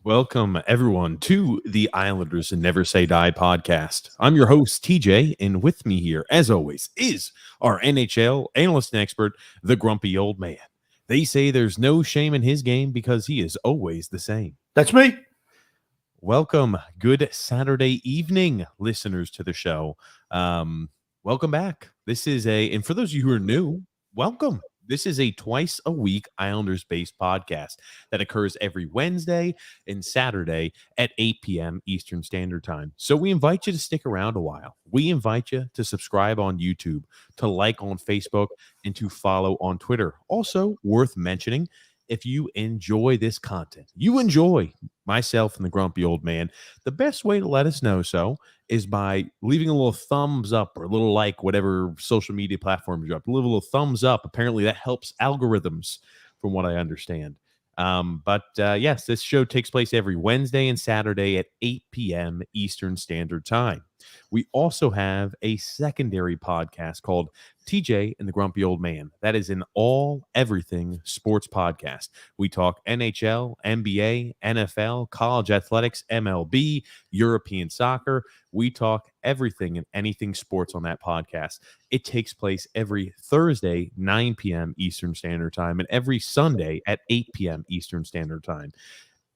Welcome, everyone, to the Islanders and Never Say Die podcast. I'm your host, TJ, and with me here, as always, is our NHL analyst and expert, the grumpy old man. They say there's no shame in his game because he is always the same. That's me. Welcome. Good Saturday evening, listeners to the show. Welcome back. And for those of you who are new, welcome. This is a twice-a-week Islanders-based podcast that occurs every Wednesday and Saturday at 8 p.m. Eastern Standard Time. So we invite you to stick around a while. We invite you to subscribe on YouTube, to like on Facebook, and to follow on Twitter. Also, worth mentioning, if you enjoy this content, you enjoy myself and the grumpy old man, the best way to let us know so is by leaving a little thumbs up or a little like, whatever social media platform you're up. Leave a little thumbs up. Apparently that helps algorithms from what I understand. Yes, this show takes place every Wednesday and Saturday at 8 p.m. Eastern Standard Time. We also have a secondary podcast called TJ and the Grumpy Old Man. That is an everything sports podcast. We talk NHL, NBA, NFL, college athletics, MLB, European soccer. We talk everything and anything sports on that podcast. It takes place every Thursday, 9 p.m. Eastern Standard Time, and every Sunday at 8 p.m. Eastern Standard Time.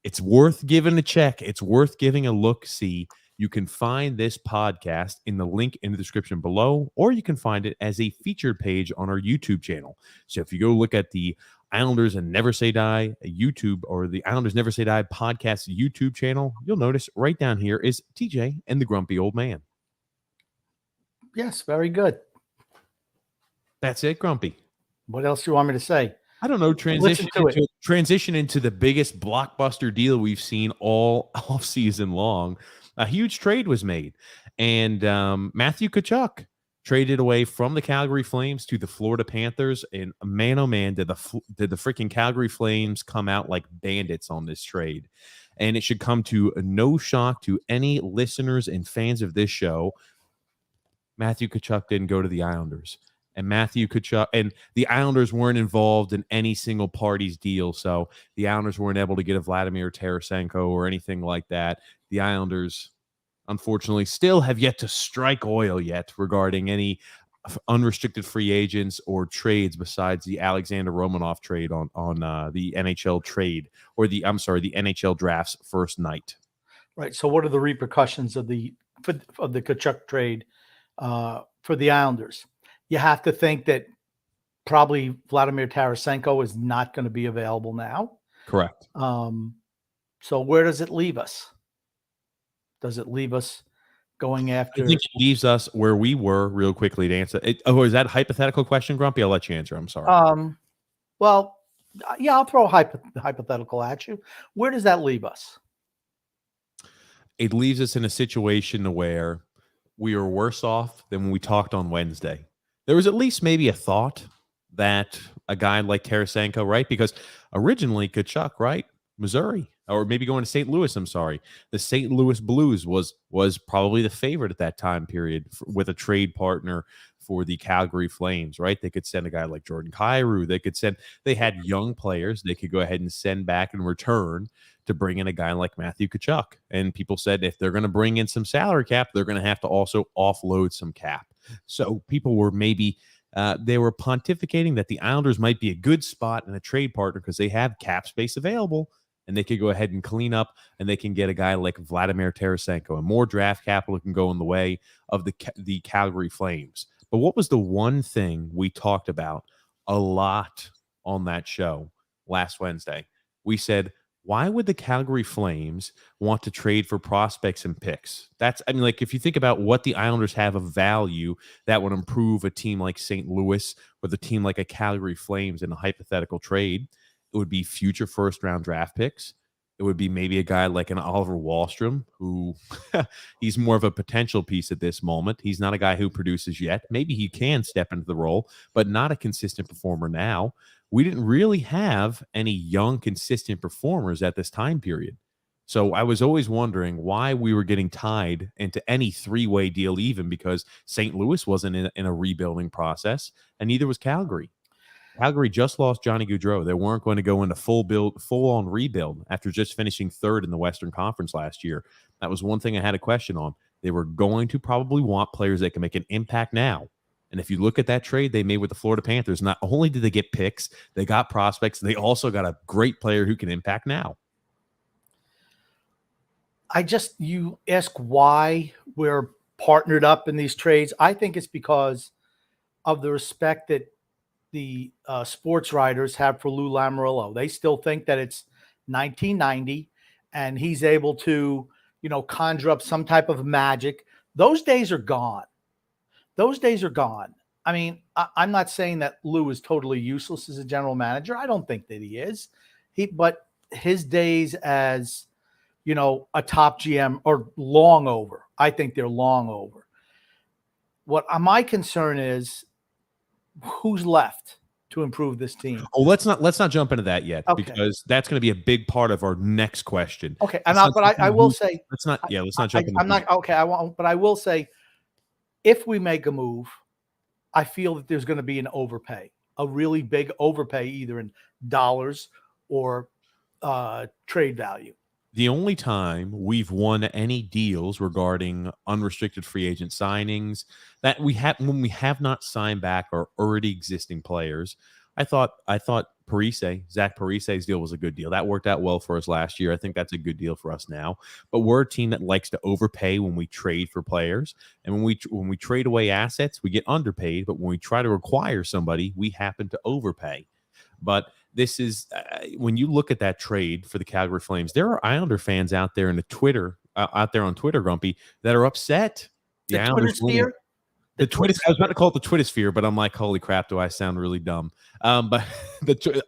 It's worth giving a check. It's worth giving a look-see. You can find this podcast in the link in the description below, or you can find it as a featured page on our YouTube channel. So if you go look at the Islanders and Never Say Die YouTube or the Islanders Never Say Die podcast YouTube channel, you'll notice right down here is TJ and the Grumpy Old Man. Yes, very good. That's it, Grumpy. What else do you want me to say? I don't know. Transition into the biggest blockbuster deal we've seen all season long. A huge trade was made, and Matthew Tkachuk traded away from the Calgary Flames to the Florida Panthers. And man, oh man, did the freaking Calgary Flames come out like bandits on this trade. And it should come to no shock to any listeners and fans of this show. Matthew Tkachuk didn't go to the Islanders. And Matthew Tkachuk and the Islanders weren't involved in any single party's deal. So the Islanders weren't able to get a Vladimir Tarasenko or anything like that. The Islanders, unfortunately, still have yet to strike oil yet regarding any unrestricted free agents or trades besides the Alexander Romanov trade on the NHL trade or the NHL draft's first night. Right. So what are the repercussions of the Tkachuk trade for the Islanders? You have to think that probably Vladimir Tarasenko is not going to be available now. Correct. So where does it leave us? Does it leave us going after? I think it leaves us where we were real quickly to answer. Is that a hypothetical question, Grumpy? I'll let you answer. I'm sorry. Well, yeah, I'll throw a hypothetical at you. Where does that leave us? It leaves us in a situation where we are worse off than when we talked on Wednesday. There was at least maybe a thought that a guy like Tarasenko, right? Because originally Tkachuk, right? Missouri, or maybe going to St. Louis, I'm sorry. The St. Louis Blues was probably the favorite at that time period with a trade partner for the Calgary Flames, right? They could send a guy like Jordan Kyrou. They had young players they could go ahead and send back in return to bring in a guy like Matthew Tkachuk. And people said if they're going to bring in some salary cap, they're going to have to also offload some cap. So people were maybe they were pontificating that the Islanders might be a good spot and a trade partner because they have cap space available and they could go ahead and clean up and they can get a guy like Vladimir Tarasenko and more draft capital can go in the way of the Calgary Flames. But what was the one thing we talked about a lot on that show last Wednesday? We said, why would the Calgary Flames want to trade for prospects and picks? If you think about what the Islanders have of value that would improve a team like St. Louis or the team like a Calgary Flames in a hypothetical trade, it would be future first-round draft picks. It would be maybe a guy like an Oliver Wahlstrom, who he's more of a potential piece at this moment. He's not a guy who produces yet. Maybe he can step into the role, but not a consistent performer now. We didn't really have any young, consistent performers at this time period. So I was always wondering why we were getting tied into any three-way deal even because St. Louis wasn't in a rebuilding process, and neither was Calgary. Calgary just lost Johnny Gaudreau. They weren't going to go into full on rebuild after just finishing third in the Western Conference last year. That was one thing I had a question on. They were going to probably want players that can make an impact now. And if you look at that trade they made with the Florida Panthers, not only did they get picks, they got prospects, they also got a great player who can impact now. You ask why we're partnered up in these trades. I think it's because of the respect that the sports writers have for Lou Lamoriello. They still think that it's 1990 and he's able to, conjure up some type of magic. Those days are gone. I mean, I'm not saying that Lou is totally useless as a general manager. I don't think that he is. But his days as, a top GM are long over. I think they're long over. What my concern is, who's left to improve this team? Oh, let's not jump into that yet, Okay. because that's going to be a big part of our next question. Okay, I will say let's not jump into. I'm not okay. I won't, but I will say, if we make a move, I feel that there's going to be an overpay, a really big overpay, either in dollars or trade value. The only time we've won any deals regarding unrestricted free agent signings that we have, when we have not signed back our already existing players, I thought Zach Parise's deal was a good deal. That worked out well for us last year. I think that's a good deal for us now. But we're a team that likes to overpay when we trade for players, and when we trade away assets, we get underpaid. But when we try to acquire somebody, we happen to overpay. But this is when you look at that trade for the Calgary Flames, there are Islander fans out there in the Twitter, out there on Twitter, Grumpy, that are upset. The Twitter sphere. The Twitter. I was about to call it the Twitter sphere, but I'm like, holy crap, do I sound really dumb? But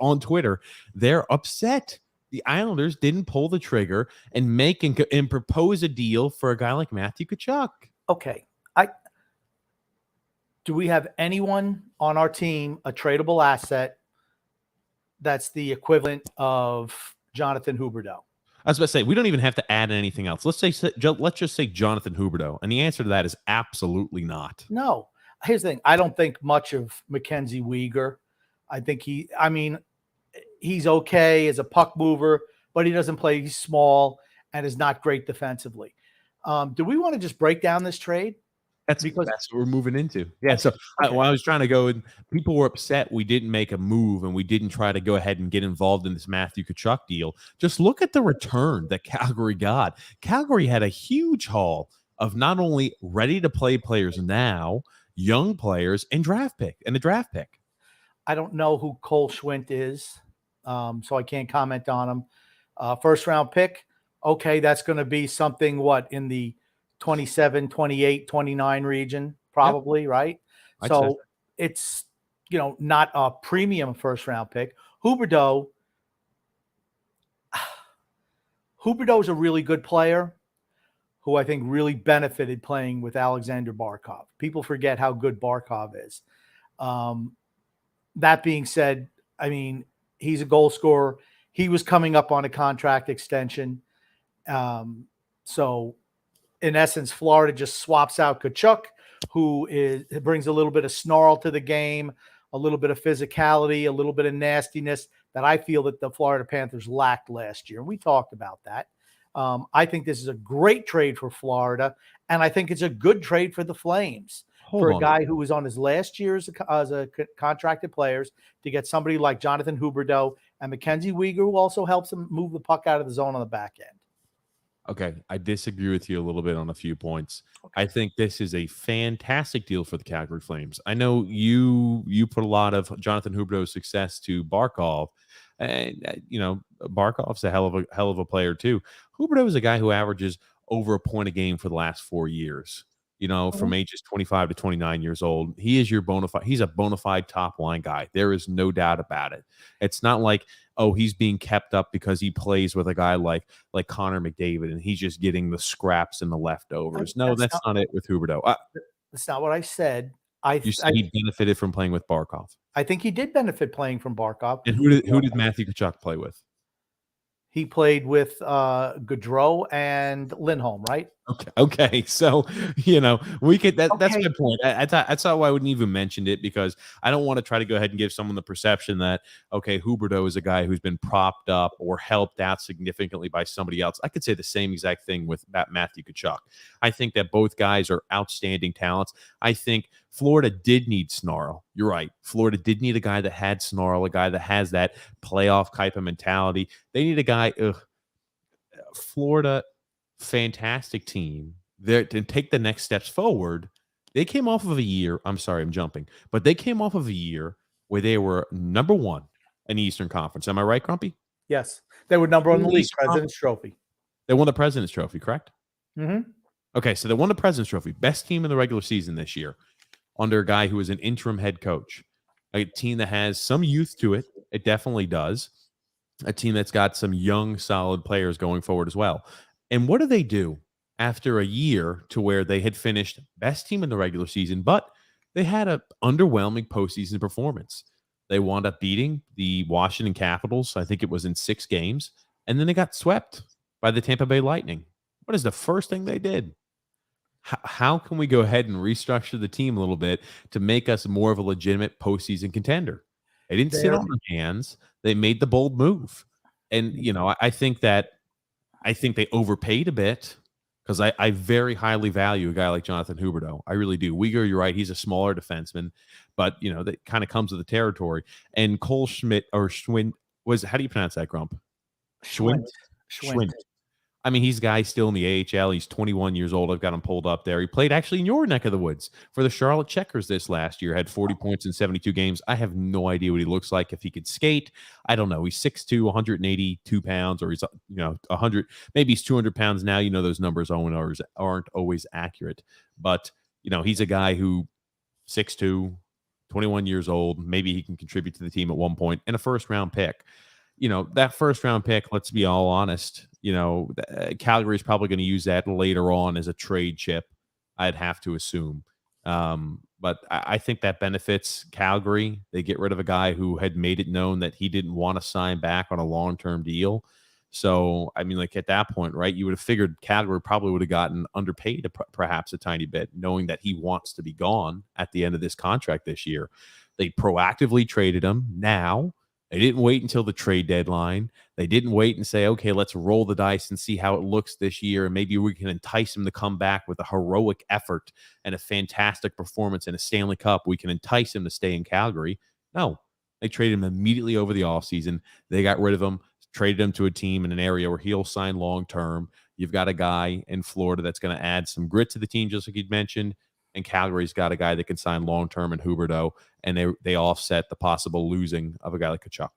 on Twitter, they're upset. The Islanders didn't pull the trigger and make and propose a deal for a guy like Matthew Tkachuk. Okay, do we have anyone on our team, a tradable asset, that's the equivalent of Jonathan Huberdeau? I was about to say, we don't even have to add anything else. Let's just say Jonathan Huberdeau. And the answer to that is absolutely not. No. Here's the thing. I don't think much of Mackenzie Weegar. I think he's okay as a puck mover, but he doesn't play. He's small and is not great defensively. Do we want to just break down this trade? That's what we're moving into. Yeah. So okay. I was trying to go, and people were upset we didn't make a move and we didn't try to go ahead and get involved in this Matthew Tkachuk deal. Just look at the return that Calgary got. Calgary had a huge haul of not only ready to play players now, young players, and a draft pick. I don't know who Cole Schwint is, so I can't comment on him. First round pick. Okay, that's going to be something in the 27, 28, 29 region, probably, yep. Right? So it's, not a premium first round pick. Huberdeau is a really good player who I think really benefited playing with Alexander Barkov. People forget how good Barkov is. That being said, I mean, he's a goal scorer. He was coming up on a contract extension. So in essence, Florida just swaps out Tkachuk, who brings a little bit of snarl to the game, a little bit of physicality, a little bit of nastiness that I feel that the Florida Panthers lacked last year. We talked about that. I think this is a great trade for Florida, and I think it's a good trade for the Flames. For a guy who was on his last year as a contracted players, to get somebody like Jonathan Huberdeau and Mackenzie Weegar, who also helps him move the puck out of the zone on the back end. Okay, I disagree with you a little bit on a few points. Okay. I think this is a fantastic deal for the Calgary Flames. I know you put a lot of Jonathan Huberdeau's success to Barkov, and Barkov's a hell of a player too. Huberdeau is a guy who averages over a point a game for the last 4 years. From ages 25 to 29 years old. He is he's a bona fide top line guy. There is no doubt about it. It's not like, he's being kept up because he plays with a guy like Connor McDavid and he's just getting the scraps and the leftovers. No, that's not it with Huberdeau. That's not what I said. You said he benefited from playing with Barkov. I think he did benefit playing from Barkov. And who did Matthew Tkachuk play with? He played with Gaudreau and Lindholm, right? Okay. So, we could, that's Okay. my point. That's how I wouldn't even mention it, because I don't want to try to go ahead and give someone the perception that, okay, Huberdeau is a guy who's been propped up or helped out significantly by somebody else. I could say the same exact thing with Matthew Tkachuk. I think that both guys are outstanding talents. I think Florida did need snarl. You're right. Florida did need a guy that had snarl, a guy that has that playoff type of mentality. They need a guy. Florida, fantastic team. There to take the next steps forward. They came off of a year. I'm sorry, I'm jumping, but they came off of a year where they were number one in the Eastern Conference. Am I right, Grumpy? Yes, they were number one in the league, Eastern President's Trophy. They won the President's Trophy, correct? Mm-hmm. Okay, so they won the President's Trophy, best team in the regular season this year, under a guy who is an interim head coach. A team that has some youth to it. It definitely does. A team that's got some young, solid players going forward as well. And what do they do after a year to where they had finished best team in the regular season, but they had an underwhelming postseason performance? They wound up beating the Washington Capitals. I think it was in 6 games. And then they got swept by the Tampa Bay Lightning. What is the first thing they did? How can we go ahead and restructure the team a little bit to make us more of a legitimate postseason contender? They didn't sit on their hands. They made the bold move. And, I think they overpaid a bit, because I very highly value a guy like Jonathan Huberdeau. I really do. Uyghur, you're right. He's a smaller defenseman, but, that kind of comes with the territory. And Cole Schmidt, or Schwind, how do you pronounce that, Grump? Schwind. I mean, he's a guy still in the AHL. He's 21 years old. I've got him pulled up there. He played actually in your neck of the woods for the Charlotte Checkers this last year. Had 40 points in 72 games. I have no idea what he looks like. If he could skate, I don't know. He's 6'2", 182 pounds, or he's 100. Maybe he's 200 pounds now. Those numbers aren't always accurate. But he's a guy who 6'2", 21 years old. Maybe he can contribute to the team at one point, and a first-round pick. That first-round pick, let's be all honest, Calgary's probably going to use that later on as a trade chip, I'd have to assume. But I think that benefits Calgary. They get rid of a guy who had made it known that he didn't want to sign back on a long-term deal. So, I mean, at that point, right, you would have figured Kadri probably would have gotten underpaid perhaps a tiny bit, knowing that he wants to be gone at the end of this contract this year. They proactively traded him now. They didn't wait until the trade deadline. They didn't wait and say, okay, let's roll the dice and see how it looks this year, and maybe we can entice him to come back with a heroic effort and a fantastic performance in a Stanley Cup. We can entice him to stay in Calgary. No, they traded him immediately over the offseason. They got rid of him, traded him to a team in an area where he'll sign long-term. You've got a guy in Florida that's going to add some grit to the team, just like you'd mentioned, and Calgary's got a guy that can sign long-term in Huberdeau, and they offset the possible losing of a guy like Tkachuk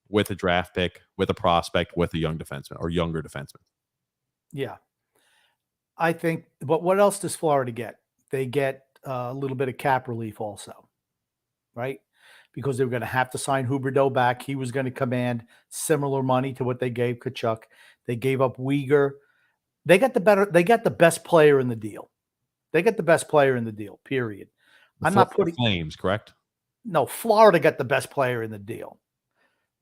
with a draft pick, with a prospect, with a young defenseman or younger defenseman. Yeah. I think, but what else does Florida get? They get a little bit of cap relief also, right? Because they were going to have to sign Huberdeau back. He was going to command similar money to what they gave Tkachuk. They gave up Uyghur. They got the best player in the deal. They get the best player in the deal, period. I'm not putting Flames, correct? No, Florida got the best player in the deal.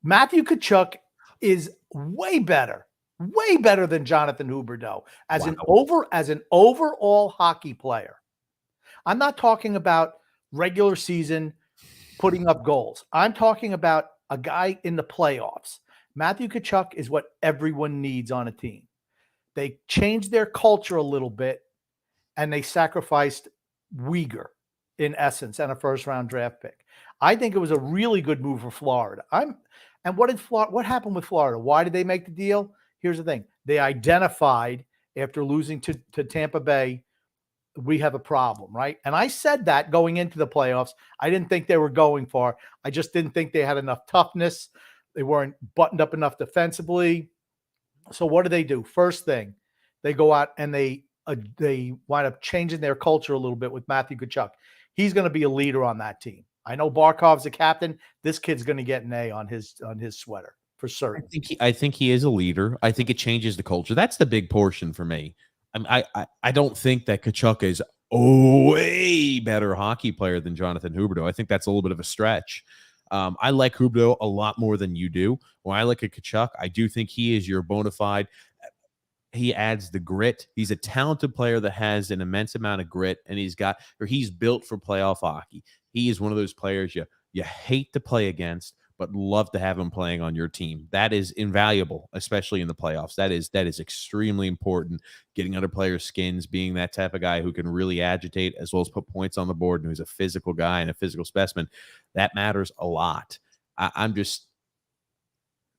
Matthew Tkachuk is way better than Jonathan Huberdeau as an overall hockey player. I'm not talking about regular season putting up goals. I'm talking about a guy in the playoffs. Matthew Tkachuk is what everyone needs on a team. They changed their culture a little bit, and they sacrificed Uyghur, in essence, and a first-round draft pick. I think it was a really good move for Florida. What happened with Florida? Why did they make the deal? Here's the thing. They identified, after losing to Tampa Bay, we have a problem, right? And I said that going into the playoffs. I didn't think they were going far. I just didn't think they had enough toughness. They weren't buttoned up enough defensively. So what do? First thing, they go out and they wind up changing their culture a little bit with Matthew Tkachuk. He's going to be a leader on that team. I know Barkov's the captain. This kid's going to get an A on his sweater for certain. I think he is a leader. I think it changes the culture. That's the big portion for me. I don't think that Tkachuk is a way better hockey player than Jonathan Huberdeau. I think that's a little bit of a stretch. I like Huberdeau a lot more than you do. When I look at Tkachuk, I do think he is your bona fide. he adds the grit. He's a talented player that has an immense amount of grit, and he's built for playoff hockey. He is one of those players you hate to play against, but love to have him playing on your team. That is invaluable, especially in the playoffs. That is extremely important. Getting under players' skins, being that type of guy who can really agitate as well as put points on the board, and who's a physical guy and a physical specimen, that matters a lot.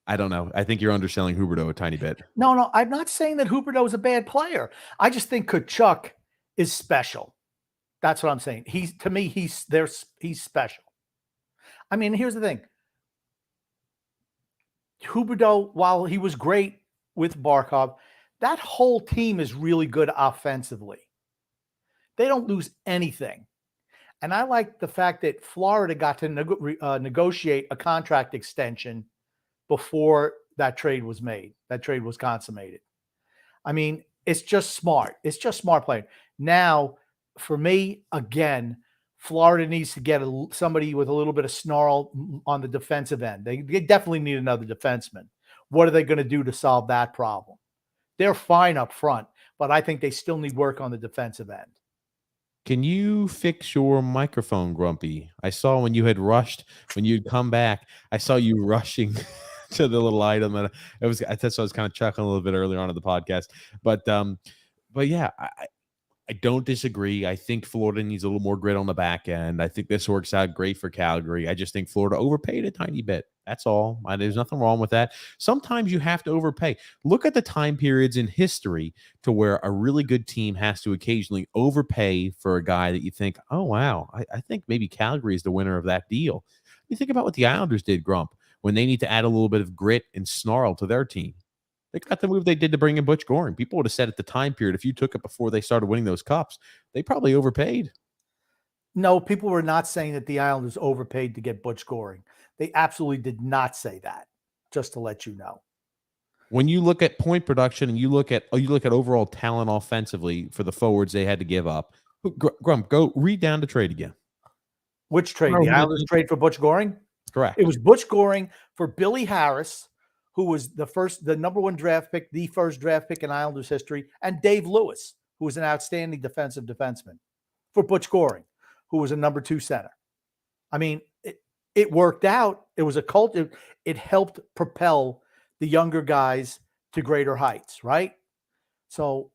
I don't know. I think you're underselling Huberdeau a tiny bit. No, I'm not saying that Huberdeau is a bad player. I just think Tkachuk is special. That's what I'm saying. He's special. I mean, here's the thing. Huberdeau, while he was great with Barkov, that whole team is really good offensively. They don't lose anything. And I like the fact that Florida got to negotiate a contract extension before that trade was made. That trade was consummated. I mean, it's just smart. It's just smart playing. Now, for me, again, Florida needs to get somebody with a little bit of snarl on the defensive end. They definitely need another defenseman. What are they going to do to solve that problem? They're fine up front, but I think they still need work on the defensive end. Can you fix your microphone, Grumpy? I saw when you'd come back, I saw you rushing to the little item. And I was kind of chuckling a little bit earlier on in the podcast. But yeah, I don't disagree. I think Florida needs a little more grit on the back end. I think this works out great for Calgary. I just think Florida overpaid a tiny bit. That's all. There's nothing wrong with that. Sometimes you have to overpay. Look at the time periods in history to where a really good team has to occasionally overpay for a guy that you think, oh, wow, I think maybe Calgary is the winner of that deal. You think about what the Islanders did, Grump, when they need to add a little bit of grit and snarl to their team. They got the move they did to bring in Butch Goring. People would have said at the time period, if you took it before they started winning those cups, they probably overpaid. No, people were not saying that the Islanders overpaid to get Butch Goring. They absolutely did not say that, just to let you know. When you look at point production and you look at overall talent offensively for the forwards they had to give up, Grump, go read down the trade again. Which trade? The Islanders trade for Butch Goring? Correct. It was Butch Goring for Billy Harris, who was the number one draft pick, the first draft pick in Islanders history, and Dave Lewis, who was an outstanding defensive defenseman, for Butch Goring, who was a number 2 center. I mean, it worked out. It was a cult. It helped propel the younger guys to greater heights, right? So,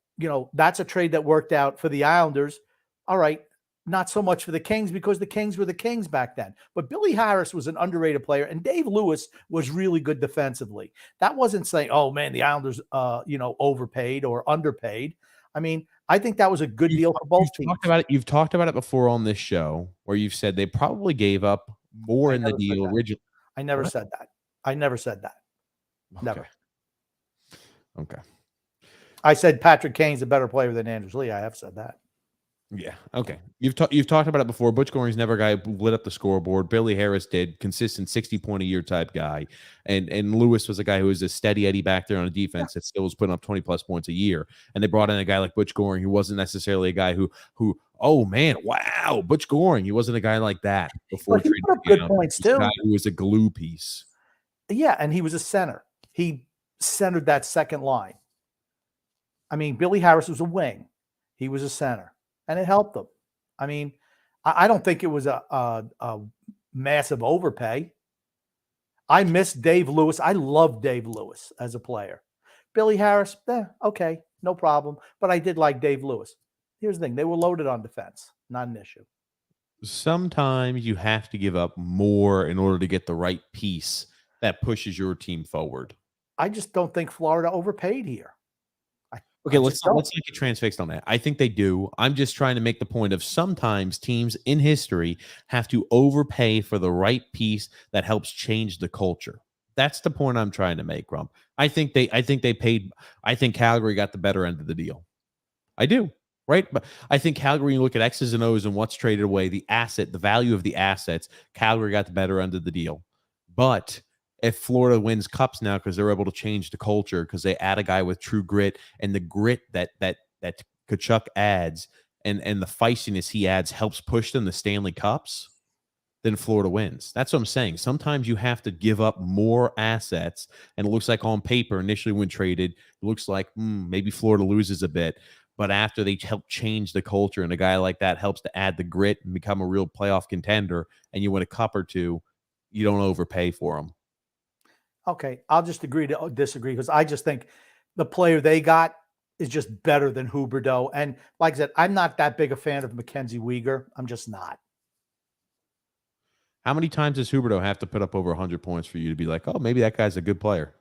that's a trade that worked out for the Islanders. All right. Not so much for the Kings because the Kings were the Kings back then. But Billy Harris was an underrated player, and Dave Lewis was really good defensively. That wasn't saying, oh, man, the Islanders, overpaid or underpaid. I mean, I think that was a good deal for both teams. You've talked about it before on this show where you've said they probably gave up more in the deal originally. I never said that. I never said that. Never. Okay. I said Patrick Kane's a better player than Anders Lee. I have said that. Yeah. Okay. You've talked about it before. Butch Goring's never a guy who lit up the scoreboard. Billy Harris did, consistent 60-point-a-year type guy, and Lewis was a guy who was a steady Eddie back there on a defense that still was putting up 20+ points a year. And they brought in a guy like Butch Goring, who wasn't necessarily a guy who oh man, wow, Butch Goring. He wasn't a guy like that before. He put up good points too. A guy who was a glue piece. Yeah, and he was a center. He centered that second line. I mean, Billy Harris was a wing. He was a center. And it helped them. I mean, I don't think it was a massive overpay. I miss Dave Lewis. I love Dave Lewis as a player. Billy Harris, okay, no problem. But I did like Dave Lewis. Here's the thing. They were loaded on defense. Not an issue. Sometimes you have to give up more in order to get the right piece that pushes your team forward. I just don't think Florida overpaid here. Okay, let's get transfixed on that. I think they do. I'm just trying to make the point of sometimes teams in history have to overpay for the right piece that helps change the culture. That's the point I'm trying to make, Grump. I think they paid. I think Calgary got the better end of the deal. I do, right? But I think Calgary, you look at X's and O's and what's traded away, the value of the assets, Calgary got the better end of the deal. But if Florida wins cups now because they're able to change the culture, because they add a guy with true grit, and the grit that Tkachuk adds and the feistiness he adds helps push them to Stanley Cups, then Florida wins. That's what I'm saying. Sometimes you have to give up more assets, and it looks like on paper, initially when traded, it looks like maybe Florida loses a bit. But after they help change the culture, and a guy like that helps to add the grit and become a real playoff contender, and you win a cup or two, you don't overpay for them. Okay, I'll just agree to disagree because I just think the player they got is just better than Huberdeau. And like I said, I'm not that big a fan of Mackenzie Weegar. I'm just not. How many times does Huberdeau have to put up over 100 points for you to be like, oh, maybe that guy's a good player?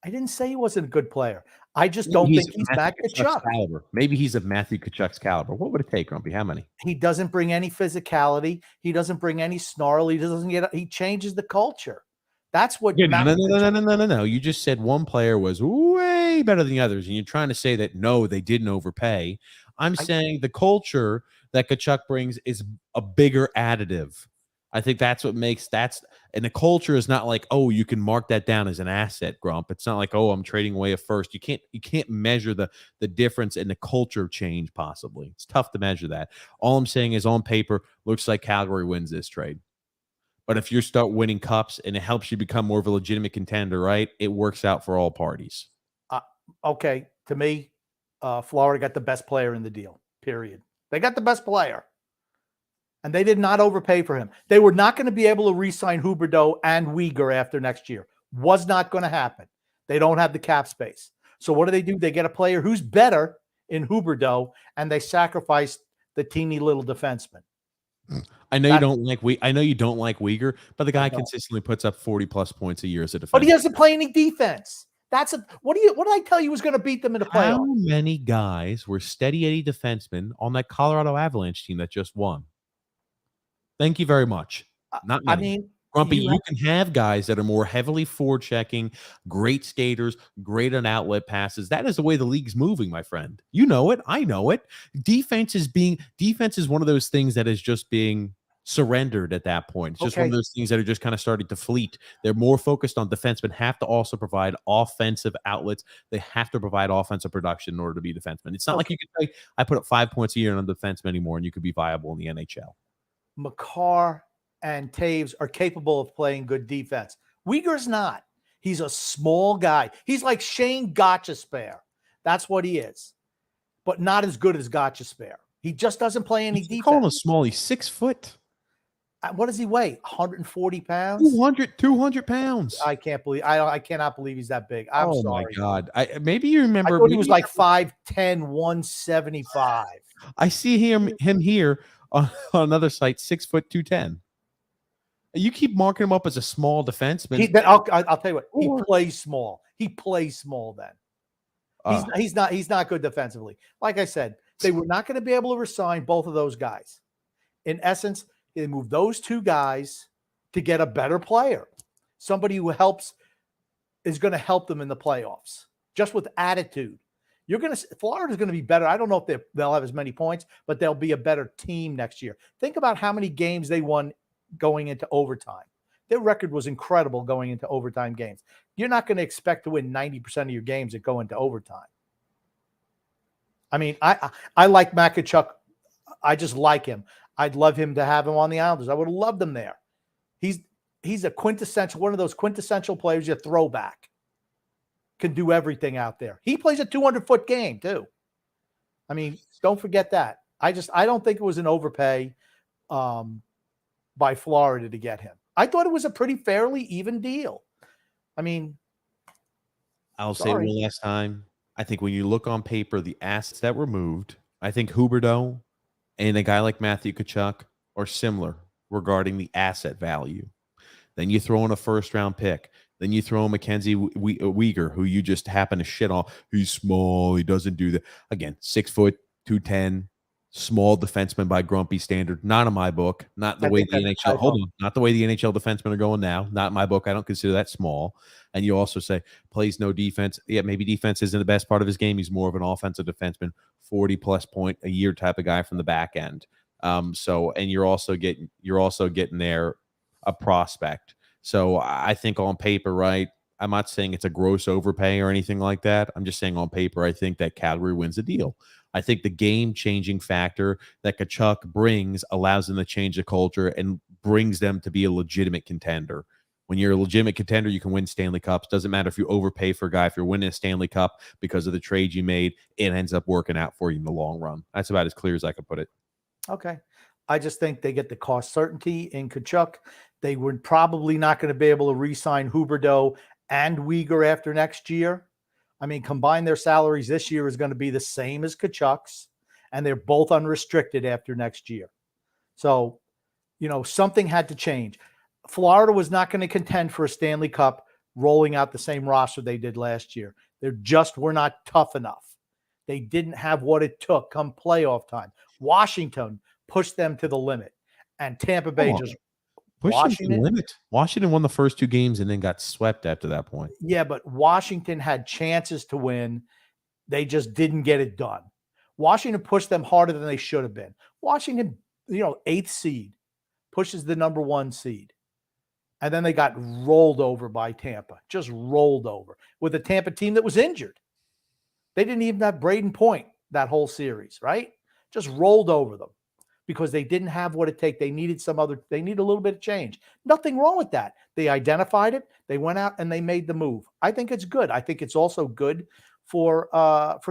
I didn't say he wasn't a good player. I just don't think he's Matt Tkachuk. Caliber. Maybe he's of Matthew Tkachuk's caliber. What would it take, Grumpy? How many? He doesn't bring any physicality. He doesn't bring any snarl. He changes the culture. That's what. Yeah, no. You just said one player was way better than the others, and you're trying to say that no, they didn't overpay. I'm saying the culture that Tkachuk brings is a bigger additive. I think that's what makes and the culture is not like, oh, you can mark that down as an asset, Grump. It's not like, oh, I'm trading away a first. You can't measure the difference in the culture change possibly. It's tough to measure that. All I'm saying is on paper, looks like Calgary wins this trade. But if you start winning cups and it helps you become more of a legitimate contender, right, it works out for all parties. Okay, to me, Florida got the best player in the deal, period. They got the best player. And they did not overpay for him. They were not going to be able to re-sign Huberdeau and Weegar after next year. Was not going to happen. They don't have the cap space. So what do? They get a player who's better in Huberdeau, and they sacrifice the teeny little defenseman. I know you don't like Weegar, but the guy consistently puts up 40+ points a year as a defenseman. But he doesn't play any defense. What did I tell you was going to beat them in the playoffs? How many guys were steady Eddie defensemen on that Colorado Avalanche team that just won? Thank you very much. Not many. I mean, Grumpy, you can have guys that are more heavily forechecking, great skaters, great on outlet passes. That is the way the league's moving, my friend. You know it. I know it. Defense is one of those things that is just being surrendered at that point. It's just one of those things that are just kind of starting to fleet. They're more focused on defensemen have to also provide offensive outlets. They have to provide offensive production in order to be defensemen. It's not like you can say, I put up 5 points a year on defenseman anymore and you could be viable in the NHL. Makar and Taves are capable of playing good defense. Weegar's not. He's a small guy. He's like Shane Gotcha-Spare. That's what he is. But not as good as Gotcha-Spare. He just doesn't play any defense. Call him small. He's 6 foot. What does he weigh? 140 pounds? 200 pounds. I can't believe. I cannot believe he's that big. I'm sorry. My God. Maybe you remember. I thought he was like 5'10", 175. I see him here on another site, 6 foot 210. You keep marking him up as a small defenseman. I'll tell you what. He plays small. He plays small. Then he's not good defensively. Like I said, they were not going to be able to resign both of those guys. In essence, they moved those two guys to get a better player, somebody who is going to help them in the playoffs, just with attitude. Florida's going to be better. I don't know if they'll have as many points, but they'll be a better team next year. Think about how many games they won going into overtime. Their record was incredible going into overtime games. You're not going to expect to win 90% of your games that go into overtime. I mean, I like Matthew Tkachuk. I just like him. I'd love him to have him on the Islanders. I would have loved him there. He's a one of those quintessential players, a throwback. Can do everything out there. He plays a 200-foot game too. I mean, don't forget that. I don't think it was an overpay by Florida to get him. I thought it was a pretty fairly even deal. I mean, I'll say it one last time. I think when you look on paper, the assets that were moved, I think Huberdeau and a guy like Matthew Tkachuk are similar regarding the asset value. Then you throw in a first-round pick. Then you throw in Mackenzie Weegar, who you just happen to shit on. He's small. He doesn't do that. Again, 6 foot, 210, small defenseman by Grumpy standard. Not in my book. Not the way the NHL. Hold on. Not the way the NHL defensemen are going now. Not in my book. I don't consider that small. And you also say plays no defense. Yeah, maybe defense isn't the best part of his game. He's more of an offensive defenseman, 40+ point a year type of guy from the back end. And you're also getting there a prospect. So I think on paper, right, I'm not saying it's a gross overpay or anything like that. I'm just saying on paper, I think that Calgary wins the deal. I think the game-changing factor that Tkachuk brings allows them to change the culture and brings them to be a legitimate contender. When you're a legitimate contender, you can win Stanley Cups. Doesn't matter if you overpay for a guy. If you're winning a Stanley Cup because of the trade you made, it ends up working out for you in the long run. That's about as clear as I could put it. Okay. I just think they get the cost certainty in Tkachuk. They were probably not going to be able to re-sign Huberdeau and Uyghur after next year. I mean, combine their salaries this year is going to be the same as Tkachuk's, and they're both unrestricted after next year. So, something had to change. Florida was not going to contend for a Stanley Cup rolling out the same roster they did last year. They just were not tough enough. They didn't have what it took come playoff time. Washington pushed them to the limit, and Tampa Bay just pushed them to the limit. Washington won the first 2 games and then got swept after that point. Yeah, but Washington had chances to win. They just didn't get it done. Washington pushed them harder than they should have been. Washington, 8th seed, pushes the number 1 seed. And then they got rolled over by Tampa, just rolled over with a Tampa team that was injured. They didn't even have Braden Point that whole series, right? Just rolled over them because they didn't have what it takes. They needed a little bit of change. Nothing wrong with that. They identified it. They went out and they made the move. I think it's good. I think it's also good for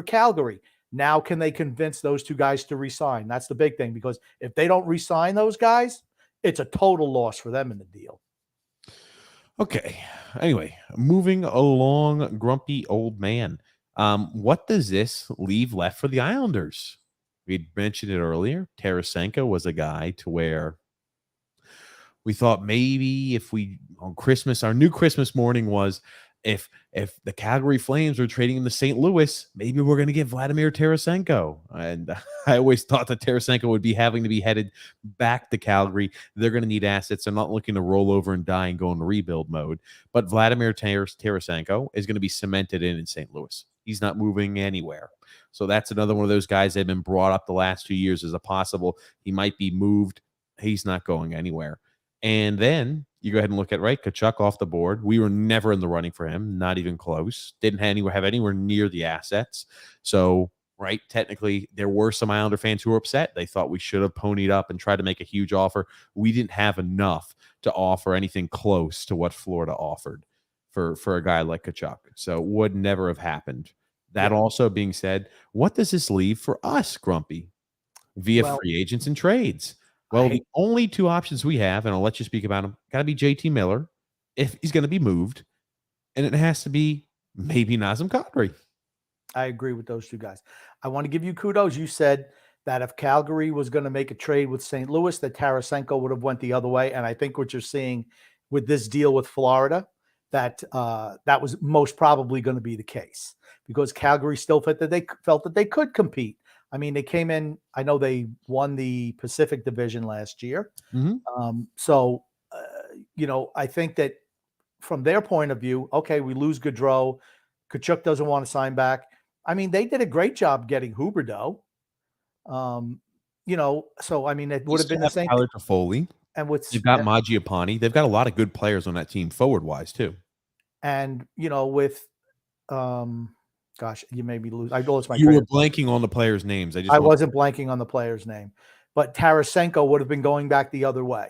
Calgary. Now, can they convince those 2 guys to resign? That's the big thing, because if they don't resign those guys, it's a total loss for them in the deal. Okay. Anyway, moving along, grumpy old man. What does this leave left for the Islanders? We mentioned it earlier. Tarasenko was a guy to where we thought maybe if we on Christmas, our new Christmas morning was if the Calgary Flames were trading him to St. Louis, maybe we're going to get Vladimir Tarasenko. And I always thought that Tarasenko would be having to be headed back to Calgary. They're going to need assets. They're not looking to roll over and die and go into rebuild mode. But Vladimir Tarasenko is going to be cemented in St. Louis. He's not moving anywhere. So that's another one of those guys that have been brought up the last 2 years as a possible. He might be moved. He's not going anywhere. And then you go ahead and look at, Tkachuk off the board. We were never in the running for him, not even close. Didn't have anywhere near the assets. So, technically, there were some Islander fans who were upset. They thought we should have ponied up and tried to make a huge offer. We didn't have enough to offer anything close to what Florida offered for a guy like Tkachuk. So it would never have happened. That also being said, what does this leave for us, Grumpy, via free agents and trades? Well, the only 2 options we have, and I'll let you speak about them, got to be JT Miller, if he's going to be moved, and it has to be maybe Nazem Kadri. I agree with those 2 guys. I want to give you kudos. You said that if Calgary was going to make a trade with St. Louis, that Tarasenko would have went the other way. And I think what you're seeing with this deal with Florida, that that was most probably going to be the case, because Calgary still felt that they could compete. I mean, they came in, I know they won the Pacific Division last year. Mm-hmm. I think that from their point of view, okay, we lose Gaudreau. Tkachuk doesn't want to sign back. I mean, they did a great job getting Huberdeau. So, I mean, it would have been the same thing. Toffoli. And they've got Maggiapane. They've got a lot of good players on that team forward-wise, too. And, with gosh, you made me lose. I lost my. You were blanking on the players' names. I wasn't blanking on the player's name, but Tarasenko would have been going back the other way,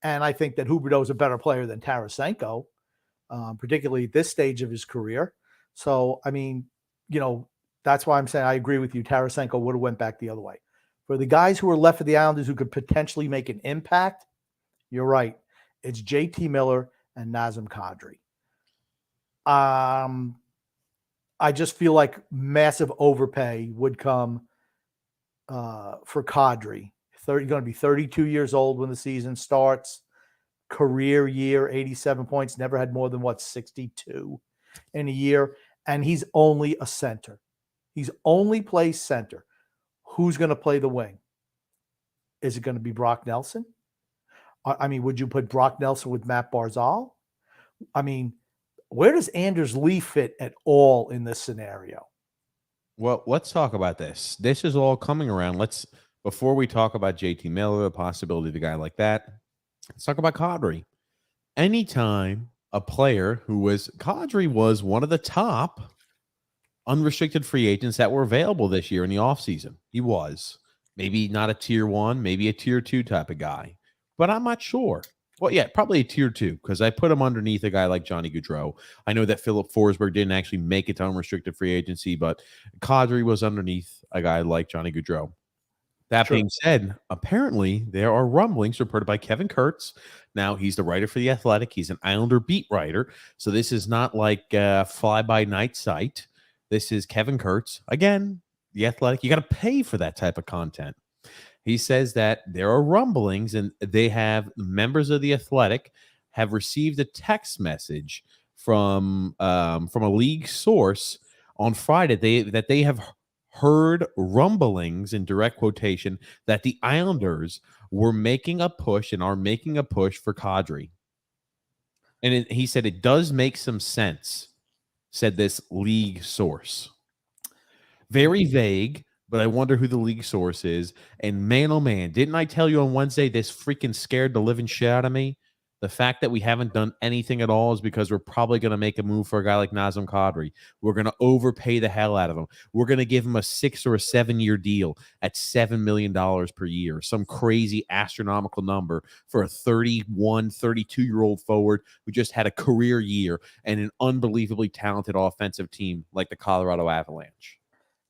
and I think that Huberdeau is a better player than Tarasenko, particularly at this stage of his career. So, I mean, that's why I'm saying I agree with you. Tarasenko would have went back the other way. For the guys who are left for the Islanders who could potentially make an impact, you're right. It's JT Miller and Nazem Kadri. I just feel like massive overpay would come for Kadri. He's going to be 32 years old when the season starts. Career year, 87 points. Never had more than 62 in a year. And he's only a center. He's only plays center. Who's going to play the wing? Is it going to be Brock Nelson? I mean, would you put Brock Nelson with Matt Barzal? I mean, where does Anders Lee fit at all in this scenario? Well, let's talk about this. This is all coming around. Before we talk about JT Miller, the possibility of a guy like that, let's talk about Kadri. Anytime a player Kadri was one of the top unrestricted free agents that were available this year in the offseason. He was maybe not a tier 1, maybe a tier 2 type of guy. but I'm not sure. Well, yeah, probably a tier 2 because I put him underneath a guy like Johnny Gaudreau. I know that Philip Forsberg didn't actually make it to unrestricted free agency, but Kadri was underneath a guy like Johnny Gaudreau. That True. being said, apparently there are rumblings reported by Kevin Kurtz. Now, he's the writer for The Athletic. He's an Islander beat writer. So this is not like fly-by-night site. This is Kevin Kurtz. Again, The Athletic. You got to pay for that type of content. He says that there are rumblings and they have members of The Athletic have received a text message from a league source on Friday that they have heard rumblings in direct quotation that the Islanders were making a push and are making a push for Kadri. And he said it does make some sense, said this league source. Very vague, but I wonder who the league source is. And man, oh man, didn't I tell you on Wednesday this freaking scared the living shit out of me? The fact that we haven't done anything at all is because we're probably going to make a move for a guy like Nazem Kadri. We're going to overpay the hell out of him. We're going to give him a 6 or a 7-year deal at $7 million per year, some crazy astronomical number for a 31, 32-year-old forward who just had a career year and an unbelievably talented offensive team like the Colorado Avalanche.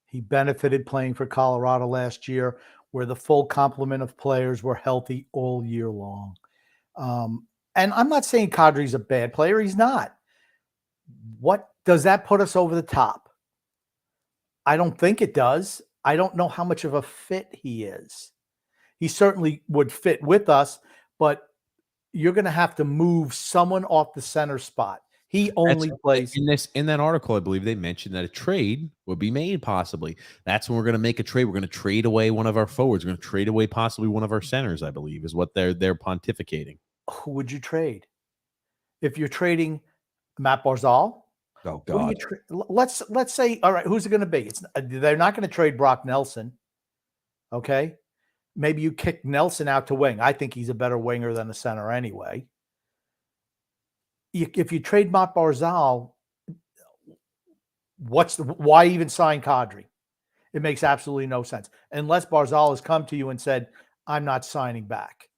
He benefited playing for Colorado last year, where the full complement of players were healthy all year long. And I'm not saying Kadri's a bad player. He's not. What does that put us over the top? I don't think it does. I don't know how much of a fit he is. He certainly would fit with us, but you're going to have to move someone off the center spot. He only plays in that article. I believe they mentioned that a trade would be made possibly. That's when we're going to make a trade. We're going to trade away one of our forwards. We're going to trade away possibly one of our centers, I believe, is what they're pontificating. Who would you trade? If you're trading Matt Barzal? Oh God. Let's say, all right, who's it going to be? They're not going to trade Brock Nelson. Okay. Maybe you kick Nelson out to wing. I think he's a better winger than the center anyway. If you trade Matt Barzal, why even sign Kadri? It makes absolutely no sense. Unless Barzal has come to you and said, I'm not signing back.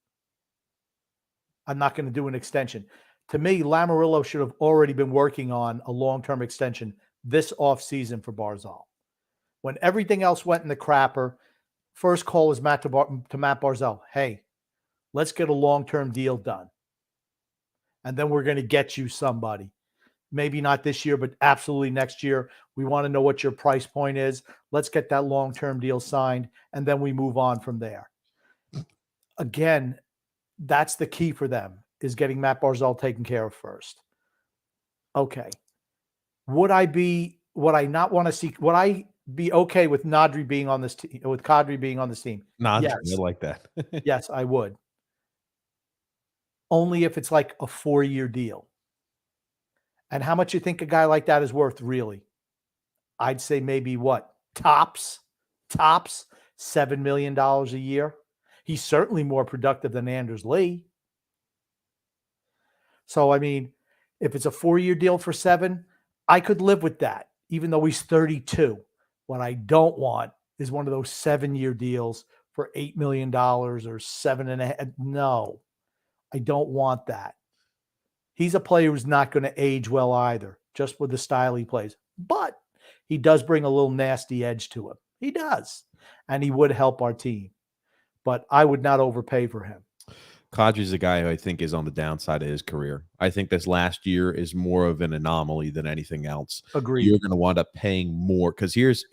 I'm not going to do an extension. To me, Lamoriello should have already been working on a long-term extension this offseason for Barzal. When everything else went in the crapper, first call was to Matt Barzal. Hey, let's get a long-term deal done. And then we're going to get you somebody. Maybe not this year, but absolutely next year. We want to know what your price point is. Let's get that long-term deal signed, and then we move on from there. Again, that's the key for them, is getting Matt Barzal taken care of first. Okay. Would I be okay with Kadri being on this team? Nadri, Yes. I like that. Yes, I would. Only if it's like a 4-year deal. And how much you think a guy like that is worth, really? I'd say maybe what? Tops $7 million a year. He's certainly more productive than Anders Lee. So, I mean, if it's a 4-year deal for 7, I could live with that, even though he's 32. What I don't want is one of those 7-year deals for $8 million or 7.5. No, I don't want that. He's a player who's not going to age well either, just with the style he plays. But he does bring a little nasty edge to him. He does. And he would help our team. But I would not overpay for him. Kadri's a guy who I think is on the downside of his career. I think this last year is more of an anomaly than anything else. Agreed. You're going to wind up paying more because here's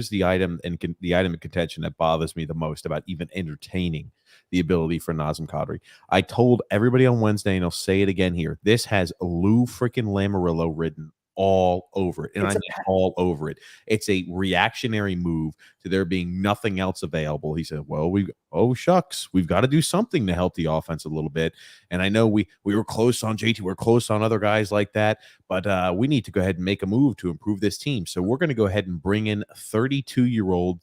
the item and the item of contention that bothers me the most about even entertaining the ability for Nazem Kadri. I told everybody on Wednesday, and I'll say it again here. This has Lou freaking Lamoriello written all over it. And I mean all over it. It's a reactionary move to there being nothing else available. He said, well, shucks, we've got to do something to help the offense a little bit. And I know we were close on JT, we're close on other guys like that, but we need to go ahead and make a move to improve this team. So we're going to go ahead and bring in 32-year-old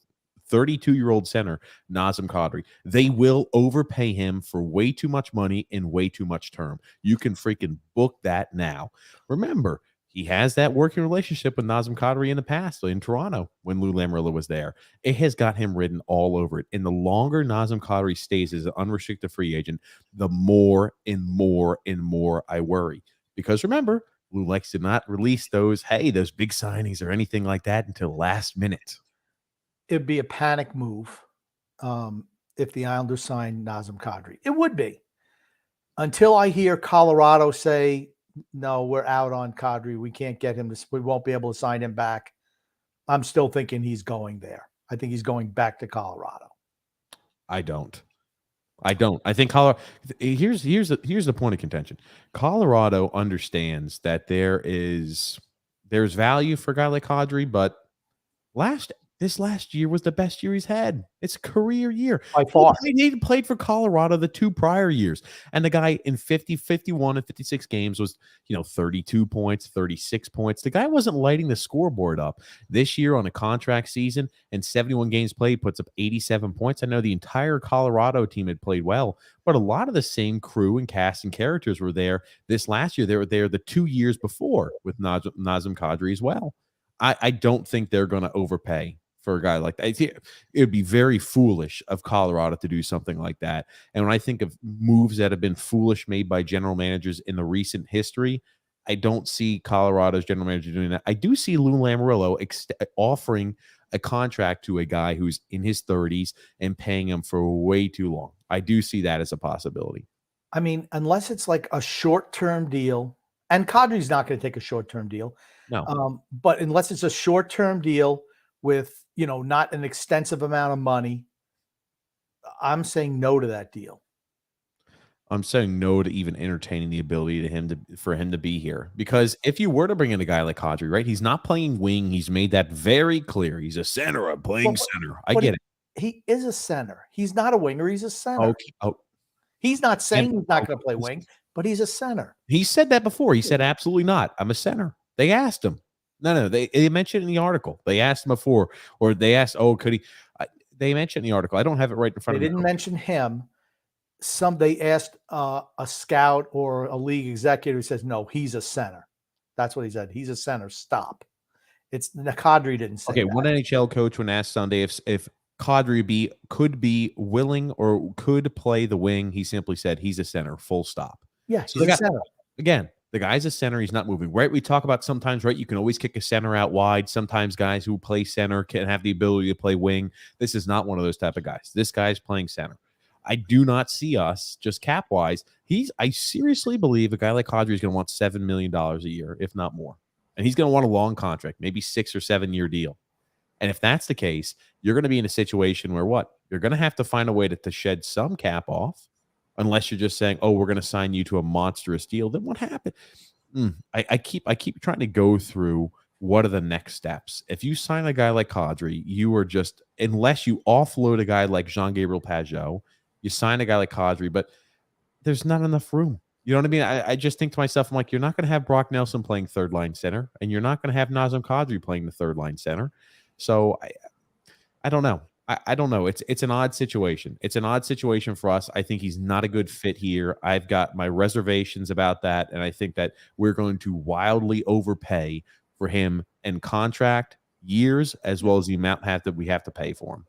center Nazem Kadri. They will overpay him for way too much money and way too much term. You can freaking book that now. Remember, he has that working relationship with Nazem Kadri in the past in Toronto when Lou Lamoriello was there. It has got him written all over it. And the longer Nazem Kadri stays as an unrestricted free agent, the more and more and more I worry. Because remember, Lou likes to not release those big signings or anything like that until last minute. It'd be a panic move if the Islanders signed Nazem Kadri. It would be. Until I hear Colorado say, no, we're out on Kadri. We can't get him. We won't be able to sign him back. I'm still thinking he's going there. I think he's going back to Colorado. I don't. I think Colorado. Here's the point of contention. Colorado understands that there's value for a guy like Kadri, but this last year was the best year he's had. It's a career year. By far. He played for Colorado the 2 prior years. And the guy in 50, 51, and 56 games was, 32 points, 36 points. The guy wasn't lighting the scoreboard up. This year on a contract season and 71 games played puts up 87 points. I know the entire Colorado team had played well, but a lot of the same crew and cast and characters were there this last year. They were there the 2 years before with Nazem Kadri as well. I don't think they're going to overpay for a guy like that. It would be very foolish of Colorado to do something like that. And when I think of moves that have been foolish made by general managers in the recent history, I don't see Colorado's general manager doing that. I do see Lou Lamoriello offering a contract to a guy who's in his 30s and paying him for way too long. I do see that as a possibility. I mean, unless it's like a short-term deal, and Kadri's not going to take a short-term deal. No. But unless it's a short-term deal with, not an extensive amount of money, I'm saying no to that deal. I'm saying no to even entertaining the ability for him to be here. Because if you were to bring in a guy like Kadri, right, he's not playing wing. He's made that very clear. He's a center. I'm playing center. I get it. He is a center. He's not a winger. He's a center. Okay. Oh. He's not saying he's not going to play wing, but he's a center. He said that before. He said, absolutely not. I'm a center. They asked him. No. They mentioned in the article. They asked him before, or they asked, could he? They mentioned in the article. I don't have it right in front of me. They didn't mention him. They asked a scout or a league executive who says, no, he's a center. That's what he said. He's a center. Stop. Kadri didn't say that. One NHL coach when asked Sunday if Kadri could be willing or could play the wing, he simply said he's a center. Full stop. Yeah, he's a center. Again, the guy's a center. He's not moving. Right? We talk about sometimes, right? You can always kick a center out wide. Sometimes guys who play center can have the ability to play wing. This is not one of those type of guys. This guy's playing center. I do not see us just cap wise. I seriously believe a guy like Kadri is going to want $7 million a year, if not more. And he's going to want a long contract, maybe 6 or 7 year deal. And if that's the case, you're going to be in a situation where you're going to have to find a way to shed some cap off, unless you're just saying, we're going to sign you to a monstrous deal. Then what happened? I keep trying to go through what are the next steps. If you sign a guy like Kadri, you are just, unless you offload a guy like Jean-Gabriel Pageau, you sign a guy like Kadri, but there's not enough room. You know what I mean? I just think to myself, I'm like, you're not going to have Brock Nelson playing third line center, and you're not going to have Nazem Kadri playing the third line center. So I don't know. I don't know. It's an odd situation. It's an odd situation for us. I think he's not a good fit here. I've got my reservations about that, and I think that we're going to wildly overpay for him in contract years as well as the amount that we have to pay for him.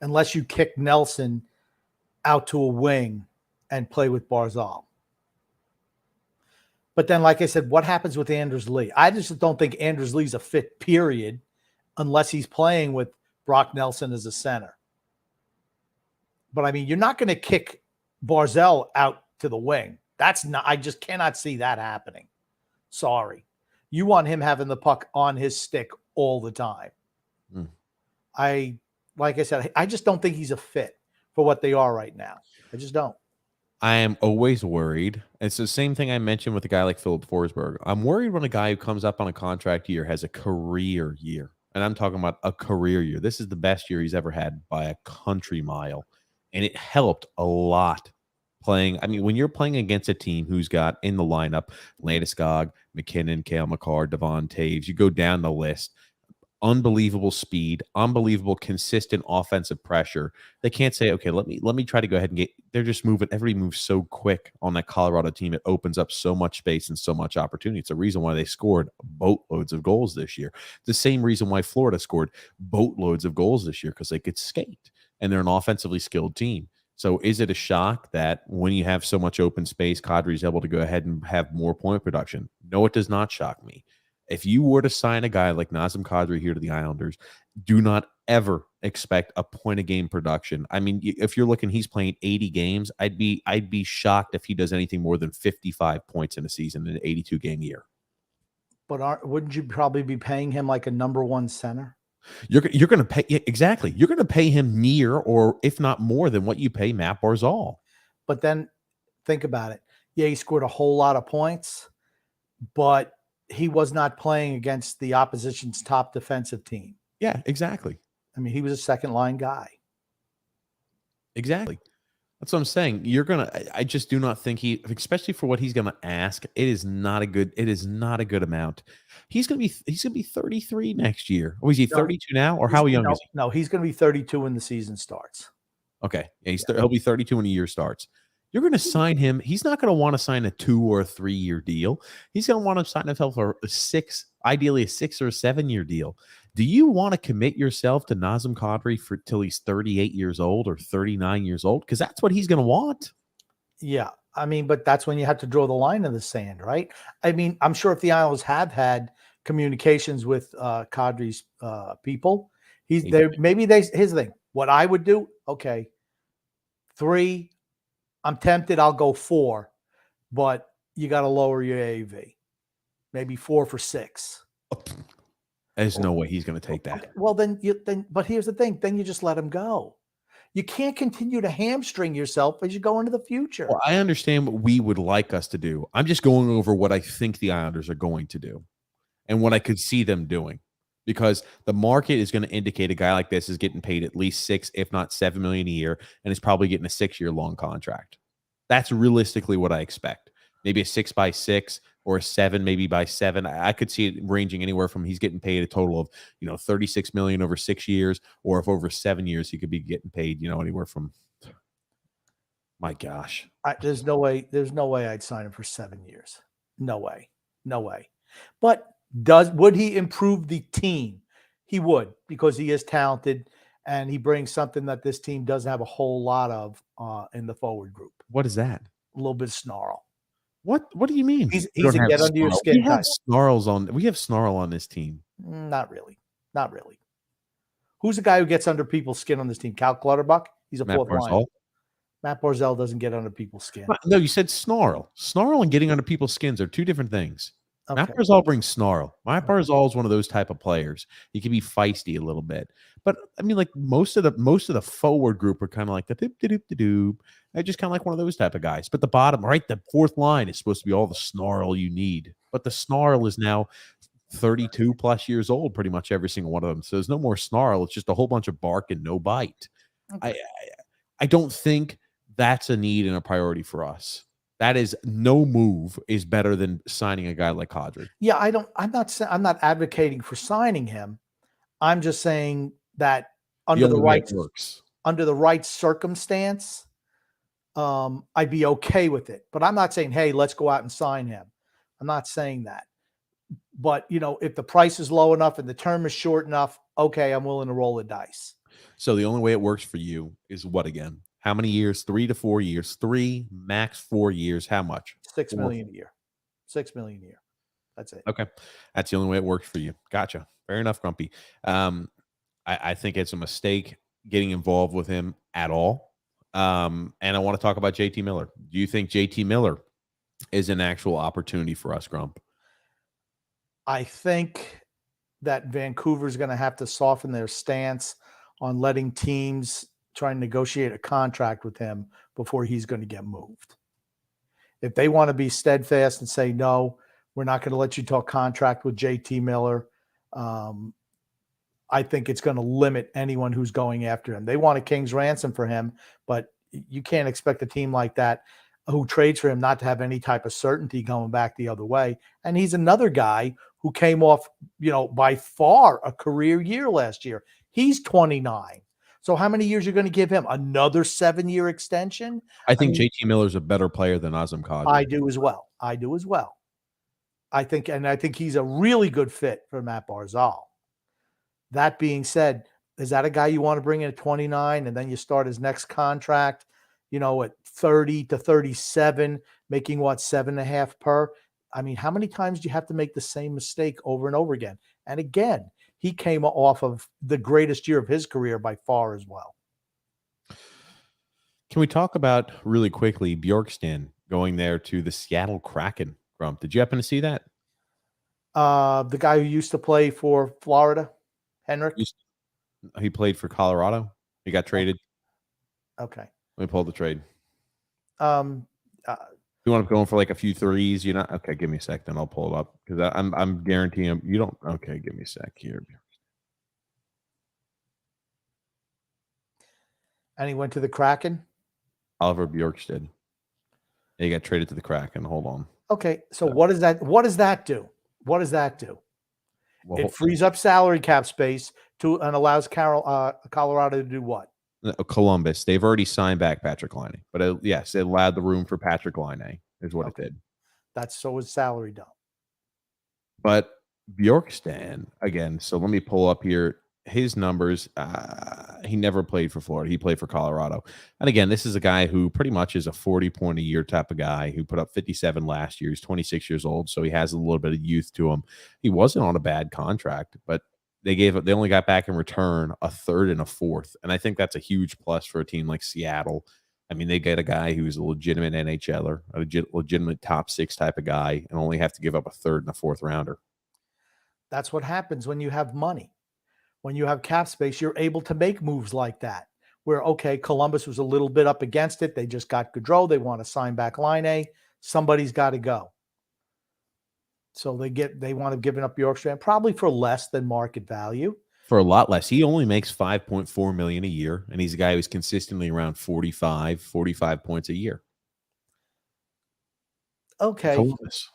Unless you kick Nelson out to a wing and play with Barzal. But then, like I said, what happens with Anders Lee? I just don't think Anders Lee's a fit, period, unless he's playing with Brock Nelson as a center. But I mean, you're not going to kick Barzal out to the wing. I just cannot see that happening. Sorry. You want him having the puck on his stick all the time. Like I said, I just don't think he's a fit for what they are right now. I just don't. I am always worried. It's the same thing I mentioned with a guy like Philip Forsberg. I'm worried when a guy who comes up on a contract year has a career year. And I'm talking about a career year. This is the best year he's ever had by a country mile. And it helped a lot playing. I mean, when you're playing against a team who's got in the lineup Landeskog, McKinnon, Cale Makar, Devon Taves, you go down the list. unbelievable speed, unbelievable consistent offensive pressure. They can't say, okay, let me try to go ahead and get. They're just moving. Everybody moves so quick on that Colorado team. It opens up so much space and so much opportunity. It's a reason why they scored boatloads of goals this year. The same reason why Florida scored boatloads of goals this year, because they could skate and they're an offensively skilled team. So is it a shock that when you have so much open space, Kadri's able to go ahead and have more point production? No, it does not shock me. If you were to sign a guy like Nazem Kadri here to the Islanders, do not ever expect a point a game production. I mean, if you're looking, he's playing 80 games. I'd be shocked if he does anything more than 55 points in a season in an 82 game year. But wouldn't you probably be paying him like a number one center? You're going to pay exactly. You're going to pay him near, or if not more than what you pay Matt Barzal. But then think about it. Yeah, he scored a whole lot of points, but he was not playing against the opposition's top defensive team. Yeah, exactly. I mean, he was a second line guy. Exactly. That's what I'm saying. I just do not think especially for what he's going to ask, it is not a good amount. He's going to be 33 next year. Or is he 32 now? Or how young is he? No, he's going to be 32 when the season starts. Okay. Yeah, he'll be 32 when the year starts. You're going to sign him. He's not going to want to sign a 2 or a 3 year deal. He's going to want to sign himself for ideally a 6 or a 7 year deal. Do you want to commit yourself to Nazem Kadri till he's 38 years old or 39 years old? Because that's what he's going to want. Yeah. I mean, but that's when you have to draw the line in the sand, right? I mean, I'm sure if the Islanders have had communications with Kadri's people, here's the thing. What I would do, okay, 3, I'm tempted, I'll go 4, but you got to lower your AAV. Maybe 4 for 6. There's no way he's going to take that. Okay. Well, but here's the thing. Then you just let him go. You can't continue to hamstring yourself as you go into the future. Well, I understand what we would like us to do. I'm just going over what I think the Islanders are going to do and what I could see them doing, because the market is going to indicate a guy like this is getting paid at least 6, if not 7 million a year, and is probably getting a 6-year long contract. That's realistically what I expect. Maybe a 6 by 6 or a 7, maybe by 7. I could see it ranging anywhere from he's getting paid a total of, 36 million over 6 years, or if over 7 years, he could be getting paid, anywhere from, my gosh. There's no way I'd sign him for 7 years. No way. But would he improve the team? He would, because he is talented and he brings something that this team doesn't have a whole lot of in the forward group. What is that? A little bit of snarl. What do you mean? He's a get under your skin. We have snarl on this team. Not really. Who's the guy who gets under people's skin on this team? Cal Clutterbuck? He's a fourth line. Matt Barzal doesn't get under people's skin. No, you said snarl. Snarl and getting under people's skins are two different things. Okay. Matt Barzal brings snarl. Matt Barzal is one of those type of players. He can be feisty a little bit, but I mean, like most of the forward group are kind of like the doop doop doop. They're just kind of like one of those type of guys. But the bottom, right, the fourth line is supposed to be all the snarl you need. But the snarl is now 32 plus years old, pretty much every single one of them. So there's no more snarl. It's just a whole bunch of bark and no bite. Okay. I don't think that's a need and a priority for us. That is, no move is better than signing a guy like Kadri. Yeah, I'm not advocating for signing him. I'm just saying that under the right circumstance, I'd be okay with it. But I'm not saying, hey, let's go out and sign him. I'm not saying that. But if the price is low enough and the term is short enough, okay, I'm willing to roll the dice. So the only way it works for you is what again? How many years? 3 to 4 years. 3, max 4 years. How much? $6 million a year. $6 million a year. That's it. Okay. That's the only way it works for you. Gotcha. Fair enough, Grumpy. I think it's a mistake getting involved with him at all. And I want to talk about JT Miller. Do you think JT Miller is an actual opportunity for us, Grump? I think that Vancouver's going to have to soften their stance on letting teams try and negotiate a contract with him before he's going to get moved. If they want to be steadfast and say, no, we're not going to let you talk contract with JT Miller, I think it's going to limit anyone who's going after him. They want a king's ransom for him, but you can't expect a team like that. who trades for him not to have any type of certainty going back the other way. And he's another guy who came off, by far a career year last year. He's 29. So how many years are you going to give him? Another 7-year extension? I think mean, JT Miller's a better player than Nazem Kadri. I do as well. I think he's a really good fit for Matt Barzal. That being said, is that a guy you want to bring in at 29 and then you start his next contract, at 30 to 37, making what, 7.5 per? I mean, how many times do you have to make the same mistake over and over again? And again, he came off of the greatest year of his career by far as well. Can we talk about really quickly Bjorkstrand going there to the Seattle Kraken? Grump, did you happen to see that? The guy who used to play for Florida, Henrik? He played for Colorado. He got traded. Okay. Let me pull the trade. You want to go in for like a few threes? You're not okay. Give me a sec, then I'll pull it up because I'm guaranteeing you don't. Okay, give me a sec here. And he went to the Kraken. Oliver Bjorkstrand. He got traded to the Kraken. Hold on. Okay, so what does that do? What does that do? Well, it frees up salary cap space and allows Colorado to do what? Columbus. They've already signed back Patrick Laine, but yes, it allowed the room for Patrick Laine. Is what it did. That's so his salary dump. But Bjorkstrand again. So let me pull up here his numbers. He never played for Florida. He played for Colorado. And again, this is a guy who pretty much is a 40-point-a-year type of guy who put up 57 last year. He's 26 years old, so he has a little bit of youth to him. He wasn't on a bad contract, but they only got back in return a third and a fourth. And I think that's a huge plus for a team like Seattle. I mean, they get a guy who's a legitimate NHLer, a legitimate top 6 type of guy, and only have to give up a third and a fourth rounder. That's what happens when you have money. When you have cap space, you're able to make moves like that. Where, okay, Columbus was a little bit up against it. They just got Gaudreau. They want to sign back Laine. Somebody's got to go. So they want to give up Bjorkstrand probably for less than market value. For a lot less. He only makes $5.4 million a year, and he's a guy who's consistently around 45 points a year. Okay. Columbus.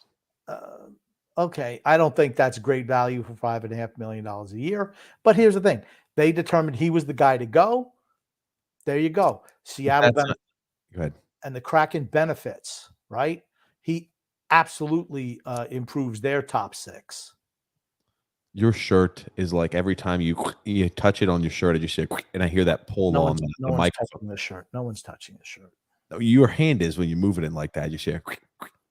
Okay, I don't think that's great value for $5.5 million a year. But here's the thing. They determined he was the guy to go. There you go. Seattle go ahead. And the Kraken benefits, right? He absolutely improves their top 6. Your shirt is like every time you touch it on your shirt, I just say, and I hear that pull on the mic. Touching the shirt. No one's touching the shirt. Your hand is when you move it in like that. You say,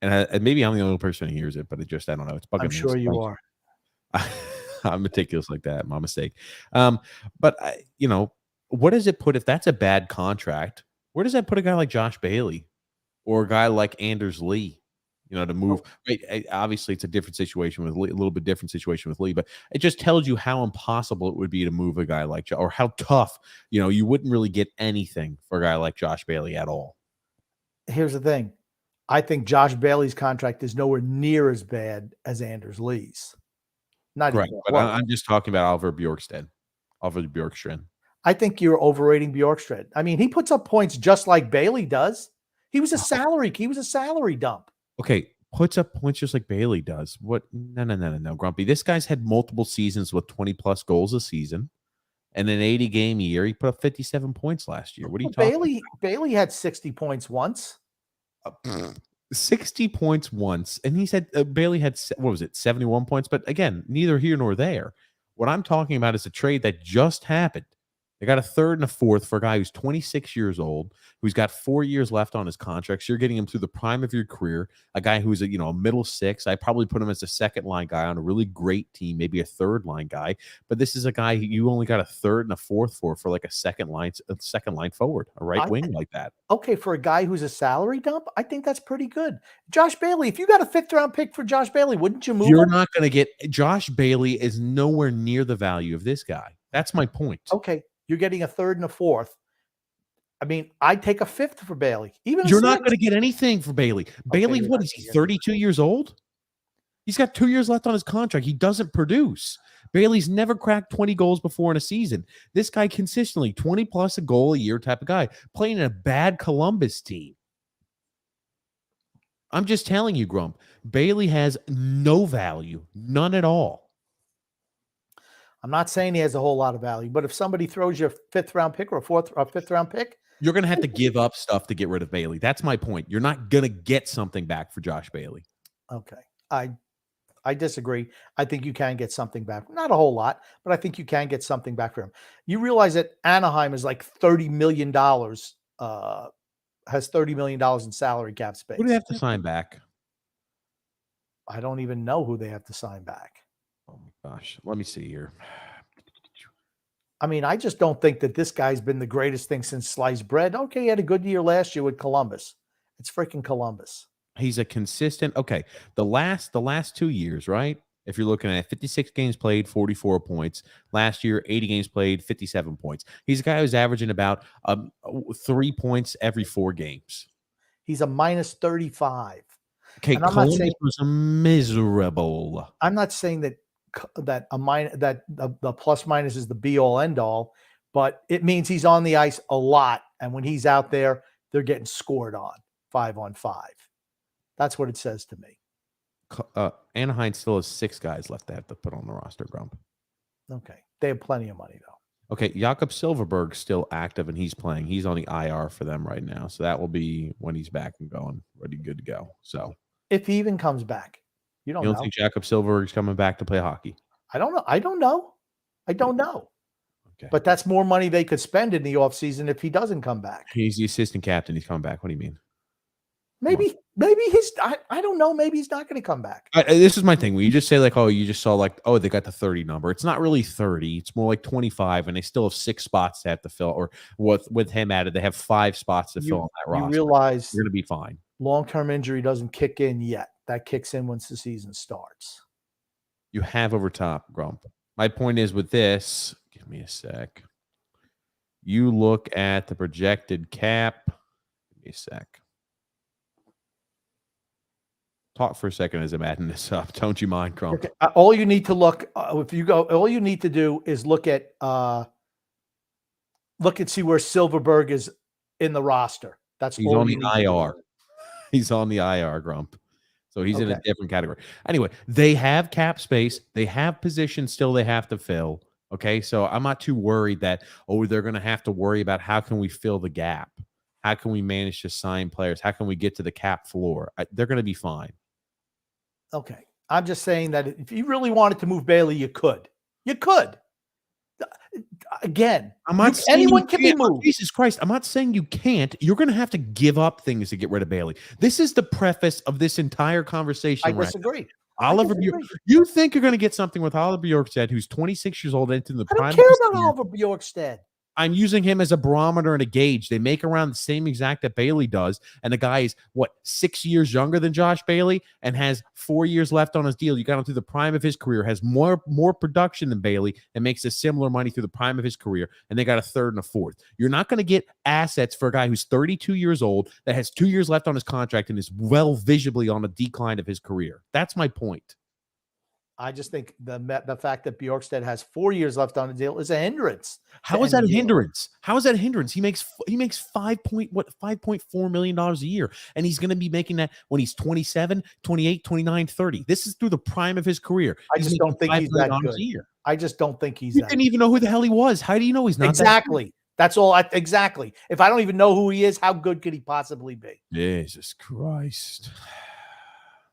and maybe I'm the only person who hears it, but it just, I don't know. It's bugging me. I'm sure you are. I'm meticulous like that. My mistake. But what does it put if that's a bad contract? Where does that put a guy like Josh Bailey or a guy like Anders Lee? To move. Right, obviously, it's a different situation with Lee, a little bit different situation with Lee, but it just tells you how impossible it would be to move a guy like Josh, or how tough. You wouldn't really get anything for a guy like Josh Bailey at all. Here's the thing. I think Josh Bailey's contract is nowhere near as bad as Anders Lee's. Not correct, even but I'm just talking about Oliver Bjorkstrand. I think you're overrating Bjorkstrand. I mean, he puts up points just like Bailey does. He was a salary dump. Okay, puts up points just like Bailey does. What? No, Grumpy. This guy's had multiple seasons with 20-plus goals a season. And an 80-game year, he put up 57 points last year. What are you talking about? Bailey had 60 points once. 60 points once. And he said Bailey had, 71 points? But again, neither here nor there. What I'm talking about is a trade that just happened. They got a third and a fourth for a guy who's 26 years old, who's got 4 years left on his contract. So you're getting him through the prime of your career, a guy who's a middle 6. I probably put him as a second line guy on a really great team, maybe a third line guy. But this is a guy you only got a third and a fourth for like a second line forward, a right wing like that. Okay, for a guy who's a salary dump, I think that's pretty good. Josh Bailey, if you got a 5th round pick for Josh Bailey, wouldn't you move? You're not going to get Josh Bailey is nowhere near the value of this guy. That's my point. Okay. You're getting a third and a fourth. I mean, I'd take a 5th for Bailey. Even you're not going to get anything for Bailey. Okay, Bailey, what is he? 32 years old? He's got 2 years left on his contract. He doesn't produce. Bailey's never cracked 20 goals before in a season. This guy consistently 20 plus a goal a year type of guy playing in a bad Columbus team. I'm just telling you, Grump. Bailey has no value, none at all. I'm not saying he has a whole lot of value, but if somebody throws you a 5th round pick or a 5th round pick, you're going to have to give up stuff to get rid of Bailey. That's my point. You're not going to get something back for Josh Bailey. Okay. I disagree. I think you can get something back. Not a whole lot, but I think you can get something back for him. You realize that Anaheim is like $30 million, has $30 million in salary cap space. Who do they have to sign back? I don't even know who they have to sign back. Oh my gosh. Let me see here. I mean, I just don't think that this guy's been the greatest thing since sliced bread. Okay, he had a good year last year with Columbus. It's freaking Columbus. He's a consistent. Okay, the last 2 years, right? If you're looking at 56 games played, 44 points. Last year, 80 games played, 57 points. He's a guy who's averaging about 3 points every 4 games. He's a minus 35. Okay, Columbus was miserable. I'm not saying that the plus minus is the be all end all, but it means he's on the ice a lot, and when he's out there, they're getting scored on 5-on-5. That's what it says to me. Anaheim still has 6 guys left they have to put on the roster, Grump. Okay. They have plenty of money, though. Okay, Jakob Silfverberg's still active, and he's playing. He's on the IR for them right now, so that will be when he's back and going, ready, good to go. So, if he even comes back, you don't know. Think Jakob Silfverberg's coming back to play hockey? I don't know. Okay. But that's more money they could spend in the offseason if he doesn't come back. He's the assistant captain. He's coming back. What do you mean? Maybe I don't know. Maybe he's not going to come back. This is my thing. When you just say you just saw they got the 30 number. It's not really 30. It's more like 25, and they still have 6 spots to have to fill. Or with him added, they have 5 spots to fill on that roster. You realize you're going to be fine. Long-term injury doesn't kick in yet. That kicks in once the season starts. You have over top, Grump. My point is with this. Give me a sec. You look at the projected cap. Give me a sec. Talk for a second as I'm adding this up. Don't you mind, Grump? Okay. All you need to look, all you need to do is look and see where Silfverberg is in the roster. He's on the IR. He's on the IR, Grump. So he's in a different category. Anyway, they have cap space. They have positions still they have to fill. Okay, so I'm not too worried that, they're going to have to worry about how can we fill the gap? How can we manage to sign players? How can we get to the cap floor? They're going to be fine. Okay. I'm just saying that if you really wanted to move Bailey, you could. You could. Again, I'm not saying anyone can be moved. Jesus Christ, I'm not saying you can't. You're going to have to give up things to get rid of Bailey. This is the preface of this entire conversation. I disagree. Oliver Bjorkstrand. You think you're going to get something with Oliver Bjorkstrand, who's 26 years old, into the prime? I don't care about Oliver Bjorkstrand. I'm using him as a barometer and a gauge. They make around the same exact that Bailey does. And the guy is, 6 years younger than Josh Bailey and has 4 years left on his deal. You got him through the prime of his career, has more production than Bailey, and makes a similar money through the prime of his career. And they got a 3rd and a 4th. You're not going to get assets for a guy who's 32 years old that has 2 years left on his contract and is well visibly on a decline of his career. That's my point. I just think the fact that Bjorkstrand has 4 years left on the deal is a hindrance. How is that a hindrance? How is that a hindrance? He makes $5.4 million a year, and he's going to be making that when he's 27, 28, 29, 30. This is through the prime of his career. I just don't think he's that good. I just don't think he's. You didn't even know who the hell he was. How do you know he's not exactly? That's all. Exactly. If I don't even know who he is, how good could he possibly be? Jesus Christ!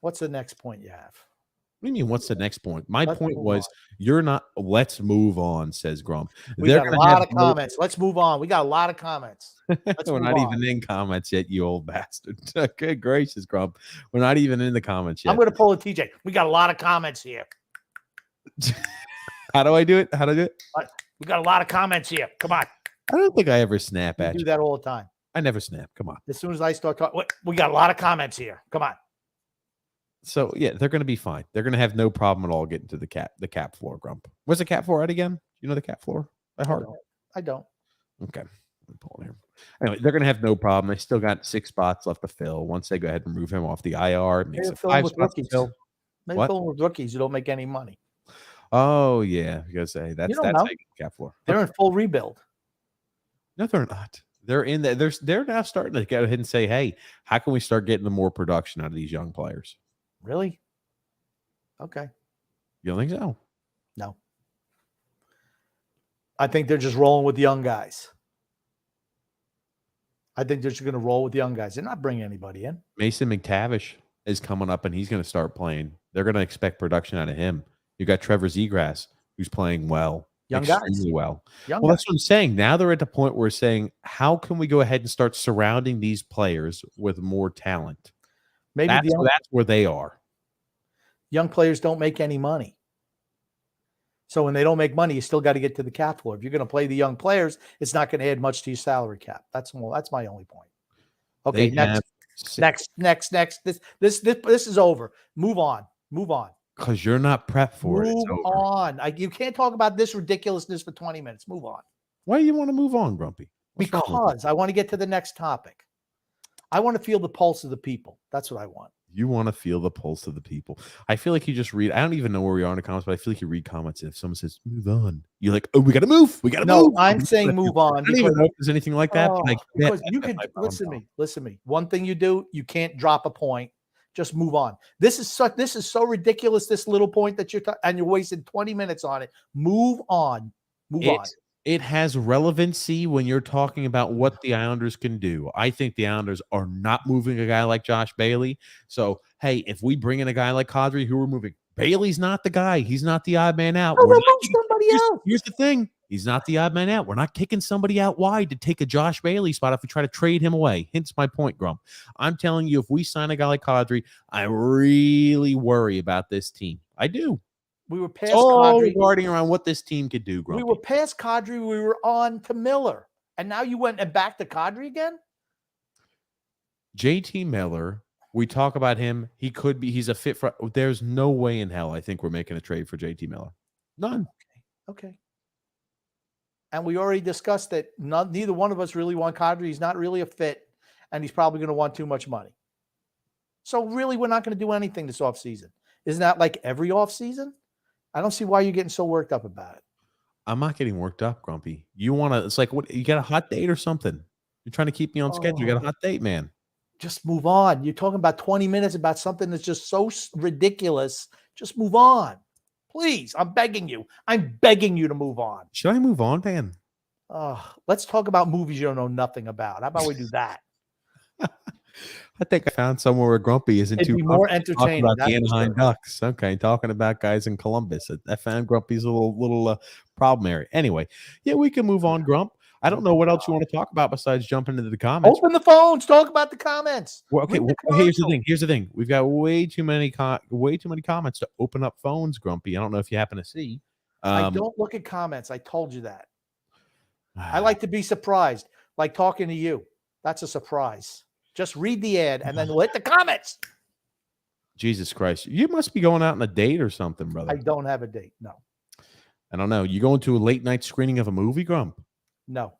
What's the next point you have? What do you mean, what's the next point? My point was, you're not. Let's move on, says Grump. We got a lot of comments. Let's move on. We got a lot of comments. We're not even in comments yet, you old bastard. Good gracious, Grump. We're not even in the comments yet. I'm going to pull a TJ. We got a lot of comments here. How do I do it? We got a lot of comments here. Come on. I don't think I ever snap at you. Do that all the time. I never snap. Come on. As soon as I start talking, we got a lot of comments here. Come on. So, yeah, they're going to be fine. They're going to have no problem at all getting to the cap floor, Grump. What's the cap floor at again? You know the cap floor by heart? I don't. Okay. I'm pulling here. Anyway, they're going to have no problem. They still got 6 spots left to fill. Once they go ahead and remove him off the IR, it makes it 5 spots to fill. Maybe fill with rookies who don't make any money. Oh, yeah. You got to say, that's how you get the cap floor. They're in full rebuild. No, they're not. They're in there. They're now starting to go ahead and say, hey, how can we start getting more production out of these young players? Really? Okay. You don't think so? No. I think they're just rolling with young guys. I think they're just going to roll with young guys. They're not bringing anybody in. Mason McTavish is coming up, and he's going to start playing. They're going to expect production out of him. You got Trevor Zegras, who's playing well. Young extremely guys. Well. Young Well, guys. that's what I'm saying. Now they're at the point where we're saying, how can we go ahead and start surrounding these players with more talent? Maybe that's where they are. Young players don't make any money. So when they don't make money, you still got to get to the cap floor. If you're going to play the young players, it's not going to add much to your salary cap. That's my only point. Okay, next. This is over. Move on. Because you're not prepped for it. Move on. You can't talk about this ridiculousness for 20 minutes. Move on. Why do you want to move on, Grumpy? Because I want to get to the next topic. I want to feel the pulse of the people. That's what I want. You want to feel the pulse of the people. I feel like you just read. I don't even know where we are in the comments, but I feel like you read comments. And if someone says, move on, you're like, oh, we got to move. We got to move. No, I'm saying move on. I don't even know if there's anything like that. Because you can listen to me. One thing you do, you can't drop a point. Just move on. This is so ridiculous. This little point that you're wasting 20 minutes on it. Move on. Move on. It has relevancy when you're talking about what the Islanders can do. I think the Islanders are not moving a guy like Josh Bailey. So, hey, if we bring in a guy like Kadri, who we're moving, Bailey's not the guy. He's not the odd man out. We'll move somebody else. Here's the thing. He's not the odd man out. We're not kicking somebody out wide to take a Josh Bailey spot if we try to trade him away. Hence my point, Grump. I'm telling you, if we sign a guy like Kadri, I really worry about this team. I do. We were past Kadri. Regarding around what this team could do, Grumpy. We were past Kadri. We were on to Miller. And now you went and back to Kadri again? JT Miller, we talk about him. He's a fit for. There's no way in hell I think we're making a trade for JT Miller. None. Okay. And we already discussed that neither one of us really want Kadri. He's not really a fit, and he's probably going to want too much money. So really, we're not going to do anything this offseason. Isn't that like every offseason? I don't see why you're getting so worked up about it. I'm not getting worked up, Grumpy. You want to, it's like, what? You got a hot date or something? You're trying to keep me on schedule. You got a hot date, man. Just move on. You're talking about 20 minutes about something that's just so ridiculous. Just move on. Please, I'm begging you. I'm begging you to move on. Should I move on, man? Let's talk about movies you don't know nothing about. How about we do that? I think I found somewhere where Grumpy isn't It'd too be more entertaining. About the Anaheim Ducks. Okay, talking about guys in Columbus. I found Grumpy's a little problem area. Anyway, yeah, we can move on, Grump. I don't know what else you want to talk about besides jumping into the comments. Open the phones. Talk about the comments. Well, okay. Here's the thing. We've got way too many comments to open up phones, Grumpy. I don't know if you happen to see. I don't look at comments. I told you that. I like to be surprised, like talking to you. That's a surprise. Just read the ad and then hit the comments. Jesus Christ. You must be going out on a date or something, brother. I don't have a date. No. I don't know. You going to a late night screening of a movie, Grump? No.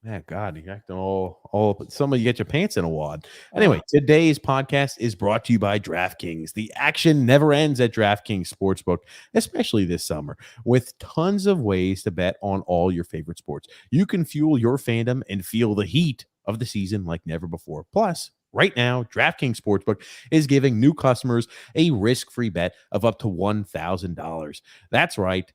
Yeah, God, you acting all somebody get your pants in a wad. Anyway, today's podcast is brought to you by DraftKings. The action never ends at DraftKings Sportsbook, especially this summer, with tons of ways to bet on all your favorite sports. You can fuel your fandom and feel the heat of the season like never before. Plus, right now, DraftKings Sportsbook is giving new customers a risk-free bet of up to $1,000. That's right.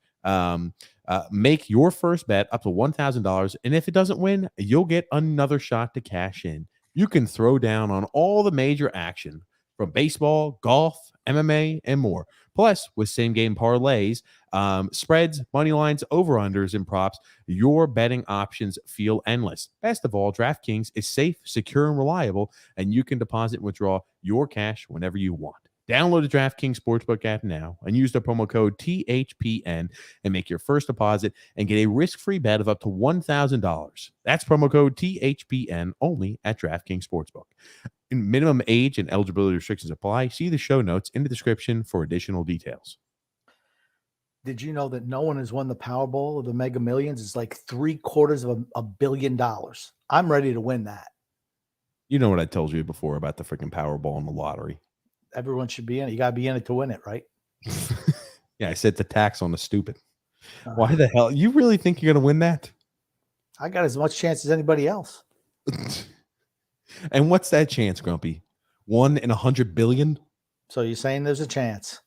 Make your first bet up to $1,000, and if it doesn't win, you'll get another shot to cash in. You can throw down on all the major action from baseball, golf, MMA, and more. Plus, with same-game parlays, spreads, money lines, over-unders, and props, your betting options feel endless. Best of all, DraftKings is safe, secure, and reliable, and you can deposit and withdraw your cash whenever you want. Download the DraftKings Sportsbook app now and use the promo code THPN and make your first deposit and get a risk-free bet of up to $1,000. That's promo code THPN only at DraftKings Sportsbook. Minimum age and eligibility restrictions apply. See the show notes in the description for additional details. Did you know that no one has won the Powerball or the Mega Millions? It's like $750 million. I'm ready to win that. You know what I told you before about the freaking Powerball and the lottery. Everyone should be in it. You got to be in it to win it, right? Yeah, I said the tax on the stupid. Why the hell? You really think you're going to win that? I got as much chance as anybody else. And what's that chance, Grumpy? 1 in 100 billion? So you're saying there's a chance?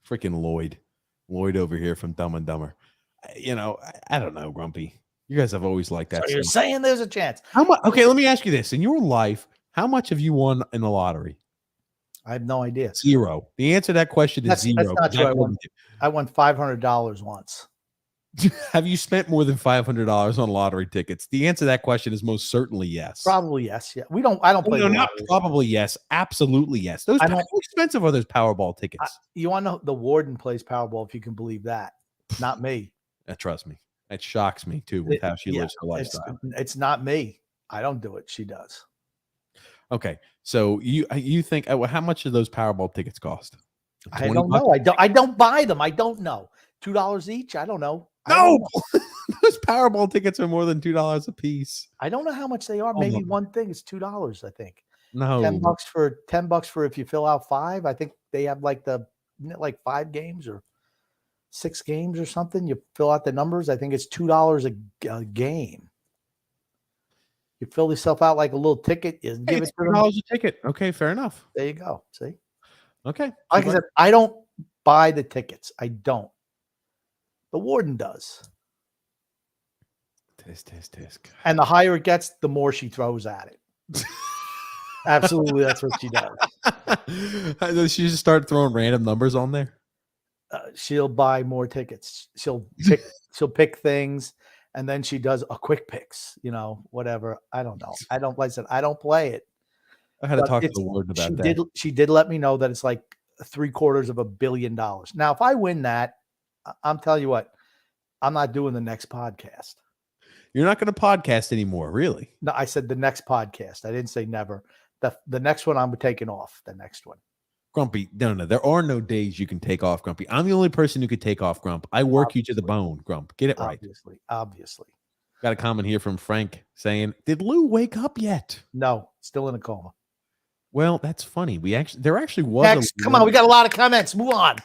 Freaking Lloyd over here from Dumb and Dumber. I don't know, Grumpy. You guys have always liked that. So you're stuff. saying there's a chance? How much? Okay, let me ask you this: in your life, how much have you won in the lottery? I have no idea. 0. The answer to that question is 0. That's not true. I won $500 once. Have you spent more than $500 on lottery tickets? The answer to that question is most certainly yes. Probably yes. Yeah, I don't play. No, not probably yes. Absolutely yes. Those how expensive are those Powerball tickets? You want to know the warden plays Powerball, if you can believe that. Not me. Trust me. It shocks me too with how she lives her lifestyle. It's not me. I don't do it. She does. Okay, so you think how much do those Powerball tickets cost? I don't know. I don't buy them. I don't know. $2 each. I don't know. No, those Powerball tickets are more than $2 a piece. I don't know how much they are. Maybe one thing is $2. I think. No, $10 for if you fill out 5. I think they have like 5 games or 6 games or something. You fill out the numbers. I think it's $2 a game. You fill yourself out like a little ticket. You give it $2 a ticket. Okay, fair enough. There you go. See. Okay. Like I said, I don't buy the tickets. I don't. The warden does. Tisk. And the higher it gets, the more she throws at it. Absolutely, that's what she does. Does she just start throwing random numbers on there? She'll buy more tickets. She'll pick things, and then she does a quick picks. Whatever. I don't know. I don't play it. I had to talk to the warden about that. She did let me know that it's like $750 million. Now, if I win that, I'm telling you what, I'm not doing the next podcast. You're not going to podcast anymore, really? No, I said the next podcast. I didn't say never. The next one I'm taking off. The next one. Grumpy, no. There are no days you can take off, Grumpy. I'm the only person who could take off, Grump. I work you to the bone, Grump. Get it right. Obviously. Got a comment here from Frank saying, "Did Lou wake up yet?" No, still in a coma. Well, that's funny. There actually was. Next, come on, we got a lot of comments. Move on.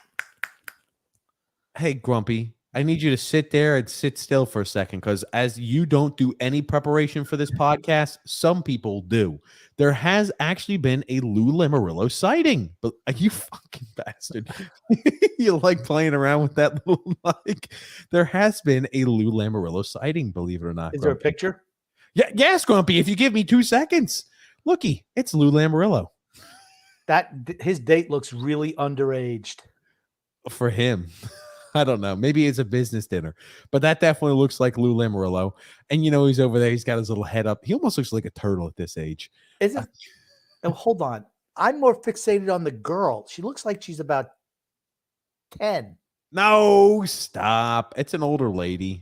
Hey, Grumpy, I need you to sit there and sit still for a second, because as you don't do any preparation for this podcast, some people do. There has actually been a Lou Lamoriello sighting. But you fucking bastard. You like playing around with that little mic. There has been a Lou Lamoriello sighting, believe it or not. Is there a picture? Yeah, yes, Grumpy, if you give me 2 seconds. Looky, it's Lou Lamoriello. His date looks really underaged. For him. I don't know. Maybe it's a business dinner, but that definitely looks like Lou Lamoriello. And he's over there. He's got his little head up. He almost looks like a turtle at this age. Isn't? Hold on. I'm more fixated on the girl. She looks like she's about 10. No, stop. It's an older lady.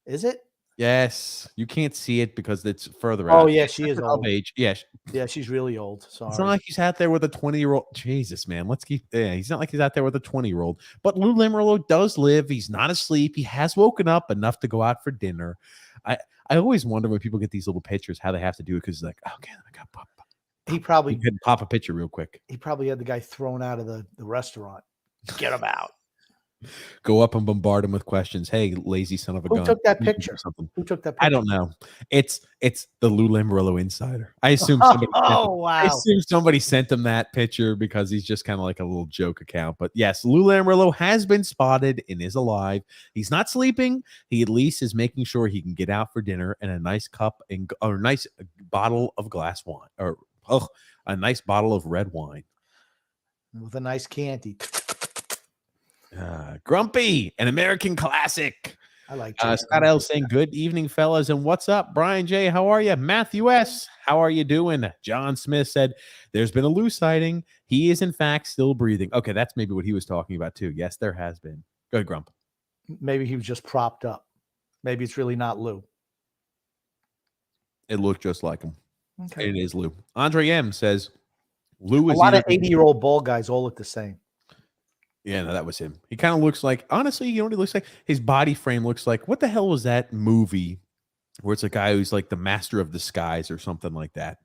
Is it? Yes. You can't see it because it's further out. Oh, yeah, she is old. Age. Yes. Yeah, she's really old. Sorry. It's not like he's out there with a 20-year-old. Jesus, man. He's not like he's out there with a 20-year-old. But Lou Lamoriello does live. He's not asleep. He has woken up enough to go out for dinner. I always wonder when people get these little pictures, how they have to do it, because like, okay, I got pop. He probably could pop a picture real quick. He probably had the guy thrown out of the restaurant. Get him out. Go up and bombard him with questions. Hey, lazy son of a gun. Who took that picture? Who took that picture? I don't know. It's the Lou Lamoriello insider. I assume somebody wow. I assume somebody sent him that picture because he's just kind of like a little joke account. But yes, Lou Lamoriello has been spotted and is alive. He's not sleeping. He at least is making sure he can get out for dinner and a nice cup or a nice bottle of glass wine, or a nice bottle of red wine with a nice candy. Grumpy, an American classic. I like Scott L saying, "Good evening, fellas, and what's up?" Brian J, how are you? Matthew S, how are you doing? John Smith said, "There's been a Lou sighting. He is in fact still breathing." Okay, that's maybe what he was talking about too. Yes, there has been. Go ahead, Grump. Maybe he was just propped up. Maybe it's really not Lou. It looked just like him. Okay. It is Lou. Andre M says, "Lou is a lot of 80-year-old bald guys all look the same." Yeah, no, that was him. He kind of looks like, honestly, you know what he looks like? His body frame looks like, what the hell was that movie where it's a guy who's like the master of disguise or something like that?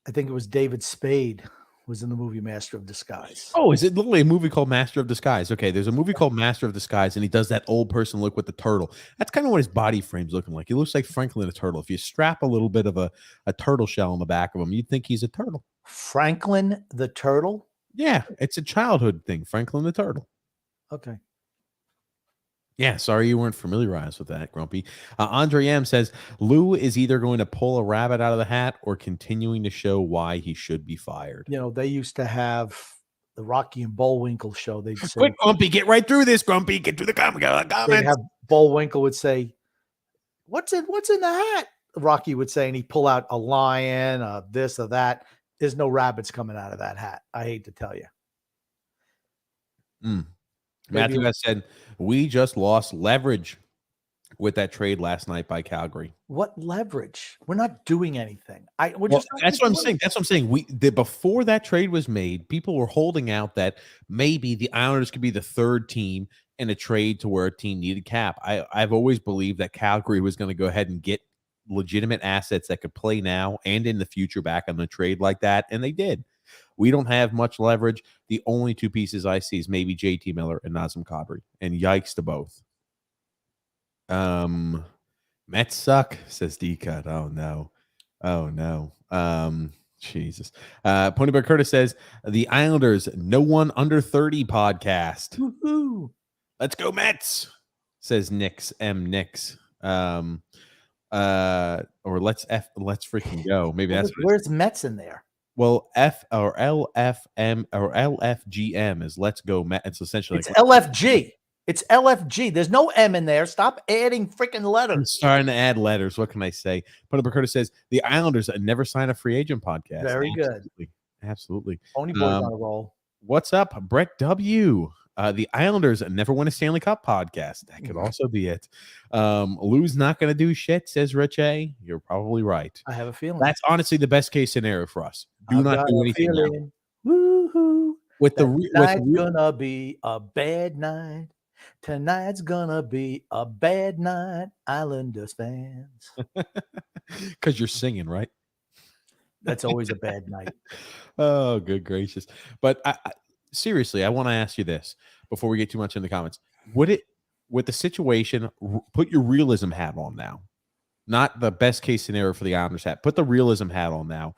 I think it was David Spade. was in the movie Master of Disguise. Oh, is it literally a movie called Master of Disguise? Okay, there's a movie called Master of Disguise, and he does that old person look with the turtle. That's kind of what his body frame's looking like. He looks like Franklin the turtle. If you strap a little bit of a turtle shell on the back of him, you'd think he's a turtle. Franklin the turtle? Yeah, it's a childhood thing, Franklin the turtle. Okay. Yeah, sorry you weren't familiarized with that, Grumpy. Andre M says, Lou is either going to pull a rabbit out of the hat or continuing to show why he should be fired. You know, they used to have the Rocky and Bullwinkle show. They'd say, Quick, Grumpy, get right through this, Grumpy. Get to the comments. they'd have Bullwinkle would say, what's in the hat? Rocky would say, and he'd pull out a lion, this or that. There's no rabbits coming out of that hat. I hate to tell you. Matthew has said, we just lost leverage with that trade last night by Calgary. What leverage? We're not doing anything. That's what I'm saying. That's what I'm saying. Before that trade was made, people were holding out that maybe the Islanders could be the third team in a trade to where a team needed cap. I've always believed that Calgary was going to go ahead and get legitimate assets that could play now and in the future back on the trade like that, and they did. We don't have much leverage. The only two pieces I see is maybe JT Miller and Nazem Kadri, and yikes to both. Mets suck, says D-Cut. Oh no. Jesus. Ponybear Curtis says the Islanders, no one under 30 podcast. Woo-hoo. Let's go Mets, says Nix M Nix. Or let's freaking go. Maybe that's where's Mets in there. Well, F or LFM or LFGM is let's go Mets. It's essentially it's LFG. It's LFG. There's no M in there. Stop adding freaking letters. I'm starting to add letters. What can I say? Ponybear Curtis says the Islanders never sign a free agent podcast. Very good. Absolutely. Pony Boy's on a roll. What's up, Brett W? The Islanders never win a Stanley Cup podcast. That could also be it. Lou's not going to do shit, says Rich A. You're probably right. I have a feeling. That's honestly the best case scenario for us. Do not do anything. Woohoo. Tonight's gonna be a bad night. Tonight's gonna be a bad night, Islanders fans. Because you're singing, right? That's always a bad night. Oh, good gracious. But seriously, I want to ask you this before we get too much in the comments. Would it, with the situation, put your realism hat on now? Not the best case scenario for the Islanders hat. Put the realism hat on now.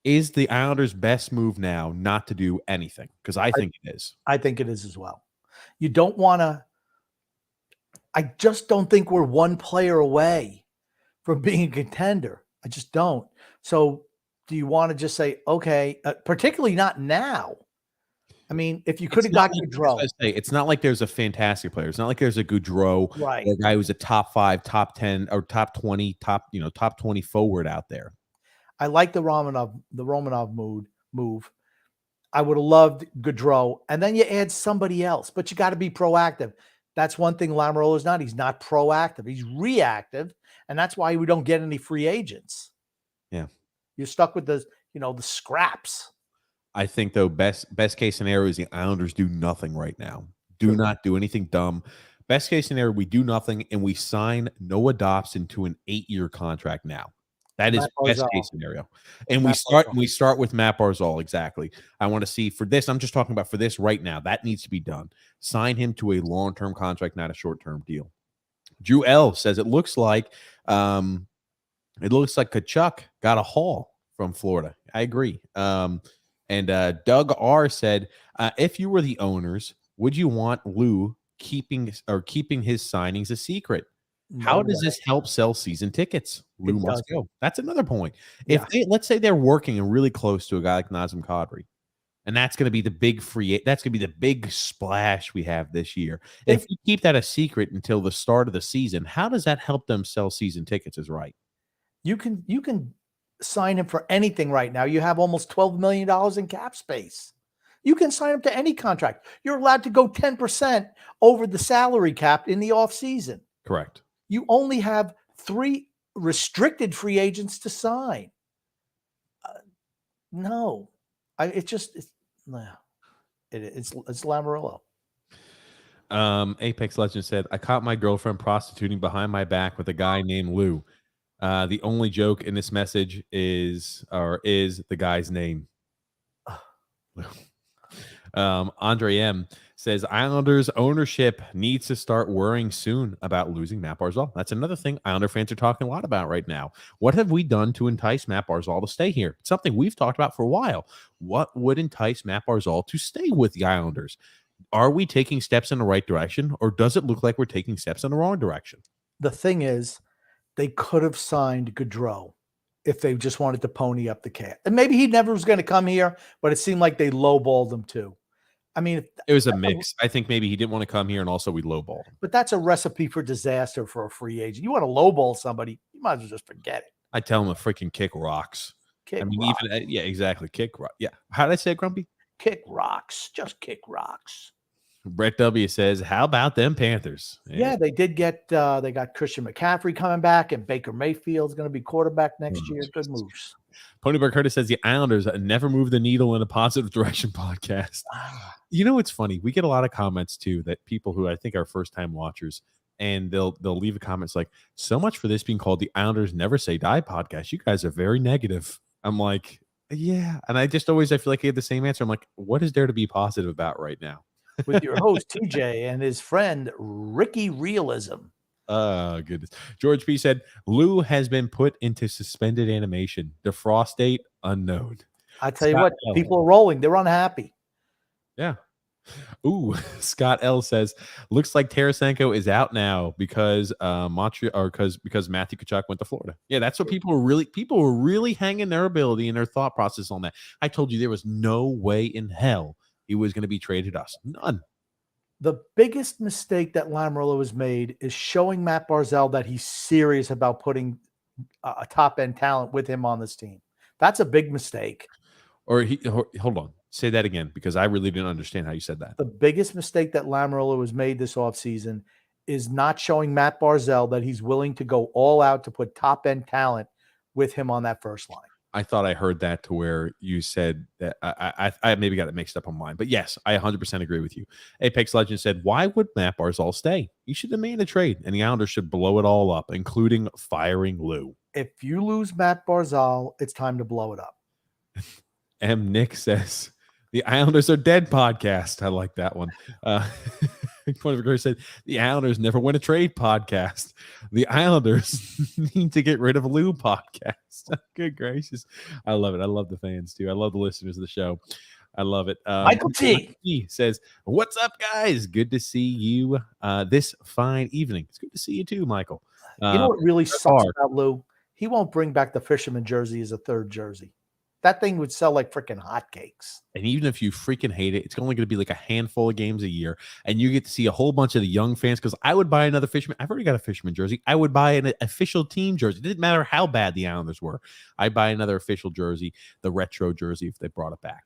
Is the Islanders' best move now not to do anything? Because I think it is. I think it is as well. You don't want to. I just don't think we're one player away from being a contender. I just don't. So do you want to just say, okay, particularly not now? I mean, if you could have got Gaudreau. It's not like there's a fantastic player. It's not like there's a Gaudreau, right? A guy who's a top 5, top 10, or top 20, top 20 forward out there. I like the Romanov move. I would have loved Gaudreau, and then you add somebody else, but you got to be proactive. That's one thing Lamoriello is not. He's not proactive. He's reactive, and that's why we don't get any free agents. Yeah. You're stuck with the scraps. I think, though, best case scenario is the Islanders do nothing right now. Do not do anything dumb. Best case scenario, we do nothing, and we sign Noah Dobson to an 8-year contract now. That is best case scenario. And we start with Matt Barzal. Exactly. I want to see for this. I'm just talking about for this right now. That needs to be done. Sign him to a long-term contract, not a short-term deal. Drew L says it looks like Tkachuk got a haul from Florida. I agree. And Doug R said, if you were the owners, would you want Lou keeping his signings a secret? How does this help sell season tickets? Lou must go. That's another point. If let's say they're working and really close to a guy like Nazem Kadri, and that's going to be the big that's going to be the big splash we have this year. If you keep that a secret until the start of the season, how does that help them sell season tickets? Is right. You can sign him for anything right now. You have almost $12 million in cap space. You can sign him to any contract. You're allowed to go 10% over the salary cap in the offseason. Correct. You only have 3 restricted free agents to sign. No, it's Lamoriello. Apex Legend said, I caught my girlfriend prostituting behind my back with a guy named Lou. The only joke in this message is the guy's name. Andre M says Islanders ownership needs to start worrying soon about losing Matt Barzal. That's another thing Islander fans are talking a lot about right now. What have we done to entice Matt Barzal to stay here? It's something we've talked about for a while. What would entice Matt Barzal to stay with the Islanders? Are we taking steps in the right direction, or does it look like we're taking steps in the wrong direction? The thing is, they could have signed Gaudreau if they just wanted to pony up the cat. And maybe he never was going to come here, but it seemed like they lowballed him too. I mean, It was a mix. I think maybe he didn't want to come here, and also we lowballed him. but that's a recipe for disaster for a free agent. You want to lowball somebody, you might as well just forget it. I tell him to freaking kick rocks. Kick I mean, rocks. even yeah, exactly. Kick rock. Yeah. How did I say it, Grumpy? Kick rocks. Just kick rocks. Brett W says, "How about them Panthers?" Yeah, they did get they got Christian McCaffrey coming back, and Baker Mayfield's going to be quarterback next year. Good moves. Ponyberg Curtis says the Islanders never move the needle in a positive direction podcast. You know, it's funny. We get a lot of comments too that people who I think are first time watchers, and they'll leave a comments like, "So much for this being called the Islanders Never Say Die podcast. You guys are very negative." I'm like, yeah, and I feel like I have the same answer. I'm like, what is there to be positive about right now? With your host TJ and his friend Ricky Realism. Goodness. George P said Lou has been put into suspended animation. Defrost date unknown. I tell you what, people are rolling. They're unhappy. Yeah. Ooh, Scott L says looks like Tarasenko is out now because because Matthew Tkachuk went to Florida. Yeah, that's what people were really hanging their ability and their thought process on that. I told you there was no way in hell he was going to be traded us. None. The biggest mistake that Lamoriello has made is showing Matt Barzal that he's serious about putting a top-end talent with him on this team. That's a big mistake. Hold on. Say that again, because I really didn't understand how you said that. The biggest mistake that Lamoriello has made this offseason is not showing Matt Barzal that he's willing to go all out to put top-end talent with him on that first line. I thought I heard that to where you said that I maybe got it mixed up on mine. But yes, I 100% agree with you. Apex Legend said, why would Matt Barzal stay? He should demand a trade, and the Islanders should blow it all up, including firing Lou. If you lose Matt Barzal, it's time to blow it up. M. Nick says, the Islanders are dead podcast. I like that one. Point of Grace said, the Islanders never win a trade podcast. The Islanders need to get rid of Lou podcast. Good gracious. I love it. I love the fans too. I love the listeners of the show. I love it. Michael T says, what's up, guys? Good to see you this fine evening. It's good to see you too, Michael. You know what really sucks about Lou? He won't bring back the fisherman jersey as a third jersey. That thing would sell like freaking hotcakes. And even if you freaking hate it, it's only going to be like a handful of games a year. And you get to see a whole bunch of the young fans. Because I would buy another fisherman. I've already got a fisherman jersey. I would buy an official team jersey. It didn't matter how bad the Islanders were. I'd buy another official jersey, the retro jersey, if they brought it back.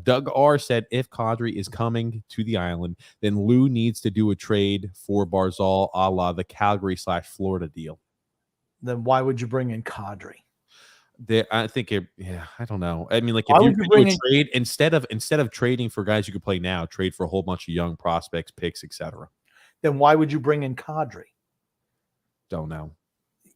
Doug R. said, if Kadri is coming to the island, then Lou needs to do a trade for Barzal a la the Calgary/Florida deal. Then why would you bring in Kadri? I think I don't know. I mean, like if you bring a trade instead of trading for guys you could play now, trade for a whole bunch of young prospects, picks, etc. Then why would you bring in Kadri? Don't know.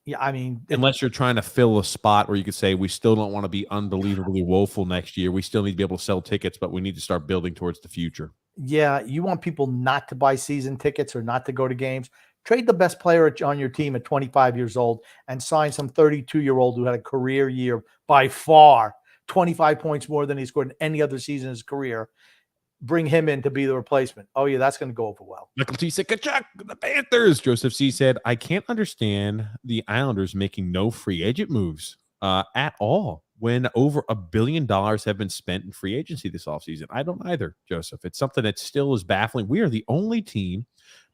Yeah, I mean, unless you're trying to fill a spot where you could say we still don't want to be unbelievably woeful next year. We still need to be able to sell tickets, but we need to start building towards the future. Yeah, you want people not to buy season tickets or not to go to games. Trade the best player on your team at 25 years old and sign some 32-year-old who had a career year by far, 25 points more than he scored in any other season in his career. Bring him in to be the replacement. Oh, yeah, that's going to go over well. Michael T. said, Tkachuk, the Panthers. Joseph C. said, I can't understand the Islanders making no free agent moves at all when over $1 billion have been spent in free agency this offseason. I don't either, Joseph. It's something that still is baffling. We are the only team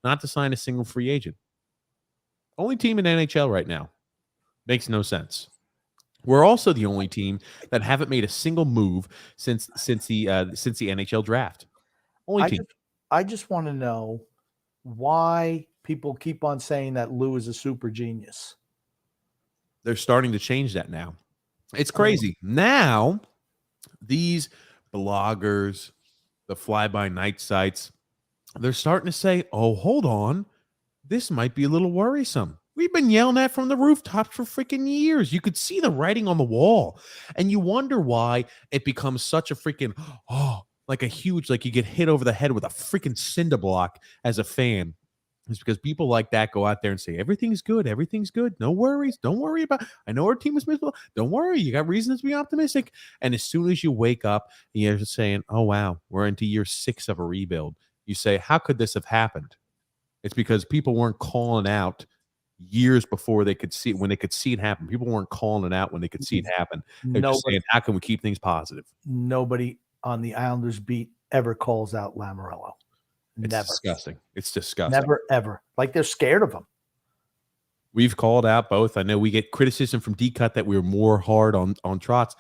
not to sign a single free agent. Only team in NHL right now. Makes no sense. We're also the only team that haven't made a single move since the NHL draft. Only team. I just want to know why people keep on saying that Lou is a super genius. They're starting to change that now. It's crazy. Now, these bloggers, the fly-by-night sites, they're starting to say, oh, hold on. This might be a little worrisome. We've been yelling at from the rooftops for freaking years. You could see the writing on the wall, and you wonder why it becomes such a freaking, like a huge, like you get hit over the head with a freaking cinder block as a fan. It's because people like that go out there and say, everything's good. Everything's good. No worries. Don't worry about, I know our team is miserable. Don't worry. You got reasons to be optimistic. And as soon as you wake up, you're just saying, oh, wow, we're into year 6 of a rebuild. You say, how could this have happened? It's because people weren't calling out years before they could see, when they could see it happen. People weren't calling it out when they could see it happen. They're just saying, how can we keep things positive? Nobody on the Islanders beat ever calls out Lamoriello. It's Never. disgusting. It's disgusting. Never, ever. Like they're scared of him. We've called out both. I know we get criticism from D-Cut that we're more hard on Trotz.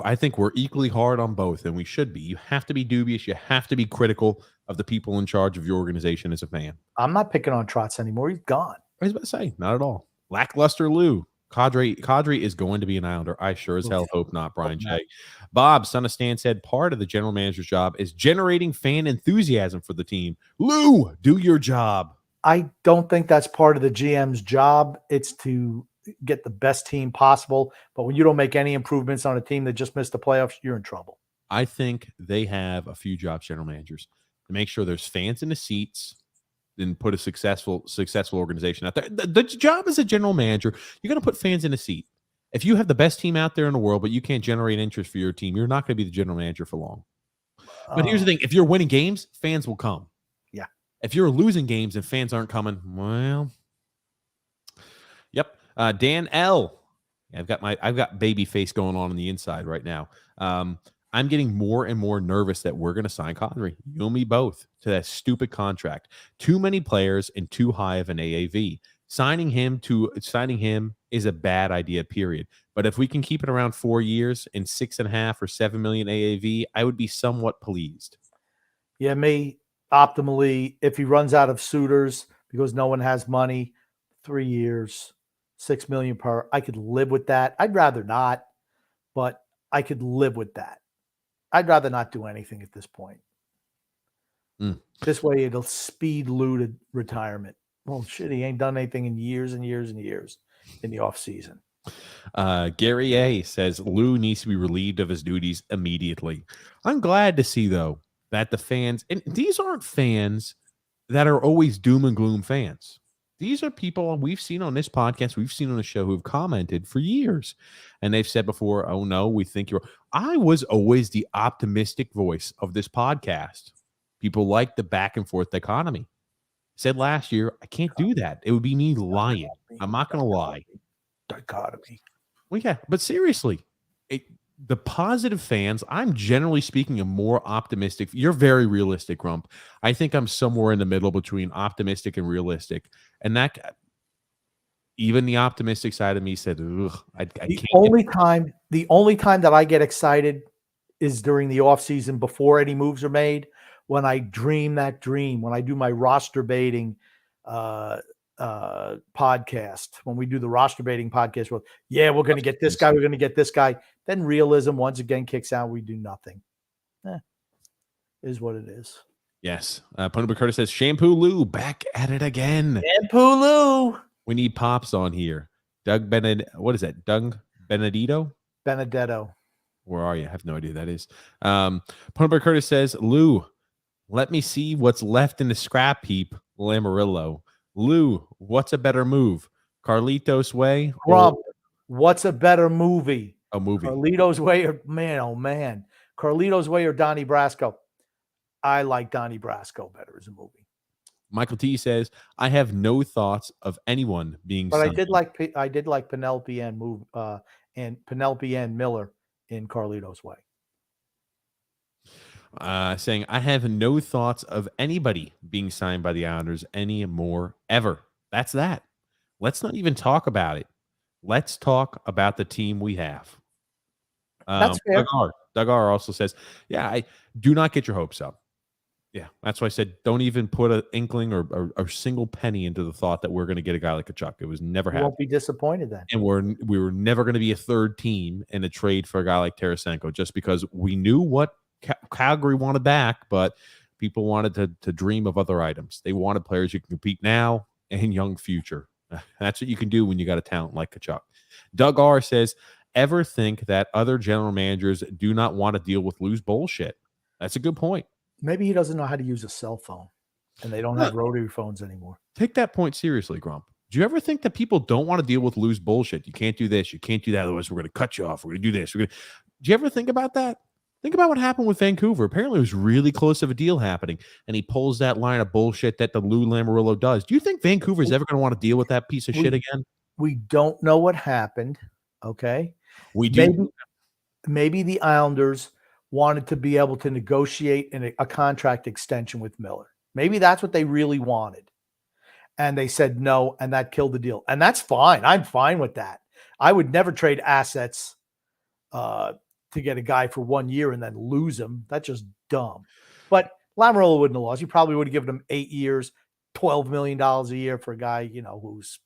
I think we're equally hard on both, and we should be. You have to be dubious. You have to be critical of the people in charge of your organization as a fan. I'm not picking on Trotz anymore. He's gone. I was about to say, not at all. Lackluster Lou. Kadri is going to be an Islander. I sure as hell hope not, Brian Shea. Bob, son of Stan, said part of the general manager's job is generating fan enthusiasm for the team. Lou, do your job. I don't think that's part of the GM's job. It's to get the best team possible. But when you don't make any improvements on a team that just missed the playoffs, you're in trouble. I think they have a few jobs, general managers, to make sure there's fans in the seats and put a successful organization out there. The job as a general manager, you're going to put fans in a seat. If you have the best team out there in the world, but you can't generate interest for your team, you're not going to be the general manager for long. But here's the thing. If you're winning games, fans will come. Yeah. If you're losing games and fans aren't coming, well, yep. Dan L. I've got baby face going on the inside right now. I'm getting more and more nervous that we're going to sign Kadri, you and me both, to that stupid contract. Too many players and too high of an AAV. Signing him is a bad idea, period. But if we can keep it around 4 years and 6.5 or 7 million AAV, I would be somewhat pleased. Yeah, me, optimally, if he runs out of suitors because no one has money, 3 years, 6 million per, I could live with that. I'd rather not, but I could live with that. I'd rather not do anything at this point. This way it'll speed Lou to retirement. Well, shit, he ain't done anything in years and years and years in the offseason. Gary A. says Lou needs to be relieved of his duties immediately. I'm glad to see, though, that the fans, and these aren't fans that are always doom and gloom fans. These are people we've seen on this podcast, we've seen on the show who've commented for years. And they've said before, oh, no, we think you're. I was always the optimistic voice of this podcast. People like the back and forth dichotomy. Said last year, I can't do that. It would be me lying. I'm not going to lie. Dichotomy. Well, yeah, but seriously, the positive fans, I'm generally speaking a more optimistic. You're very realistic, Rump. I think I'm somewhere in the middle between optimistic and realistic. And that, even the optimistic side of me said, ugh, I can't. The only time that I get excited is during the offseason before any moves are made, when I dream that dream, when I do my roster baiting podcast, when we do the roster baiting podcast, well, yeah, we're going to get this guy, we're going to get this guy. Then realism once again kicks out. We do nothing. Is what it is. Yes. Pony Curtis says, Shampoo Lou back at it again. Shampoo Lou. We need Pops on here. What is that? Doug Benedetto? Benedetto. Where are you? I have no idea who that is. Pony Curtis says, Lou, let me see what's left in the scrap heap, Lamoriello. Lou, what's a better move? Carlitos Way? What's a better movie? A movie. Carlitos Way or, man, oh, man. Carlitos Way or Donnie Brasco? I like Donnie Brasco better as a movie. Michael T says, I have no thoughts of anyone being But signed. I did like Penelope and Penelope and Miller in Carlitos Way. Saying, I have no thoughts of anybody being signed by the Islanders anymore, ever. That's that. Let's not even talk about it. Let's talk about the team we have. That's fair. Doug R. also says, yeah, I do not get your hopes up. Yeah, that's why I said don't even put an inkling or a single penny into the thought that we're going to get a guy like Tkachuk. It was never happening. Won't be disappointed then. And we were never going to be a third team in a trade for a guy like Tarasenko, just because we knew what Calgary wanted back, but people wanted to dream of other items. They wanted players who can compete now and young future. That's what you can do when you got a talent like Tkachuk. Doug R says, ever think that other general managers do not want to deal with loose bullshit? That's a good point. Maybe he doesn't know how to use a cell phone, and they don't have rotary phones anymore. Take that point seriously, Grump. Do you ever think that people don't want to deal with loose bullshit? You can't do this. You can't do that. Otherwise, we're going to cut you off. We're going to do this. Do you ever think about that? Think about what happened with Vancouver. Apparently, it was really close of a deal happening, and he pulls that line of bullshit that the Lou Lamoriello does. Do you think Vancouver is ever going to want to deal with that piece of shit again? We don't know what happened, okay? We do. Maybe the Islanders wanted to be able to negotiate a contract extension with Miller. Maybe that's what they really wanted. And they said no, and that killed the deal. And that's fine. I'm fine with that. I would never trade assets to get a guy for 1 year and then lose him. That's just dumb. But Lamoriello wouldn't have lost. You probably would have given him 8 years, $12 million a year for a guy, who's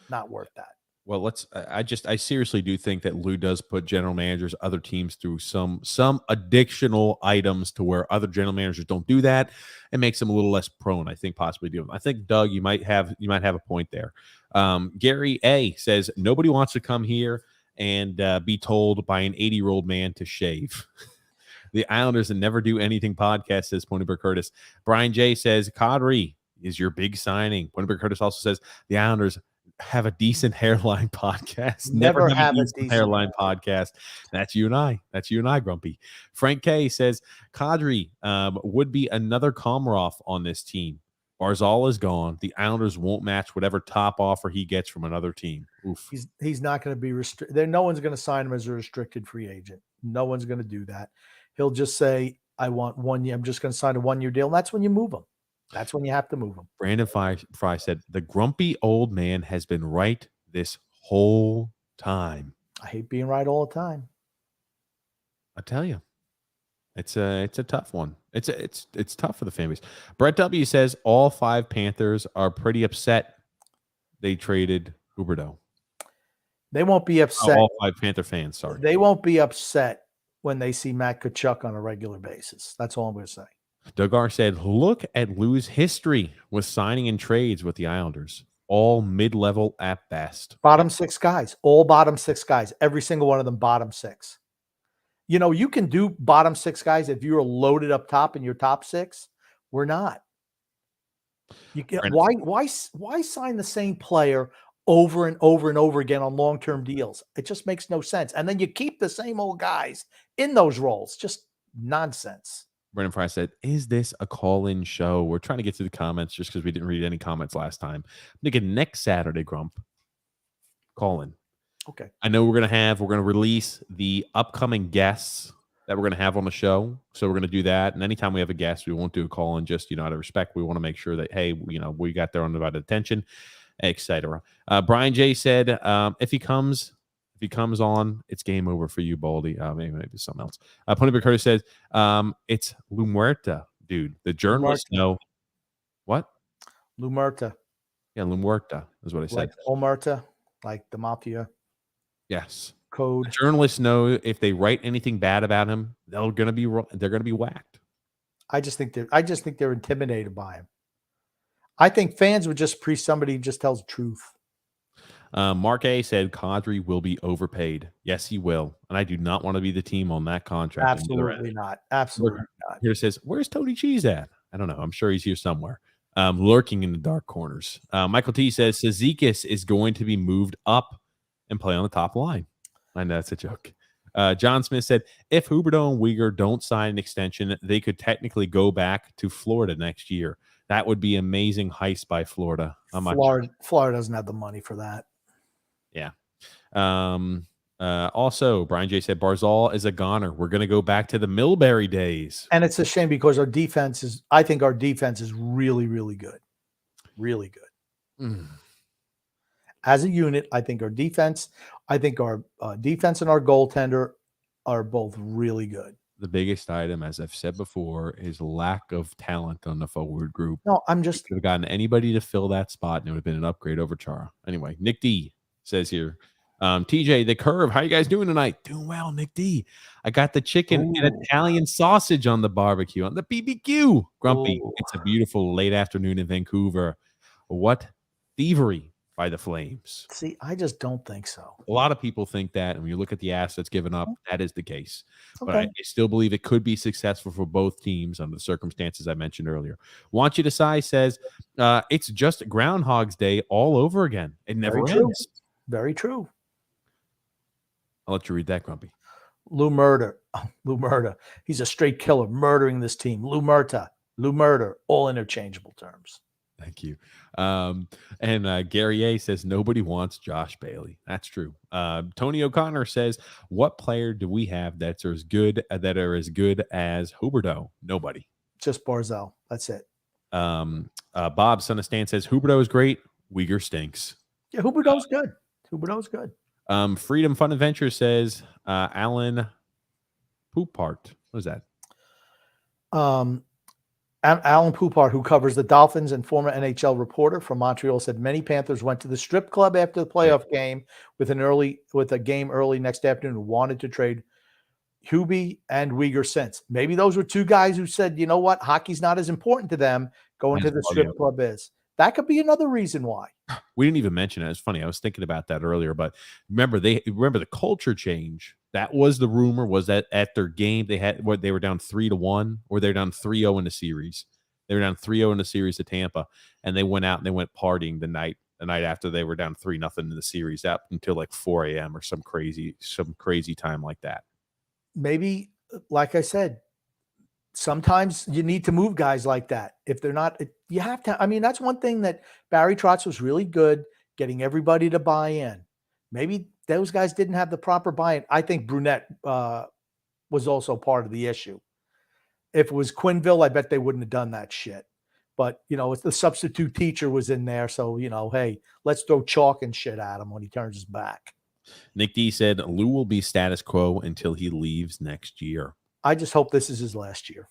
not worth that. Well, I seriously do think that Lou does put general managers, other teams through some additional items to where other general managers don't do that. It makes them a little less prone, I think, possibly do. I think, Doug, you might have a point there. Gary A says nobody wants to come here and be told by an 80-year-old man to shave. The Islanders and Never Do Anything podcast, says Ponyberg Curtis. Brian J says Kadri is your big signing. Ponyberg Curtis also says the Islanders have a decent hairline podcast. Never have a decent hairline podcast. That's you and I, Grumpy. Frank K says Kadri would be another Komarov on this team. Barzal is gone. The Islanders won't match whatever top offer he gets from another team. Oof. He's not going to be restricted. No one's going to sign him as a restricted free agent. No one's going to do that. He'll just say, I want 1 year. I'm just going to sign a 1 year deal. And that's when you move him. That's when you have to move him. Brandon Fry said, the grumpy old man has been right this whole time. I hate being right all the time. I tell you. It's a tough one. It's tough for the fan base. Brett W says all 5 Panthers are pretty upset they traded Huberdeau. They won't be upset. All 5 Panther fans, sorry. They won't be upset when they see Matt Tkachuk on a regular basis. That's all I'm going to say. Doug R said, look at Lou's history with signing and trades with the Islanders. All mid-level at best. Bottom 6 guys. All bottom 6 guys. Every single one of them bottom 6. You can do bottom 6 guys if you're loaded up top in your top 6. We're not. Why sign the same player over and over and over again on long-term deals? It just makes no sense. And then you keep the same old guys in those roles. Just nonsense. Brendan Fry said, is this a call-in show? We're trying to get to the comments just because we didn't read any comments last time. I'm thinking next Saturday, Grump, call in. Okay. I know we're going to release the upcoming guests that we're going to have on the show. So we're going to do that. And anytime we have a guest, we won't do a call in just, out of respect. We want to make sure that, hey, we got their undivided attention, etc. Brian J said, if he comes on, it's game over for you, Baldy. Maybe something else. Ponyberg Curtis says, it's Lumerta, dude. The journalists know. What? Lumerta. Yeah, Lumerta is what I said. Like Omerta, like the mafia. Yes. Code. The journalists know if they write anything bad about him, they're gonna be whacked. I just think they're intimidated by him. I think fans would just somebody who just tells the truth. Mark A said Kadri will be overpaid. Yes, he will. And I do not want to be the team on that contract. Absolutely not. Absolutely not. Here says, where's Tony Cheese at? I don't know. I'm sure he's here somewhere. Lurking in the dark corners. Michael T says Cizikas is going to be moved up and play on the top line. I know that's a joke. John Smith said, if Huberdeau and Uyghur don't sign an extension, they could technically go back to Florida next year. That would be amazing heist by Florida. Florida doesn't have the money for that. Yeah. Also, Brian J said Barzal is a goner. We're going to go back to the Milbury days. And it's a shame because I think our defense is really, really good. Really good. As a unit, I think our defense and our goaltender are both really good. The biggest item, as I've said before, is lack of talent on the forward group. No, I'm just could have gotten anybody to fill that spot, and it would have been an upgrade over Chara. Anyway, Nick D says here, TJ, the curve. How you guys doing tonight? Doing well, Nick D. I got the chicken and Italian sausage on the barbecue on the BBQ. Grumpy. It's a beautiful late afternoon in Vancouver. What thievery by the Flames. See, I just don't think so. A lot of people think that, and when you look at the assets given up, that is the case. But Okay. I still believe it could be successful for both teams under the circumstances I mentioned earlier. Want You to Sigh says, it's just Groundhog's Day all over again. It never Very true. ends. Very true. I'll let you read that, Grumpy. Lou Murder. He's a straight killer, murdering this team. Lou Murder, all interchangeable terms. Thank you. And Gary A says nobody wants Josh Bailey. That's true. Tony O'Connor says, what player do we have that are as good as Huberdeau? Nobody. Just Barzal. That's it. Bob Son of Stan says Huberdeau is great. Uyghur stinks. Yeah, Huberdeau's good. Huberdeau's good. Freedom Fun Adventure says Alan Poupart. What is that? Alan Poupart, who covers the Dolphins and former NHL reporter from Montreal, said many Panthers went to the strip club after the playoff game with a game early next afternoon and wanted to trade Hubie and Uyghur since. Maybe those were two guys who said, you know what, hockey's not as important to them. Going to the strip club is. That could be another reason why. We didn't even mention it. It's funny. I was thinking about that earlier, but remember the culture change. That was the rumor, was that at their game they were down 3-1, or they're down 3-0 in the series. They were down 3-0 in the series to Tampa, and they went out and they went partying the night after they were down 3-0 in the series up until like 4 a.m. or some crazy time like that. Maybe, like I said, sometimes you need to move guys like that. If they're not, you have to. I mean, that's one thing that Barry Trotz was really good, getting everybody to buy in. Maybe those guys didn't have the proper buy-in. I think Brunette was also part of the issue. If it was Quinville, I bet they wouldn't have done that shit. But, it's the substitute teacher was in there. So, hey, let's throw chalk and shit at him when he turns his back. Nick D said Lou will be status quo until he leaves next year. I just hope this is his last year.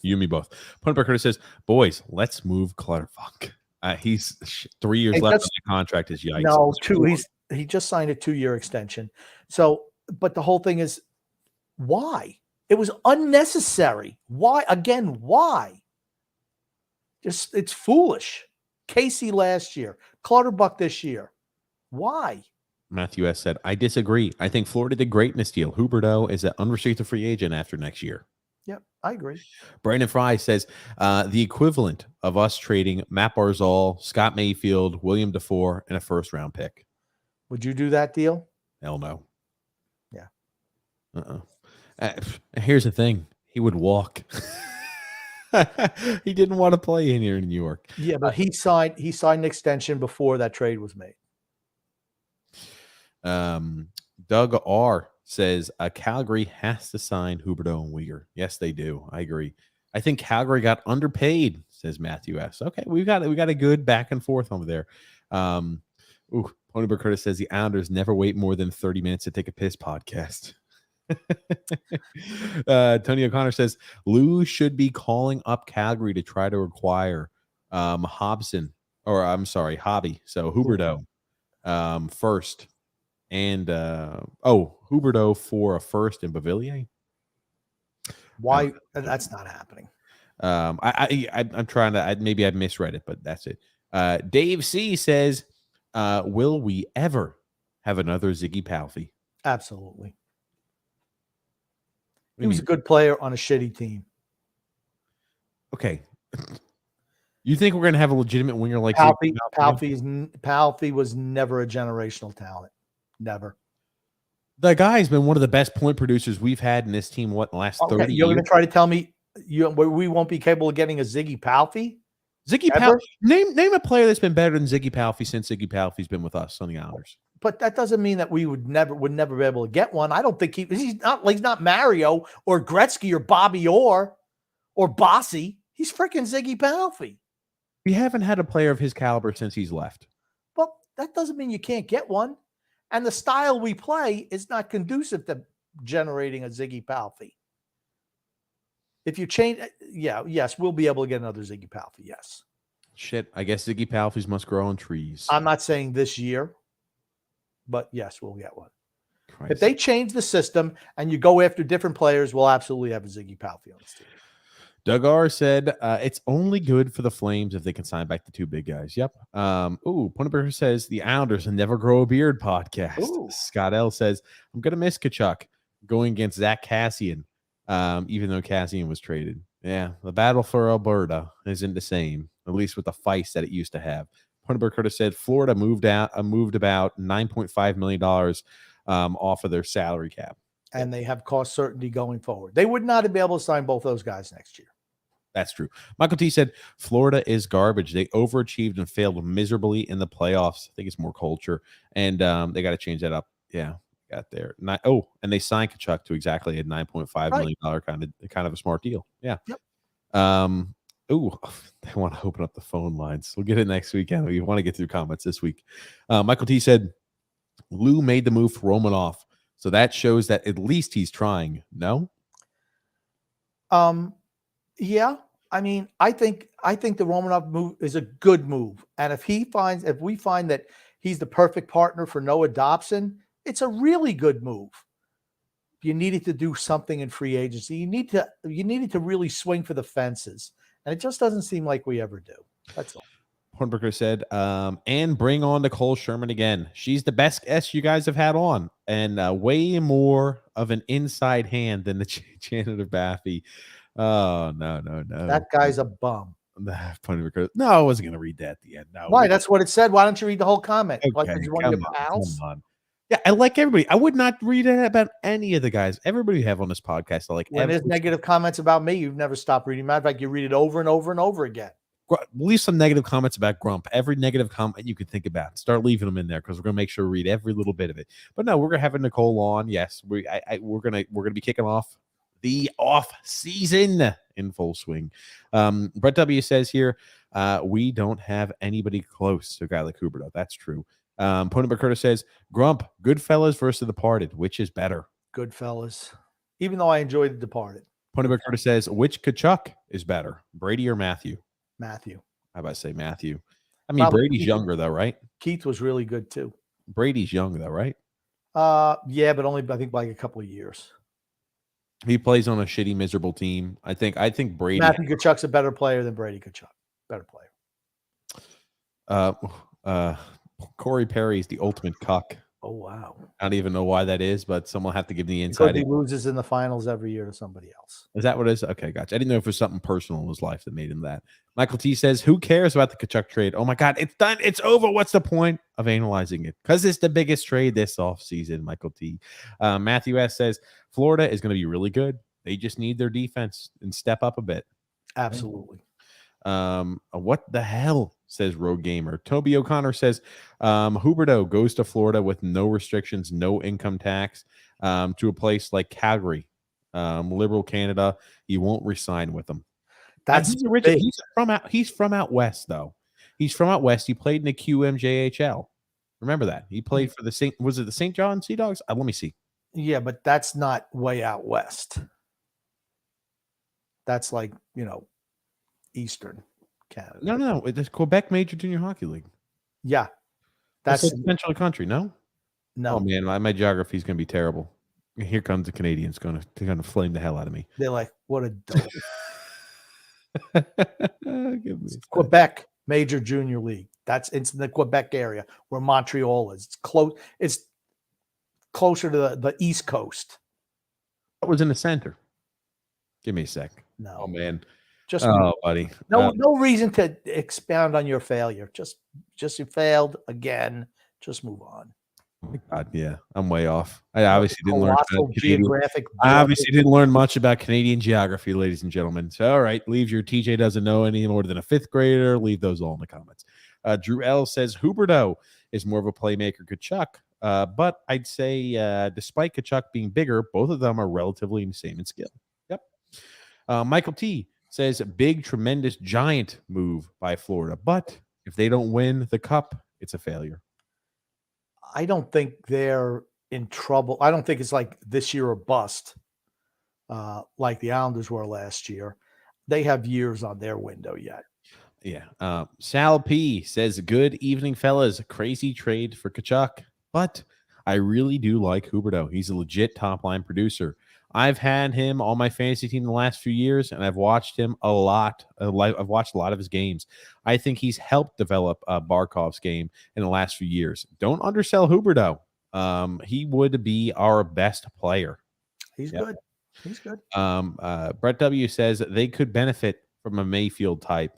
You and me both. Punterberger says, boys, let's move Clutterfuck. He's 3 years left on the contract. Is yikes. No, 2. He just signed a 2-year extension. So, but the whole thing is, why? It was unnecessary. Why? Again, why? It's foolish. Casey last year, Clutterbuck this year. Why? Matthew S. said, I disagree. I think Florida did great in this deal. Huberdeau is an unrestricted free agent after next year. Yep, I agree. Brandon Fry says, the equivalent of us trading Matt Barzal, Scott Mayfield, William DeFore, and a first-round pick. Would you do that deal? Hell no. Yeah. Here's the thing. He would walk. He didn't want to play in here in New York. Yeah, but he signed an extension before that trade was made. Doug R. says Calgary has to sign Huberdeau and Uyghur. Yes, they do. I agree. I think Calgary got underpaid, says Matthew S. Okay, we got a good back and forth over there. Ponyberg Curtis says the Islanders never wait more than 30 minutes to take a piss podcast. Tony O'Connor says Lou should be calling up Calgary to try to acquire Hobby. So Huberdeau first. And Huberdeau for a first in Bavillier. Why? That's not happening. I'm trying to. Maybe I misread it, but that's it. Dave C says, "Will we ever have another Ziggy Palffy?" Absolutely. He was a good player on a shitty team. Okay. You think we're going to have a legitimate winger like Palffy? Palffy was never a generational talent. Never. The guy's been one of the best point producers we've had in this team. What, the last 30 years? You're going to try to tell me we won't be capable of getting a Ziggy Palffy? Ziggy Palffy. Name a player that's been better than Ziggy Palffy since Ziggy Palffy's been with us on the Islanders. But that doesn't mean that we would never be able to get one. I don't think he's not Mario or Gretzky or Bobby Orr or Bossy. He's freaking Ziggy Palffy. We haven't had a player of his caliber since he's left. Well, that doesn't mean you can't get one. And the style we play is not conducive to generating a Ziggy Palffy. If you change, yes, we'll be able to get another Ziggy Palffy. Yes. Shit, I guess Ziggy Palffys must grow on trees. I'm not saying this year, but yes, we'll get one. Christ. If they change the system and you go after different players, we'll absolutely have a Ziggy Palffy on this team. Doug R said it's only good for the Flames if they can sign back the two big guys. Yep. Punterberger says the Islanders and Never Grow a Beard podcast. Ooh. Scott L says I'm gonna miss Tkachuk going against Zach Cassian, even though Cassian was traded. Yeah, the battle for Alberta isn't the same, at least with the feist that it used to have. Punterberger said Florida moved about $9.5 million off of their salary cap. And they have cost certainty going forward. They would not be able to sign both those guys next year. That's true. Michael T said Florida is garbage. They overachieved and failed miserably in the playoffs. I think it's more culture, and they got to change that up. Yeah, got there. And they signed Tkachuk to exactly a $9.5 million kind of a smart deal. Yeah. Yep. They want to open up the phone lines. We'll get it next weekend. We want to get through comments this week. Michael T said Lou made the move for Romanov, so that shows that at least he's trying. No. Yeah. I mean, I think the Romanov move is a good move. And if we find that he's the perfect partner for Noah Dobson, it's a really good move. You needed to do something in free agency. You needed to really swing for the fences. And it just doesn't seem like we ever do. That's all. Hornberger said, and bring on Nicole Sherman again. She's the best S you guys have had on, and way more of an inside hand than the janitor Baffy. Oh, no. That guy's a bum. No, I wasn't going to read that at the end. No. Why? That's what it said. Why don't you read the whole comment? Okay, Like, you one of your pals? Come on. Yeah, I like everybody. I would not read it about any of the guys. Everybody you have on this podcast, I like. When there's negative comments about me, you've never stopped reading. Matter of fact, you read it over and over and over again. Leave some negative comments about Grump. Every negative comment you could think about, start leaving them in there because we're gonna make sure we read every little bit of it. But no, we're gonna have Nicole on. Yes, we're gonna be kicking off the off season in full swing. Brett W says here, we don't have anybody close to a guy like Huberdeau. That's true. Pony Curtis says, Grump, Goodfellas versus The Departed. Which is better? Goodfellas. Even though I enjoyed The Departed. Pony Curtis says, which Tkachuk is better, Brady or Matthew? Matthew. How about I say Matthew? I mean, probably Brady's younger though, right? Keith was really good too. Brady's young though, right? Yeah, but only I think by a couple of years. He plays on a shitty, miserable team. I think Brady. Matthew Tkachuk's a better player than Brady Tkachuk. Better player. Corey Perry's the ultimate cuck. Oh wow! I don't even know why that is, but someone will have to give the inside. Because he loses in the finals every year to somebody else. Is that what it is? Okay, gotcha. I didn't know if it was something personal in his life that made him that. Michael T says, "Who cares about the Tkachuk trade? Oh my God, it's done. It's over. What's the point of analyzing it? Because it's the biggest trade this offseason." Michael T. Matthew S says, "Florida is going to be really good. They just need their defense and step up a bit." Absolutely. What the hell? Says Rogue Gamer. Toby O'Connor says Huberdeau goes to Florida with no restrictions, no income tax, to a place like Calgary, liberal Canada. You won't resign with them. That's he's from out west though. He's from out west. He played in the QMJHL. Remember that he played for the St. John Sea Dogs? Let me see. Yeah, but that's not way out west. That's like Eastern Canada. No. It's Quebec Major Junior Hockey League. Yeah. That's central country, no? No. Oh, man, my geography is going to be terrible. Here comes the Canadians going to flame the hell out of me. They're like, what a dope. Quebec Major Junior League. It's in the Quebec area where Montreal is. It's close. It's closer to the East Coast. It was in the center. Give me a sec. No. Oh, man. Buddy. No reason to expound on your failure. Just you failed again. Just move on. Oh my God, yeah, I'm way off. I obviously didn't learn. I obviously didn't learn much about Canadian geography, ladies and gentlemen. So, all right, leave your TJ doesn't know any more than a fifth grader. Leave those all in the comments. Drew L says Huberdeau is more of a playmaker. Tkachuk, but I'd say despite Tkachuk being bigger, both of them are relatively the same in skill. Yep. Michael T says big, tremendous, giant move by Florida, but if they don't win the cup, it's a failure. I don't think they're in trouble. I don't think it's like this year or bust, like the Islanders were last year. They have years on their window yet. Yeah. Sal P says, good evening, fellas. Crazy trade for Tkachuk, but I really do like Huberdeau. He's a legit top-line producer. I've had him on my fantasy team the last few years, and I've watched him a lot. I've watched a lot of his games. I think he's helped develop Barkov's game in the last few years. Don't undersell Huberdeau. He would be our best player. He's good. He's good. Brett W says they could benefit from a Mayfield type.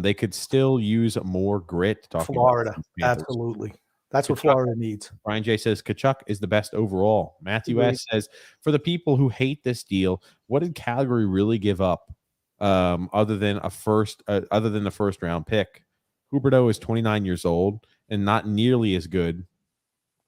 They could still use more grit. Florida, absolutely. That's what Florida needs. Brian J says Tkachuk is the best overall. Matthew S says, for the people who hate this deal, what did Calgary really give up other than the first round pick? Huberdeau is 29 years old and not nearly as good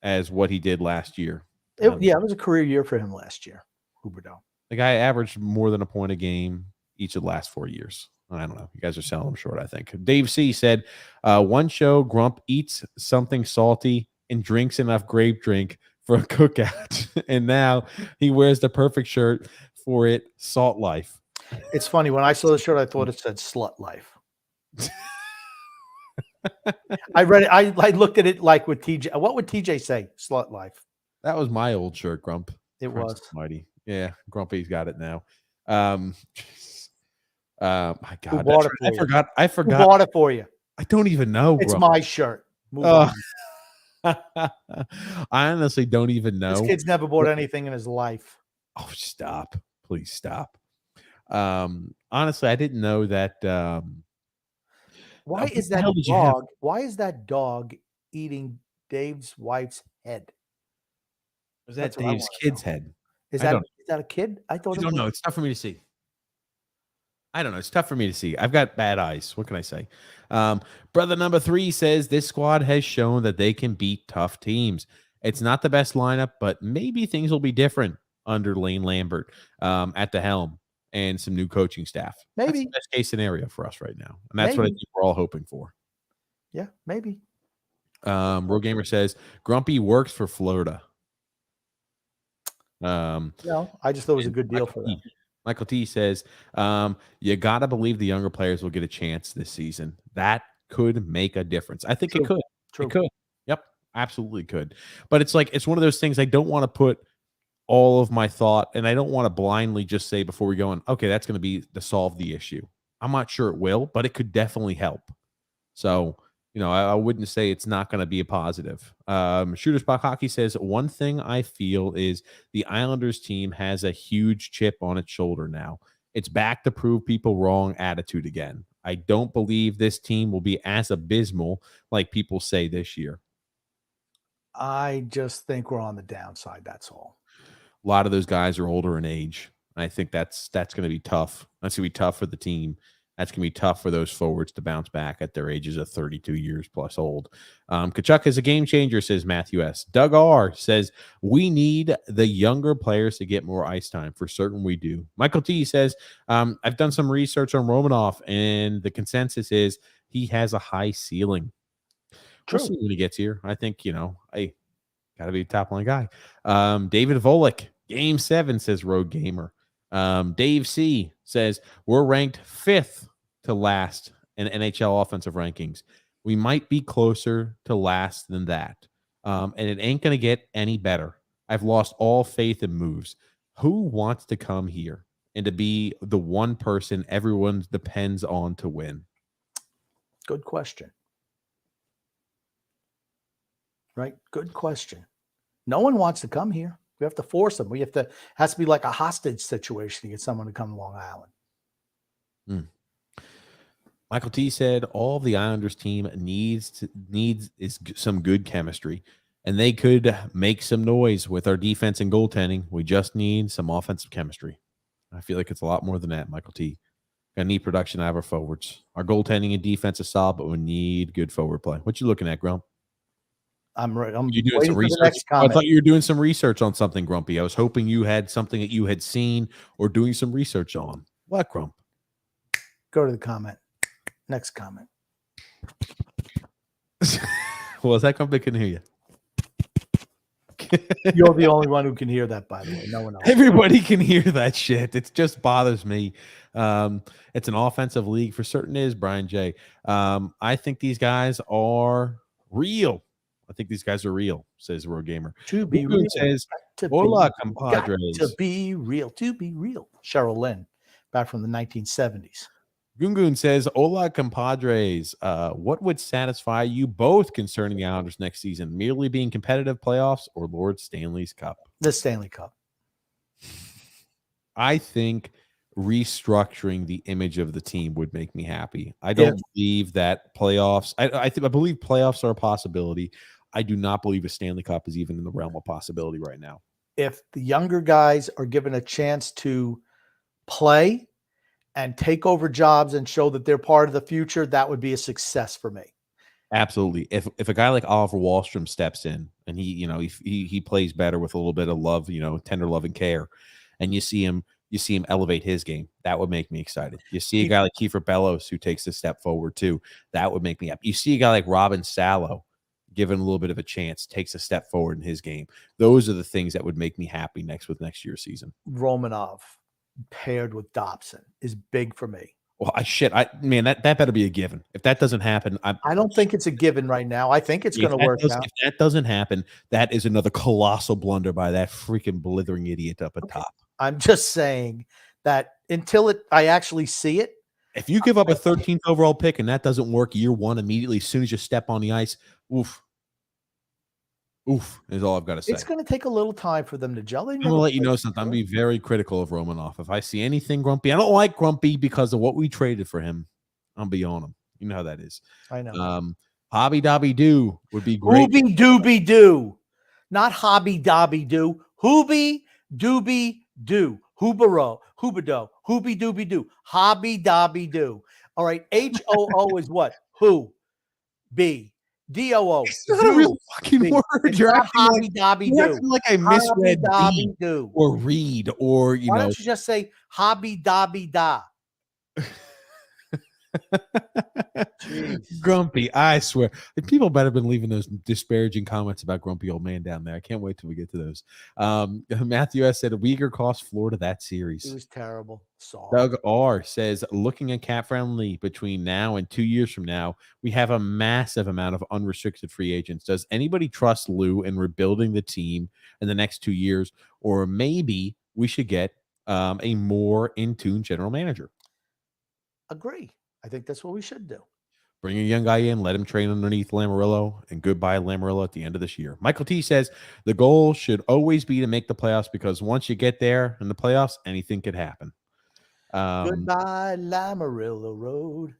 as what he did last year. It was a career year for him last year, Huberdeau. The guy averaged more than a point a game each of the last 4 years. I don't know. You guys are selling him short, I think. Dave C said, one show, Grump eats something salty and drinks enough grape drink for a cookout. And now he wears the perfect shirt for it, Salt Life. It's funny. When I saw the shirt, I thought it said Slut Life. I read it. I looked at it like with TJ. What would TJ say? Slut Life. That was my old shirt, Grump. It was. Mighty. Yeah, Grumpy's got it now. My God, Who bought it for I you? forgot. Who bought it for you? I don't even know. It's Grump. my shirt. Move on. I honestly don't even know. This kid's never bought anything in his life. Oh, stop. Please stop. Honestly, I didn't know that. Why is that dog? Why is that dog eating Dave's wife's head? Was that Dave's kid's head? Is that a kid? I thought. I don't know. It's tough for me to see. I don't know. It's tough for me to see. I've got bad eyes. What can I say? Brother number 3 says this squad has shown that they can beat tough teams. It's not the best lineup, but maybe things will be different under Lane Lambert at the helm and some new coaching staff. Maybe that's the best case scenario for us right now, and that's what I think we're all hoping for. Yeah, maybe. Real Gamer says Grumpy works for Florida. No, I just thought it was a good deal for them. Michael T says, you got to believe the younger players will get a chance this season. That could make a difference. I think it could. True. It could. Yep, absolutely could. But it's like, it's one of those things I don't want to put all of my thought, and I don't want to blindly just say before we go on, okay, that's going to be to solve the issue. I'm not sure it will, but it could definitely help. So, I wouldn't say it's not going to be a positive. Shooter's Puck Hockey says, one thing I feel is the Islanders team has a huge chip on its shoulder now. It's back to prove people wrong attitude again. I don't believe this team will be as abysmal like people say this year. I just think we're on the downside. That's all. A lot of those guys are older in age. I think that's going to be tough. That's going to be tough for the team. That's going to be tough for those forwards to bounce back at their ages of 32 years plus old. Tkachuk is a game changer, says Matthew S. Doug R. says, we need the younger players to get more ice time. For certain we do. Michael T. says, I've done some research on Romanov, and the consensus is he has a high ceiling. True. We'll see when he gets here. I think, hey, got to be a top-line guy. David Volek, Game 7, says Road Gamer. Dave C. says, we're ranked 5th to last in NHL offensive rankings. We might be closer to last than that. And it ain't going to get any better. I've lost all faith in moves. Who wants to come here and to be the one person everyone depends on to win? Good question. Right? Good question. No one wants to come here. We have to force them. Has to be like a hostage situation to get someone to come to Long Island. Michael T said all the Islanders team needs is some good chemistry, and they could make some noise with our defense and goaltending. We just need some offensive chemistry. I feel like it's a lot more than that, Michael T. Gonna need production out of our forwards. Our goaltending and defense is solid, but we need good forward play. What you looking at, Grump? I'm right. You doing some research? I thought you were doing some research on something, Grumpy. I was hoping you had something that you had seen or doing some research on. What, Grump? Go to the comment. Next comment. Well, is that Grumpy can hear you? You're the only one who can hear that, by the way. No one else. Everybody can hear that shit. It just bothers me. It's an offensive league for certain. Is Brian J. I think these guys are real. I think these guys are real, says Road Gamer. To be Gungun real. says, To hola, got compadres. to be real. To be real. Cheryl Lynn, back from the 1970s. Gungun says, hola, compadres. What would satisfy you both concerning the Islanders next season? Merely being competitive playoffs or Lord Stanley's Cup? The Stanley Cup. I think restructuring the image of the team would make me happy. I don't believe that playoffs. I believe playoffs are a possibility. I do not believe a Stanley Cup is even in the realm of possibility right now. If the younger guys are given a chance to play and take over jobs and show that they're part of the future, that would be a success for me. Absolutely. If a guy like Oliver Wahlstrom steps in and he plays better with a little bit of love, tender love and care, and you see him elevate his game, that would make me excited. You see a guy like Kiefer Bellows who takes a step forward too, that would make me happy. You see a guy like Robin Salo given a little bit of a chance, takes a step forward in his game. Those are the things that would make me happy next year's season. Romanov paired with Dobson is big for me. Well, that better be a given. If that doesn't happen, I don't think it's a given right now. I think it's going to work out. If that doesn't happen, that is another colossal blunder by that freaking blithering idiot up at top. I'm just saying that until I actually see it. If you give up a 13th overall pick and that doesn't work year one immediately, as soon as you step on the ice, oof is all I've got to say. It's going to take a little time for them to gel. I'm going to let you know something. I'm going to be very critical of Romanov. If I see anything Grumpy, I don't like Grumpy because of what we traded for him. I'm be on him. You know how that is. I know. Hobby Dobby Doo would be great. Hooby Dooby Doo. Not Hobby Dobby Doo. Hooby Dooby Doo. Hoobero. Hoobado. Hooby Dooby Doo. Hobby Dobby Doo. All right. HOO is what? Who? B. DOO. It's not a real fucking word. It's You're not acting Hobby Dobby you're Doo. acting like I misread Dobby B Doo. or read or Why don't you just say Hobby Dobby Da? Grumpy, I swear. People better have been leaving those disparaging comments about Grumpy Old Man down there. I can't wait till we get to those. Matthew S. said, Uyghur cost Florida that series. It was terrible. Sorry. Doug R. says, looking at cap friendly between now and 2 years from now, we have a massive amount of unrestricted free agents. Does anybody trust Lou in rebuilding the team in the next 2 years? Or maybe we should get a more in-tune general manager? Agree. I think that's what we should do. Bring a young guy in, let him train underneath Lamoriello, and goodbye Lamoriello at the end of this year. Michael T says the goal should always be to make the playoffs because once you get there in the playoffs, anything could happen. Goodbye Lamoriello Road.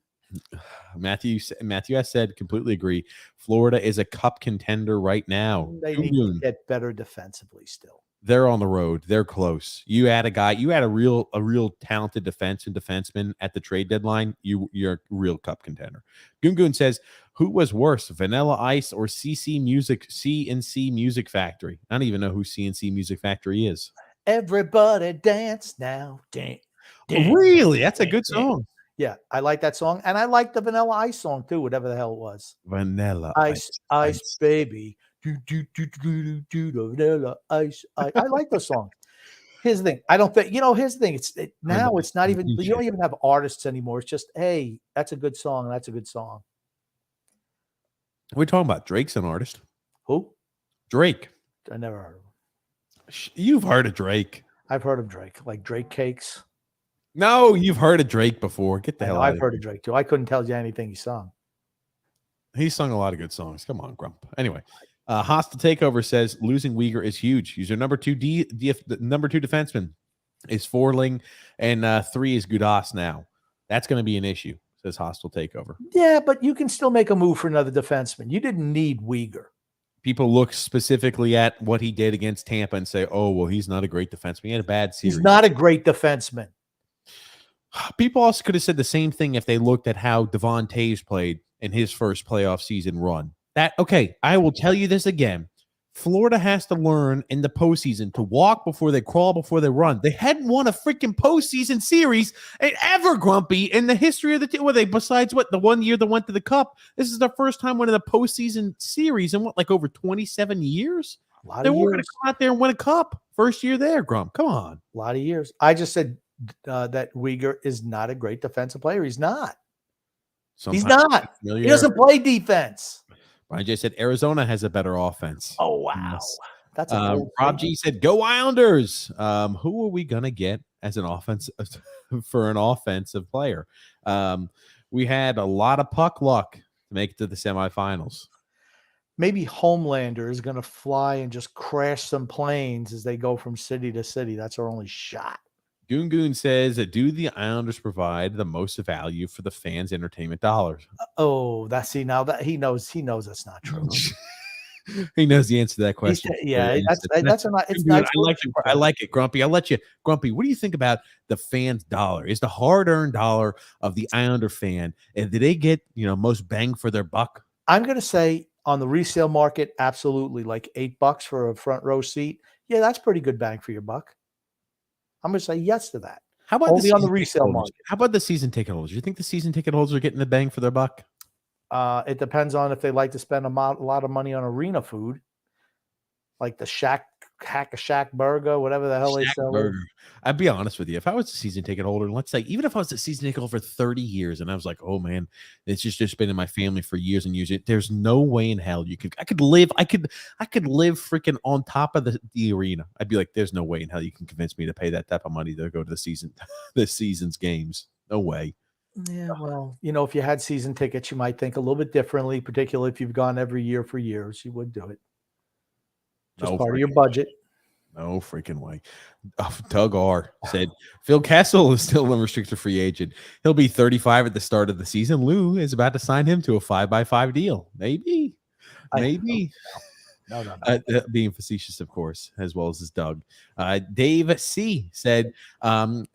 Matthew S. said, completely agree. Florida is a cup contender right now. They need to get better defensively still. They're on the road. They're close. You add a real talented defenseman at the trade deadline, you're a real cup contender. Gungun says, who was worse, Vanilla Ice or CNC Music Factory? I don't even know who CNC Music Factory is. Everybody dance now. Dance. Really? That's a good song. Yeah, I like that song. And I like the Vanilla Ice song too, whatever the hell it was. Vanilla Ice, baby. Vanilla Ice. I like the song. Here's the thing. I don't think, here's the thing. It's not even, you don't even have artists anymore. It's just, hey, that's a good song. That's a good song. We're talking about Drake's an artist. Who? Drake. I never heard of him. You've heard of Drake. I've heard of Drake, like Drake cakes. No, you've heard of Drake before. Get the hell out of here. I've heard of Drake too. I couldn't tell you anything he sung. He sung a lot of good songs. Come on, Grump. Anyway, Hostile Takeover says losing Uyghur is huge. He's your number two defenseman is Forling, and 3 is Gudas now. That's going to be an issue, says Hostile Takeover. Yeah, but you can still make a move for another defenseman. You didn't need Uyghur. People look specifically at what he did against Tampa and say, oh, well, he's not a great defenseman. He had a bad series. He's not a great defenseman. People also could have said the same thing if they looked at how Devon Toews played in his first playoff season run. I will tell you this again. Florida has to learn in the postseason to walk before they crawl, before they run. They hadn't won a freaking postseason series ever, Grumpy, in the history of the team. Besides the 1 year they went to the Cup, this is their first time winning a postseason series in over 27 years? They weren't going to come out there and win a Cup first year there, Grump. Come on. A lot of years. I just said that Uyghur is not a great defensive player. He's not. He's not. He doesn't play defense. Brian J said Arizona has a better offense. Oh, wow. Yes. That's a bold Rob statement. G said, "Go Islanders." Who are we gonna get as an offense for an offensive player? We had a lot of puck luck to make it to the semifinals. Maybe Homelander is going to fly and just crash some planes as they go from city to city. That's our only shot. Goon Goon says, "Do the Islanders provide the most value for the fans' entertainment dollars?" Oh, now that he knows that's not true. He knows the answer to that question. Yeah, that's not. It's Dude, not. I like it, Grumpy. I'll let you, Grumpy. What do you think about the fans' dollar? Is the hard-earned dollar of the Islander fan, and do they get most bang for their buck? I'm going to say on the resale market, absolutely, like $8 for a front row seat. Yeah, that's pretty good bang for your buck. I'm going to say yes to that. How about only on the resale market? How about the season ticket holders? You think the season ticket holders are getting the bang for their buck? It depends on if they like to spend a lot of money on arena food, like the Shack Burger, whatever the hell they sell. I'd be honest with you. If I was a season ticket holder, let's say even if I was a season ticket holder for 30 years and I was like, oh man, it's just been in my family for years and years. There's no way in hell I could live freaking on top of the arena. I'd be like, there's no way in hell you can convince me to pay that type of money to go to this season's games. No way. Yeah, well, if you had season tickets, you might think a little bit differently, particularly if you've gone every year for years, you would do it. Just part of your budget. No freaking way. Doug R said Phil Kessel is still a restricted free agent. He'll be 35 at the start of the season. Lou is about to sign him to a 5x5 deal. Maybe. No. Being facetious, of course, as well as his Doug. Dave C said,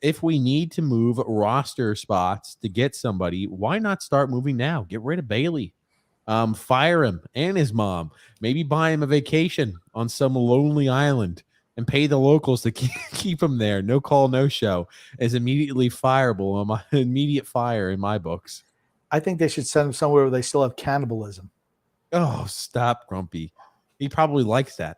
if we need to move roster spots to get somebody, why not start moving now? Get rid of Bailey. Fire him and his mom. Maybe buy him a vacation on some lonely island and pay the locals to keep him there. No call, no show is immediately fireable. Immediate fire in my books. I think they should send him somewhere where they still have cannibalism. Oh, stop, Grumpy. He probably likes that.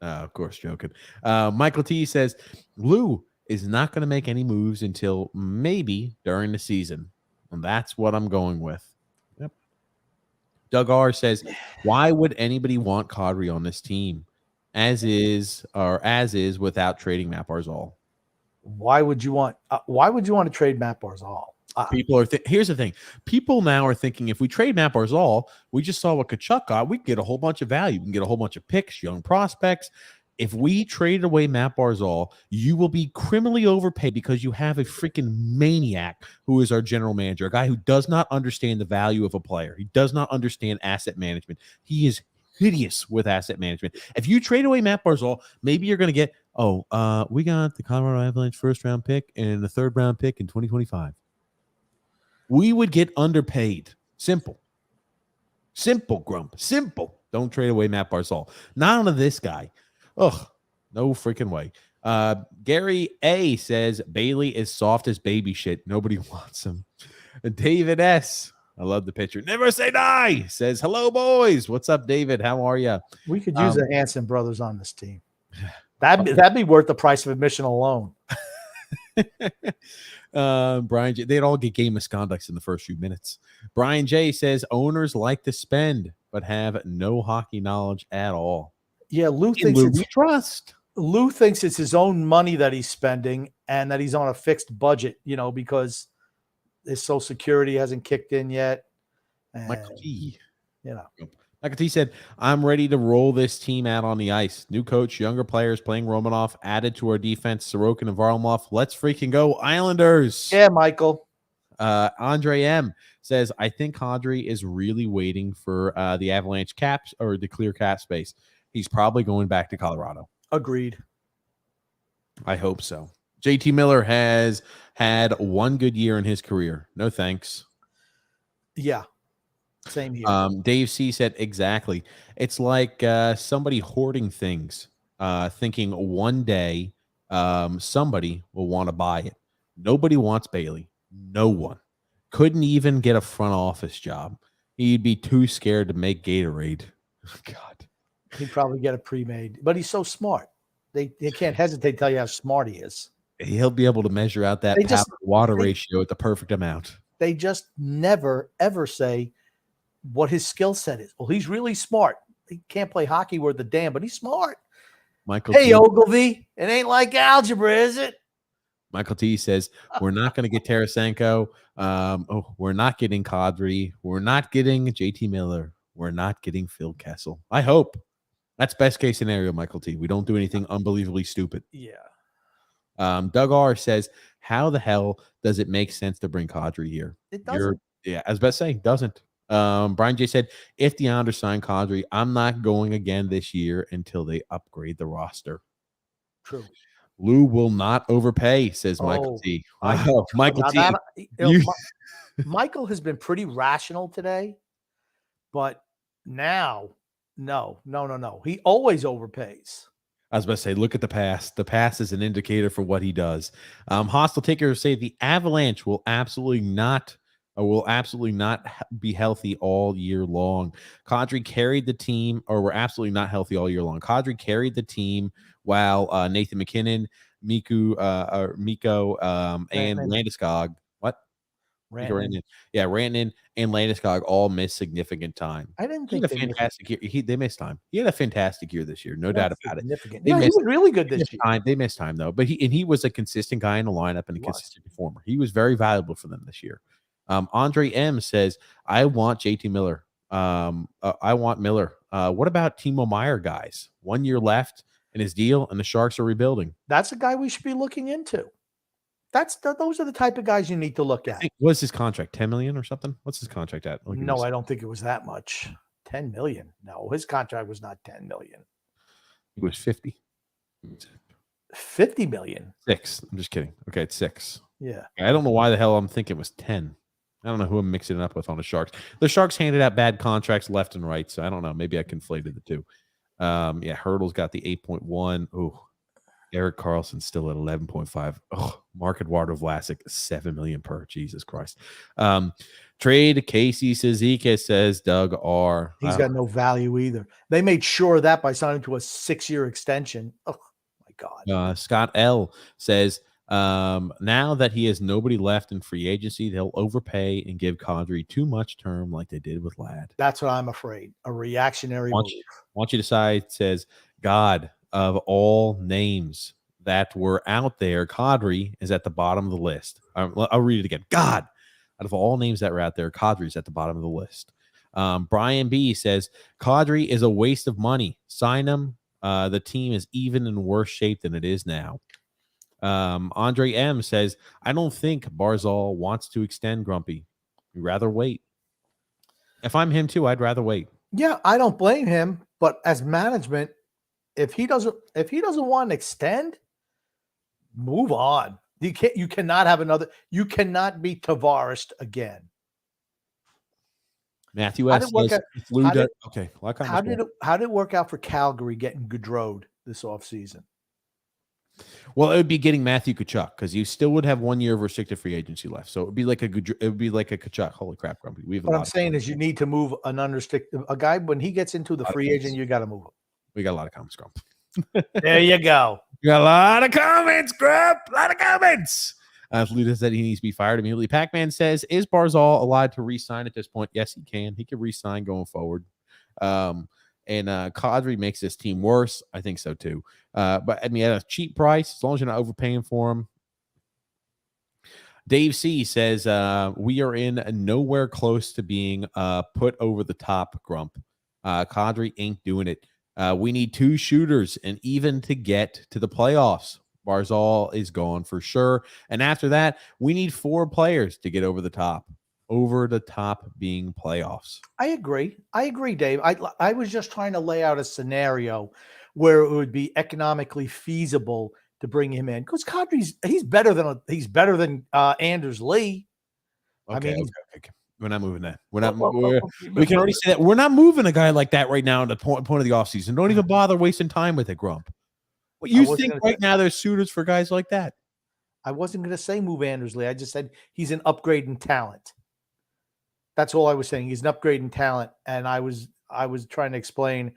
Of course, joking. Michael T says Lou is not going to make any moves until maybe during the season. And that's what I'm going with. Yep. Doug R says, why would anybody want Kadri on this team as is without trading Matt Barzal? Why would you want to trade Matt Barzal? People are here's the thing. People now are thinking if we trade Matt Barzal, we just saw what Tkachuk got. We can get a whole bunch of value. We can get a whole bunch of picks, young prospects. If we traded away Matt Barzal, you will be criminally overpaid because you have a freaking maniac who is our general manager, a guy who does not understand the value of a player. He does not understand asset management. He is hideous with asset management. If you trade away Matt Barzal, maybe you're going to get, we got the Colorado Avalanche first-round pick and the third-round pick in 2025. We would get underpaid. Simple, Grump. Simple. Don't trade away Matt Barzal. Not onto this guy. Ugh, no freaking way. Gary A says Bailey is soft as baby shit. Nobody wants him. David S. I love the picture. Never say die. Says, hello, boys. What's up, David? How are you? We could use the Hanson brothers on this team. That'd be worth the price of admission alone. Brian J, they'd all get game misconducts in the first few minutes. Brian J says owners like to spend but have no hockey knowledge at all. Yeah, Lou thinks it's his own money that he's spending and that he's on a fixed budget, because his Social Security hasn't kicked in yet. And, Michael T. Michael T said, I'm ready to roll this team out on the ice. New coach, younger players playing Romanov, added to our defense, Sorokin and Varlamov. Let's freaking go, Islanders. Yeah, Michael. Andre M says, I think Kadri is really waiting for the Avalanche caps or the clear cap space. He's probably going back to Colorado. Agreed. I hope so. JT Miller has had one good year in his career. No thanks. Yeah. Same here. Dave C said exactly. It's like somebody hoarding things, thinking one day somebody will want to buy it. Nobody wants Bailey. No one. Couldn't even get a front office job. He'd be too scared to make Gatorade. God. He'd probably get it pre-made, but he's so smart. They can't hesitate to tell you how smart he is. He'll be able to measure out that water ratio at the perfect amount. They just never, ever say, what his skill set is. Well, he's really smart. He can't play hockey worth a damn, but he's smart. Michael Hey, T. Ogilvy, it ain't like algebra, is it? Michael T says, we're not going to get Tarasenko. We're not getting Kadri. We're not getting JT Miller. We're not getting Phil Kessel. I hope. That's best case scenario, Michael T. We don't do anything unbelievably stupid. Yeah. Doug R says, how the hell does it make sense to bring Kadri here? It doesn't. Yeah, I was about to say, doesn't. Brian J said, if the Islanders sign Kadri, I'm not going again this year until they upgrade the roster. True. Lou will not overpay, says Michael T. Wow, Michael T. Michael has been pretty rational today, but now, no. He always overpays. I was about to say, look at the past. The past is an indicator for what he does. Hostile takers say the Avalanche will absolutely not be healthy all year long. Kadri carried the team, or we're absolutely not healthy all year long. Kadri carried the team while Nathan McKinnon, Mikko, and Landeskog. What? Rantanen. Yeah, Rantanen and Landeskog all missed significant time. I didn't think he had a fantastic year. They missed time. He had a fantastic year this year, no doubt about it. He was really good this year. They missed time though, but he was a consistent guy in the lineup and a consistent performer. He was very valuable for them this year. Andre M says, I want JT Miller. I want Miller. What about Timo Meier, guys? 1 year left in his deal, and the Sharks are rebuilding. That's a guy we should be looking into. Those are the type of guys you need to look at. What's his contract? 10 million or something? What's his contract at? No, I don't think it was that much. 10 million. No, his contract was not 10 million. It was 50. 50 million. 6. I'm just kidding. Okay, it's 6. Yeah. I don't know why the hell I'm thinking it was 10. I don't know who I'm mixing it up with on the Sharks. The Sharks handed out bad contracts left and right, so I don't know. Maybe I conflated the two. Hurdle's got the 8.1. Oh, Eric Carlson's still at 11.5. Oh, Mark Eduardo Vlasic, 7 million per. Jesus Christ. Trade Casey Suzuki, says Doug R. He's got no value either. They made sure of that by signing to a 6-year extension. Oh my God. Scott L says, now that he has nobody left in free agency, they'll overpay and give Kadri too much term like they did with Ladd. That's what I'm afraid. A reactionary move. Want you to decide, says God, of all names that were out there, Kadri is at the bottom of the list. I'll read it again. God, out of all names that were out there, Kadri is at the bottom of the list. Brian B says, Kadri is a waste of money. Sign him. The team is even in worse shape than it is now. Andre M says, I don't think Barzal wants to extend Grumpy. We'd rather wait. If I'm him too, I'd rather wait. Yeah, I don't blame him, but as management, if he doesn't want to extend, move on. You cannot have another. You cannot be Tavares again. Matthew S says, how did it work out for Calgary getting Gaudreau this offseason? Well, it would be getting Matthew Tkachuk because you still would have 1 year of restricted free agency left. So it would be like a Tkachuk. Holy crap, Grumpy. What I'm saying is you need to move an unrestricted guy when he gets into the free agent. You got to move him. We got a lot of comments, Grump. There you go. We got a lot of comments, Grump. A lot of comments. Lita said he needs to be fired immediately. Pac-Man says, is Barzal allowed to re-sign at this point? Yes, he can. He can re-sign going forward. And Kadri makes this team worse. I think so too. But I mean, at a cheap price, as long as you're not overpaying for him. Dave C says, we are in nowhere close to being put over the top, Grump. Kadri ain't doing it. We need 2 shooters and even to get to the playoffs. Barzal is gone for sure. And after that, we need 4 players to get over the top. Over the top being playoffs. I agree, Dave. I was just trying to lay out a scenario where it would be economically feasible to bring him in because Kadri's he's better than Anders Lee. Okay, we're not moving that. We can already say that we're not moving a guy like that right now at the point of the offseason. Don't even bother wasting time with it, Grump. What you think right now there's suitors for guys like that? I wasn't going to say move Anders Lee. I just said he's an upgrade in talent. That's all I was saying. He's an upgrade in talent, and I was trying to explain.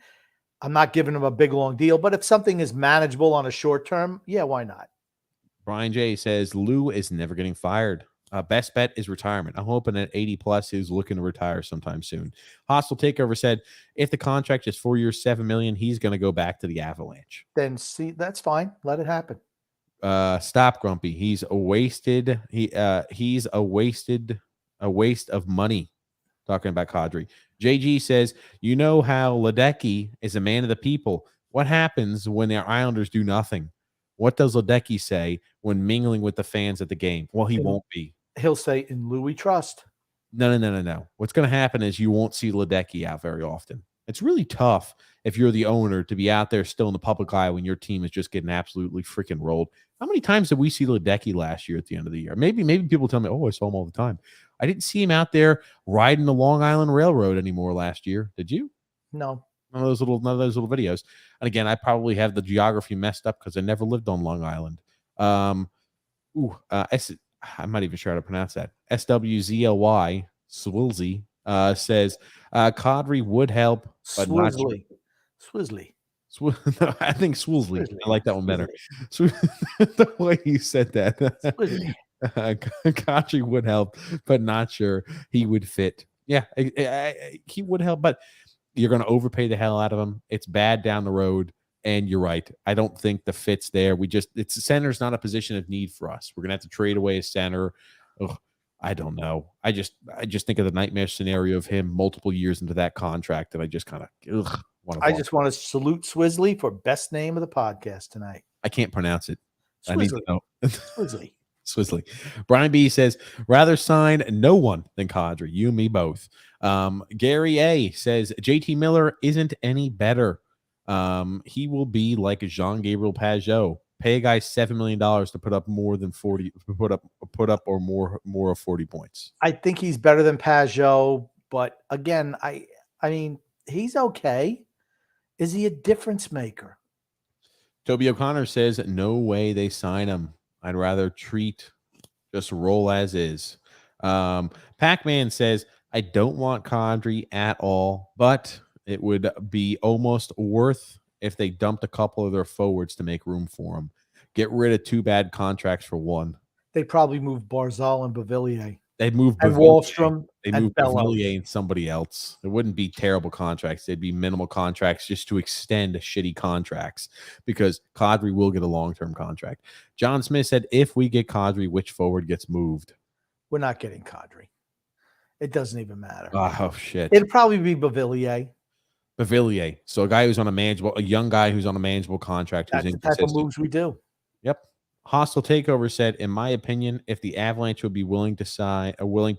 I'm not giving him a big long deal, but if something is manageable on a short term, yeah, why not? Brian J says Lou is never getting fired. Best bet is retirement. I'm hoping at 80 plus he's looking to retire sometime soon. Hostile Takeover said if the contract is 4 years, $7 million, he's going to go back to the Avalanche. Then see, that's fine. Let it happen. Stop, Grumpy. He's a wasted. He's a waste of money. Talking about Kadri. JG says, you know how Ledecky is a man of the people. What happens when the Islanders do nothing? What does Ledecky say when mingling with the fans at the game? Well, he won't be. He'll say, in Louis trust. No. What's going to happen is you won't see Ledecky out very often. It's really tough if you're the owner to be out there still in the public eye when your team is just getting absolutely freaking rolled. How many times did we see Ledecky last year at the end of the year? Maybe people tell me, oh, I saw him all the time. I didn't see him out there riding the Long Island Railroad anymore last year. Did you? No. None of those little videos. And again, I probably have the geography messed up because I never lived on Long Island. I'm not even sure how to pronounce that. SWZLY Swilzy says Kadri would help, but Swizzly. I think Swilzy. I like that one better. The way you said that. Kadri would help, but not sure he would fit. Yeah, he would help, but you're going to overpay the hell out of him. It's bad down the road. And you're right. I don't think the fit's there. Center's not a position of need for us. We're going to have to trade away a center. Ugh, I don't know. I just think of the nightmare scenario of him multiple years into that contract. And I just kind of want to. I just want to salute Swizzly for best name of the podcast tonight. I can't pronounce it. Swizzly. I need to know. Swizzly. Swizzly. Brian B says, rather sign no one than Kadri. You and me both. Gary A says, JT Miller isn't any better. He will be like a Jean-Gabriel Pageau. Pay a guy $7 million to put up more than 40, put up or more of 40 points. I think he's better than Pageau, but again, I mean, he's okay. Is he a difference maker? Toby O'Connor says, no way they sign him. I'd rather just roll as is. Pac-Man says, I don't want Kadri at all, but it would be almost worth if they dumped a couple of their forwards to make room for him. Get rid of 2 bad contracts for one. They probably moved Barzal and Bavillier. They'd move Bjorkstrand. They moved Bavillier and somebody else. It wouldn't be terrible contracts. They'd be minimal contracts just to extend shitty contracts because Kadri will get a long-term contract. John Smith said, if we get Kadri, which forward gets moved? We're not getting Kadri. It doesn't even matter. Oh, shit. It'd probably be Bavillier. So a guy who's on a young guy who's on a manageable contract. That's the type of moves we do. Yep. Hostile Takeover said, in my opinion, if the Avalanche would be willing to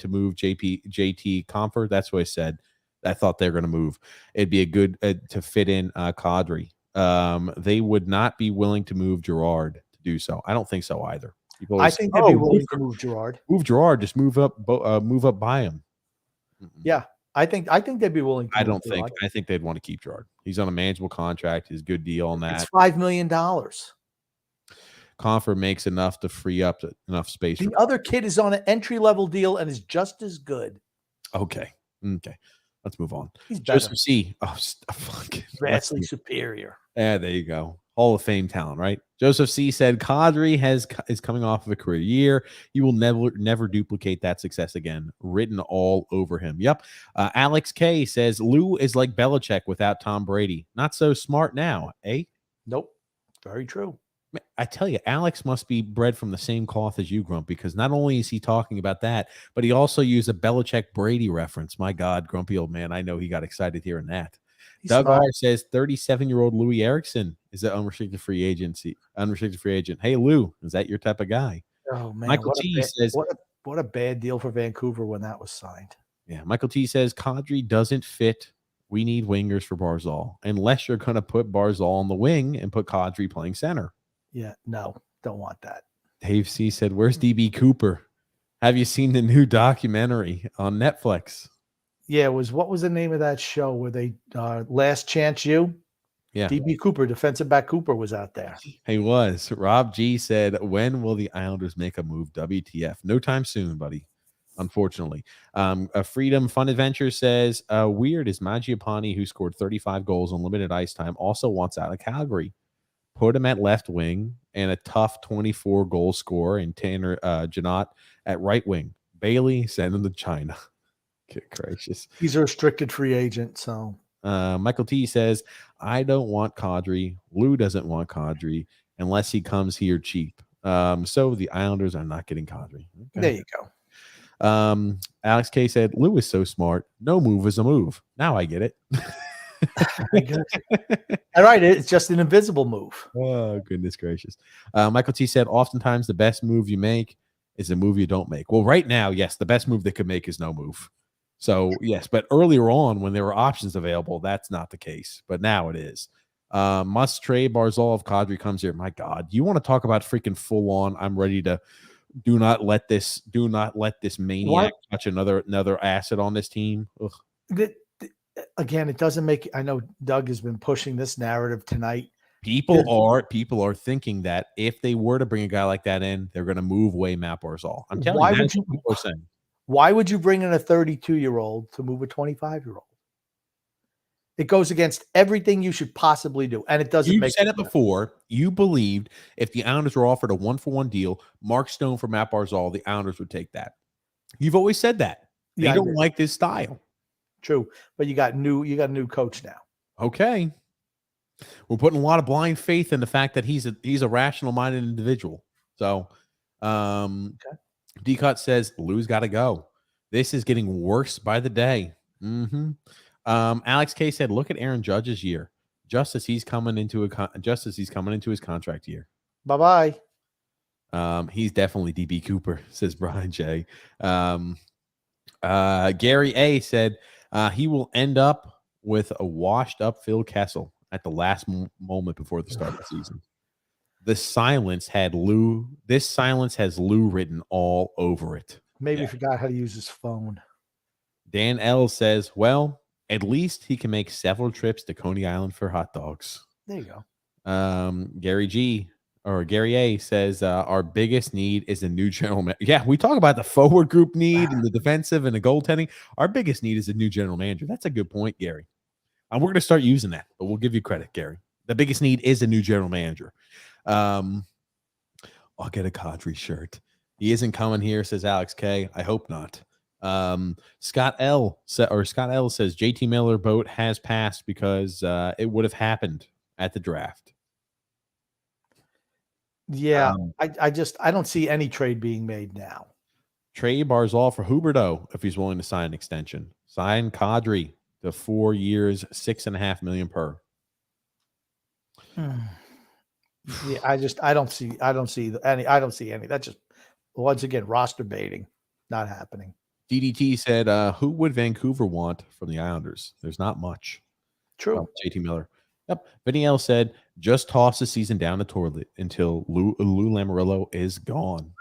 move JT Compher, that's what I said. I thought they were going to move. It'd be a good to fit in Kadri. They would not be willing to move Gerard to do so. I don't think so either. I think they'd be willing to move Gerard. Move Gerard. Just move up by him. Yeah. I think they'd be willing to move Gerard. I think they'd want to keep Gerard. He's on a manageable contract. He's a good deal on that. It's $5 million. Compher makes enough to free up enough space. The other kid is on an entry-level deal and is just as good. Okay. Let's move on. He's better. Joseph C. Oh, fucking vastly superior. Yeah, there you go. Hall of Fame talent, right? Joseph C. said Kadri is coming off of a career year. He will never duplicate that success again. Written all over him. Yep. Alex K. says Lou is like Belichick without Tom Brady. Not so smart now, eh? Nope. Very true. I tell you, Alex must be bred from the same cloth as you, Grump, because not only is he talking about that, but he also used a Belichick Brady reference. My God, grumpy old man. I know he got excited hearing that. Doug R says 37-year-old Louis Erickson is an unrestricted free agent. Hey, Lou, is that your type of guy? Oh, man. Michael T says, what a bad deal for Vancouver when that was signed. Yeah, Michael T says Kadri doesn't fit. We need wingers for Barzal, unless you're going to put Barzal on the wing and put Kadri playing center. Yeah, no, don't want that. Dave C said, where's DB Cooper? Have you seen the new documentary on Netflix? Yeah, what was the name of that show where they Last Chance U? Yeah. DB Cooper, defensive back Cooper was out there. He was. Rob G said, when will the Islanders make a move? WTF. No time soon, buddy. Unfortunately. A Freedom Fun Adventure says, weird is Mangiapane, who scored 35 goals on limited ice time, also wants out of Calgary. put him at left wing, and a tough 24 goal scorer in Tanner Janot at right wing. Bailey, send him to China. Good gracious. He's a restricted free agent, so Michael T says, I don't want Kadri. Lou doesn't want Kadri unless he comes here cheap. So the Islanders are not getting Kadri. Okay. There you go. Alex K said, Lou is so smart. No move is a move. Now I get it. All right, it's just an invisible move. Oh, goodness gracious. Michael T said, oftentimes the best move you make is a move you don't make. Well, right now, yes, the best move they could make is no move. So, yes, but earlier on when there were options available, that's not the case. But now it is. Must trade Barzal if Kadri comes here. My God, you want to talk about freaking full on? I'm ready to do not let this maniac touch another asset on this team. Again, it doesn't make. I know Doug has been pushing this narrative tonight. People are thinking that if they were to bring a guy like that in, they're going to move away Matt Barzal. I'm telling you, that's what people are saying. Why would you bring in a 32-year-old to move a 25-year-old? It goes against everything you should possibly do, and it doesn't. You said it before. You believed if the Islanders were offered a 1-for-1 deal, Mark Stone for Matt Barzal, the Islanders would take that. You've always said that. They don't like this style. True, but you got a new coach now. Okay, we're putting a lot of blind faith in the fact that he's a rational-minded individual. So, D-Cut says Lou's got to go. This is getting worse by the day. Alex K said, "Look at Aaron Judge's year. Just as he's coming into his contract year. Bye bye. He's definitely DB Cooper," says Brian J. Gary A said he will end up with a washed up Phil Kessel at the last moment before the start of the season. This silence has Lou written all over it. Maybe he forgot how to use his phone. Dan L says, well, at least he can make several trips to Coney Island for hot dogs. There you go. Gary A says our biggest need is a new general manager. Yeah, we talk about the forward group need and the defensive and the goaltending. Our biggest need is a new general manager. That's a good point, Gary. And we're going to start using that, but we'll give you credit, Gary. The biggest need is a new general manager. I'll get a Kadri shirt. He isn't coming here, says Alex K. I hope not. Scott L says JT Miller boat has passed because it would have happened at the draft. Yeah, I don't see any trade being made now. Trade Barzal for Huberdeau if he's willing to sign an extension. Sign Kadri to 4 years, $6.5 million per. Yeah, I don't see any. That's just once again roster baiting, not happening. DDT said, "Who would Vancouver want from the Islanders? There's not much." True. JT Miller. Yep. Vinny L said, "Just toss the season down the toilet until Lou Lamoriello is gone."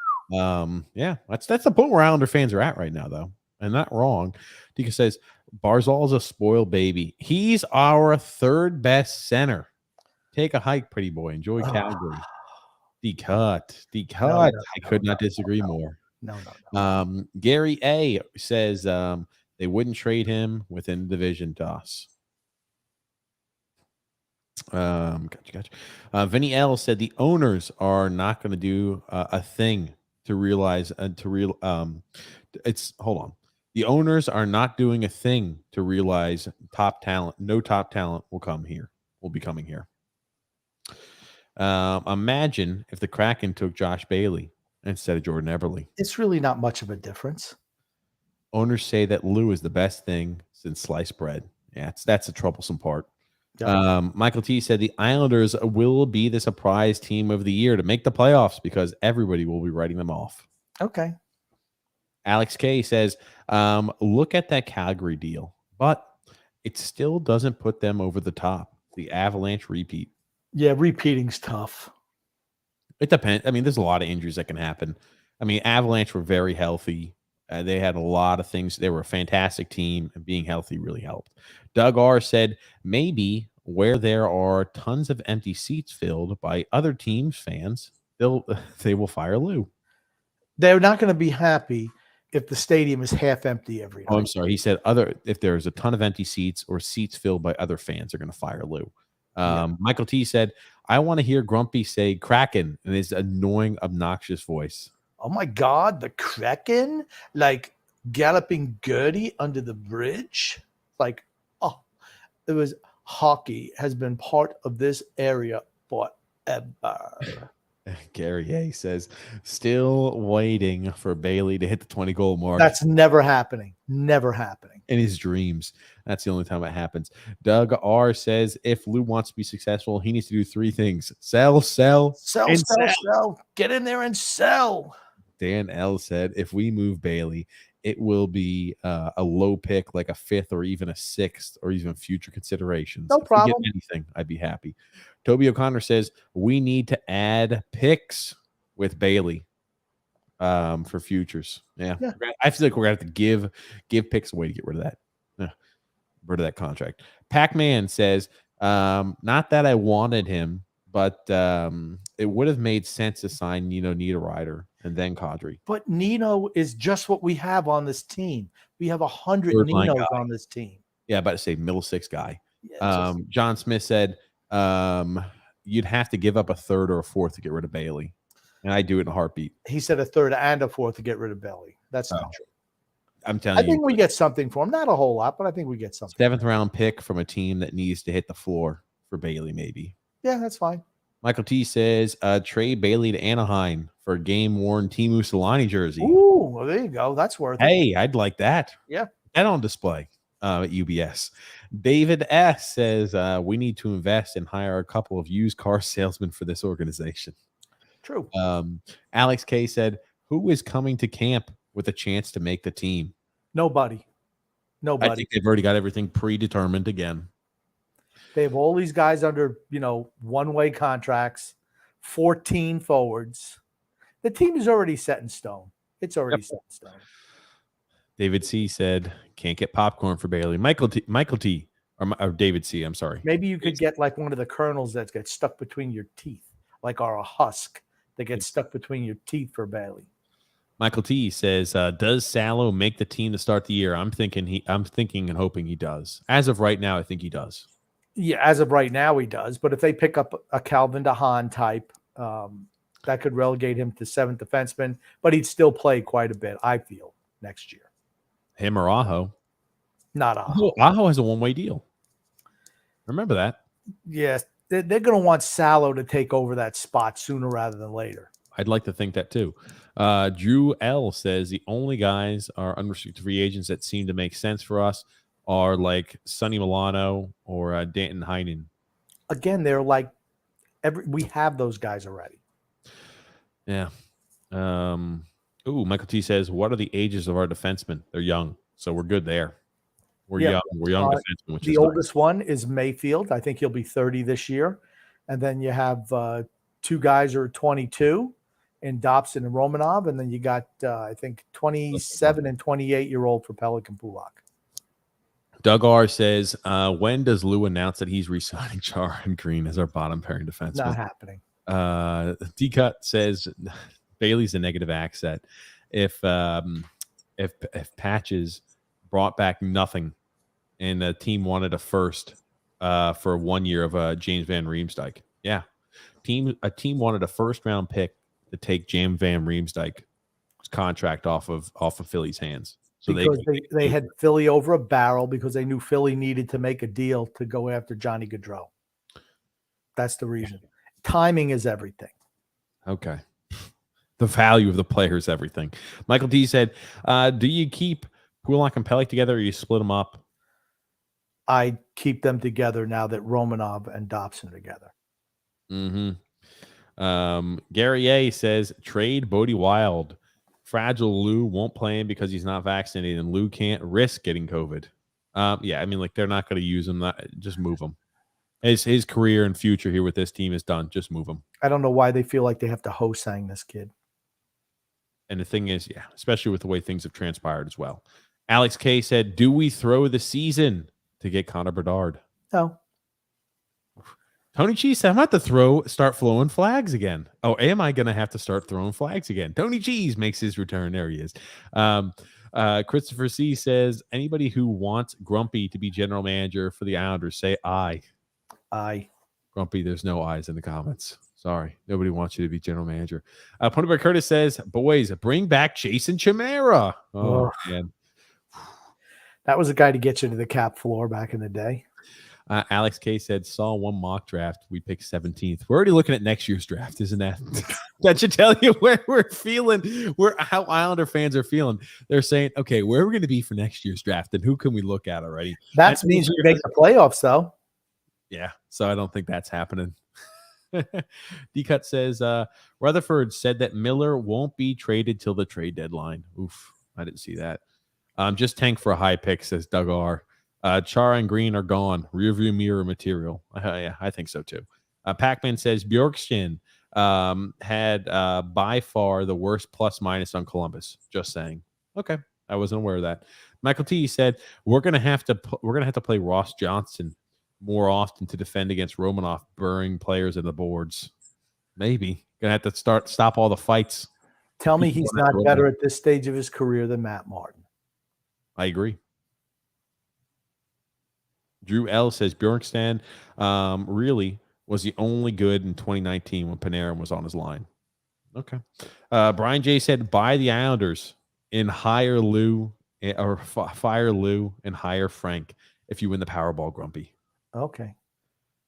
Yeah, that's the point where Islander fans are at right now, though, and not wrong. Dika says, "Barzal is a spoiled baby. He's our third best center. Take a hike, pretty boy. Enjoy Calgary." D-cut. No, I could not disagree more. No. Gary A says they wouldn't trade him within the division to us. Gotcha. Vinny L said the owners are not going to do a thing to realize hold on. The owners are not doing a thing to realize no top talent will be coming here. Imagine if the Kraken took Josh Bailey instead of Jordan Eberle. It's really not much of a difference. Owners say that Lou is the best thing since sliced bread. Yeah, that's a troublesome part. Yep. Michael T said the Islanders will be the surprise team of the year to make the playoffs because everybody will be writing them off. Okay. Alex K says, look at that Calgary deal, but it still doesn't put them over the top. The Avalanche repeat. Yeah, repeating's tough. It depends. I mean, there's a lot of injuries that can happen. I mean, Avalanche were very healthy. They had a lot of things. They were a fantastic team, and being healthy really helped. Doug R said, maybe where there are tons of empty seats filled by other teams' fans, they will fire Lou. They're not going to be happy if the stadium is half empty every night. Oh, I'm sorry. He said if there's a ton of empty seats or seats filled by other fans, they're going to fire Lou. Michael T said, I want to hear Grumpy say Kraken in his annoying, obnoxious voice. Oh my God, the Kraken, like galloping Gertie under the bridge. Like, oh, it was hockey has been part of this area forever. Gary A says, still waiting for Bailey to hit the 20-goal mark. That's never happening. Never happening. In his dreams. That's the only time it happens. Doug R says, if Lou wants to be successful, he needs to do 3 things. Sell, and sell. Get in there and sell. Dan L said, if we move Bailey, it will be a low pick, like a 5th or even a 6th, or even future considerations. No problem. If we get anything, I'd be happy. Toby O'Connor says, we need to add picks with Bailey for futures. Yeah. I feel like we're going to have to give picks away to get rid of that. Rid of that contract. Pac-Man says, not that I wanted him, but it would have made sense to sign Nino Niederreiter and then Kadri. But Nino is just what we have on this team. We have 100 Ninos on this team. Yeah, about to say middle 6 guy. Yeah, John Smith said you'd have to give up a 3rd or a 4th to get rid of Bailey. And I do it in a heartbeat. He said a 3rd and a 4th to get rid of Bailey. That's not true. I'm telling you. I think we get something for him. Not a whole lot, but I think we get something. 7th round pick from a team that needs to hit the floor for Bailey, maybe. Yeah, that's fine. Michael T says, trade Bailey to Anaheim for a game-worn Teemu Selanne jersey. Ooh, well, there you go. That's worth it. Hey, I'd like that. Yeah. That on display at UBS. David S says, we need to invest and hire a couple of used car salesmen for this organization. True. Alex K said, who is coming to camp with a chance to make the team? Nobody. I think they've already got everything predetermined again. They have all these guys under, one-way contracts, 14 forwards. The team is already set in stone. It's already set in stone. David C said, can't get popcorn for Bailey. Michael T, or David C, I'm sorry. Maybe you could get like one of the kernels that gets stuck between your teeth, like a husk that gets stuck between your teeth for Bailey. Michael T says, does Salo make the team to start the year? I'm thinking and hoping he does. As of right now, I think he does. Yeah, as of right now, he does. But if they pick up a Calvin DeHaan type, that could relegate him to 7th defenseman. But he'd still play quite a bit, I feel, next year. Him or Aho? Not Aho. Aho has a one-way deal. Remember that? Yes, they're going to want Salo to take over that spot sooner rather than later. I'd like to think that too. Drew L says the only guys are unrestricted free agents that seem to make sense for us are like Sonny Milano or Danton Heinen. Again, they're like we have those guys already. Yeah. Michael T says, what are the ages of our defensemen? They're young, so we're good there. We're young. We're young defensemen. The oldest one is Mayfield. I think he'll be 30 this year. And then you have 2 guys who are 22 in Dobson and Romanov. And then you got, I think, 27 and 28-year-old for Pelican Pulak. Doug R says, when does Lou announce that he's re-signing Char and Green as our bottom pairing defenseman? Not happening. D-Cut says Bailey's a negative asset. If Patches brought back nothing and the team wanted a first for 1 year of James Van Riemsdyk. Yeah. A team wanted a first-round pick to take James Van Riemsdyk's contract off of Philly's hands. So because they had Philly over a barrel because they knew Philly needed to make a deal to go after Johnny Gaudreau. That's the reason. Timing is everything. Okay. The value of the player is everything. Michael T said, do you keep Pulak and Pelech together or you split them up? I keep them together now that Romanov and Dobson are together. Mm-hmm. Gary A says, trade Bodie Wild. Fragile Lou won't play him because he's not vaccinated, and Lou can't risk getting COVID. Yeah, I mean, like they're not going to use him. Just move him. His career and future here with this team is done. Just move him. I don't know why they feel like they have to Hosang this kid. And the thing is, yeah, especially with the way things have transpired as well. Alex K said, do we throw the season to get Connor Bedard? No. Tony Cheese said, I'm about to start flowing flags again. Oh, am I going to have to start throwing flags again? Tony Cheese makes his return. There he is. Christopher C says, anybody who wants Grumpy to be general manager for the Islanders, say aye. Aye. Grumpy, there's no eyes in the comments. Sorry. Nobody wants you to be general manager. Ponyboy Curtis says, boys, bring back Jason Chimera. Oh, man. That was a guy to get you to the cap floor back in the day. Alex K said, saw one mock draft. We picked 17th. We're already looking at next year's draft, isn't that? That should tell you where we're feeling, how Islander fans are feeling. They're saying, okay, where are we going to be for next year's draft? And who can we look at already? That means we make the playoffs, though. Yeah, so I don't think that's happening. D-Cut says, Rutherford said that Miller won't be traded till the trade deadline. Oof, I didn't see that. Just tank for a high pick, says Doug R. Chara and Green are gone. Rearview mirror material. Yeah, I think so too. Pac-Man says Bjorkstrand had by far the worst plus minus on Columbus. Just saying. Okay, I wasn't aware of that. Michael T said we're gonna have to play Ross Johnson more often to defend against Romanov burying players in the boards. Maybe gonna have to stop all the fights. Tell me he's not better at this stage of his career than Matt Martin. I agree. Drew L says Bjorkstrand really was the only good in 2019 when Panarin was on his line. Okay. Brian J said buy the Islanders and hire Lou or fire Lou and hire Frank if you win the Powerball, Grumpy. Okay.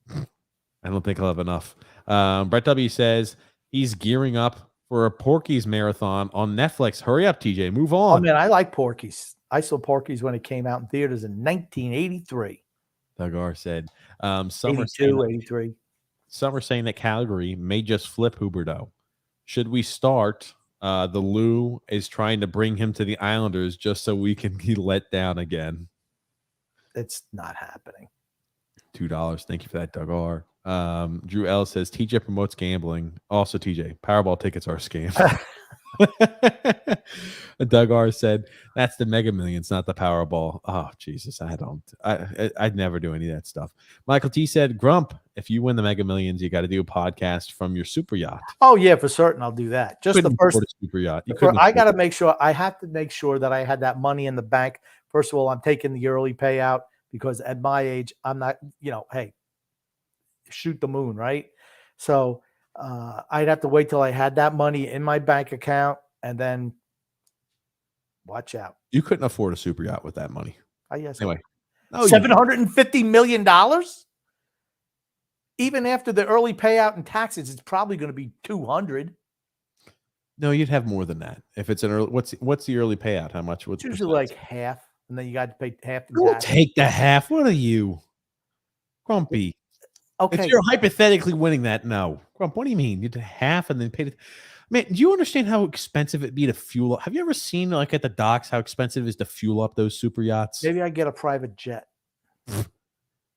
I don't think I'll have enough. Brett W says he's gearing up for a Porky's marathon on Netflix. Hurry up, TJ. Move on. Oh, man, I like Porky's. I saw Porky's when it came out in theaters in 1983. Doug R said, 83. Some are saying that Calgary may just flip Huberdeau. Should we start? The Lou is trying to bring him to the Islanders just so we can be let down again. It's not happening. $2. Thank you for that, Doug R. Drew L says TJ promotes gambling. Also, TJ, Powerball tickets are a scam. Doug R said that's the Mega Millions, not the Powerball. Oh, Jesus, I'd never do any of that stuff. Michael T said, Grump, if you win the Mega Millions, you got to do a podcast from your super yacht. Oh yeah, for certain, I'll do that. Just the first super yacht. I got to make sure. I have to make sure that I had that money in the bank. First of all, I'm taking the early payout because at my age, I'm not. Hey, shoot the moon, right? So I'd have to wait till I had that money in my bank account and then watch out. You couldn't afford a super yacht with that money. Yes. Anyway, $750 million. Even after the early payout and taxes, it's probably going to be 200. No, you'd have more than that. If it's an early, what's the early payout? How much? It's usually like half, and then you got to pay half. Don't take the half. What are you, Grumpy? Okay. If you're hypothetically winning that, no. Grump, what do you mean? You did half and then paid it. Man, do you understand how expensive it'd be to fuel up? Have you ever seen, like at the docks, how expensive it is to fuel up those super yachts? Maybe I get a private jet.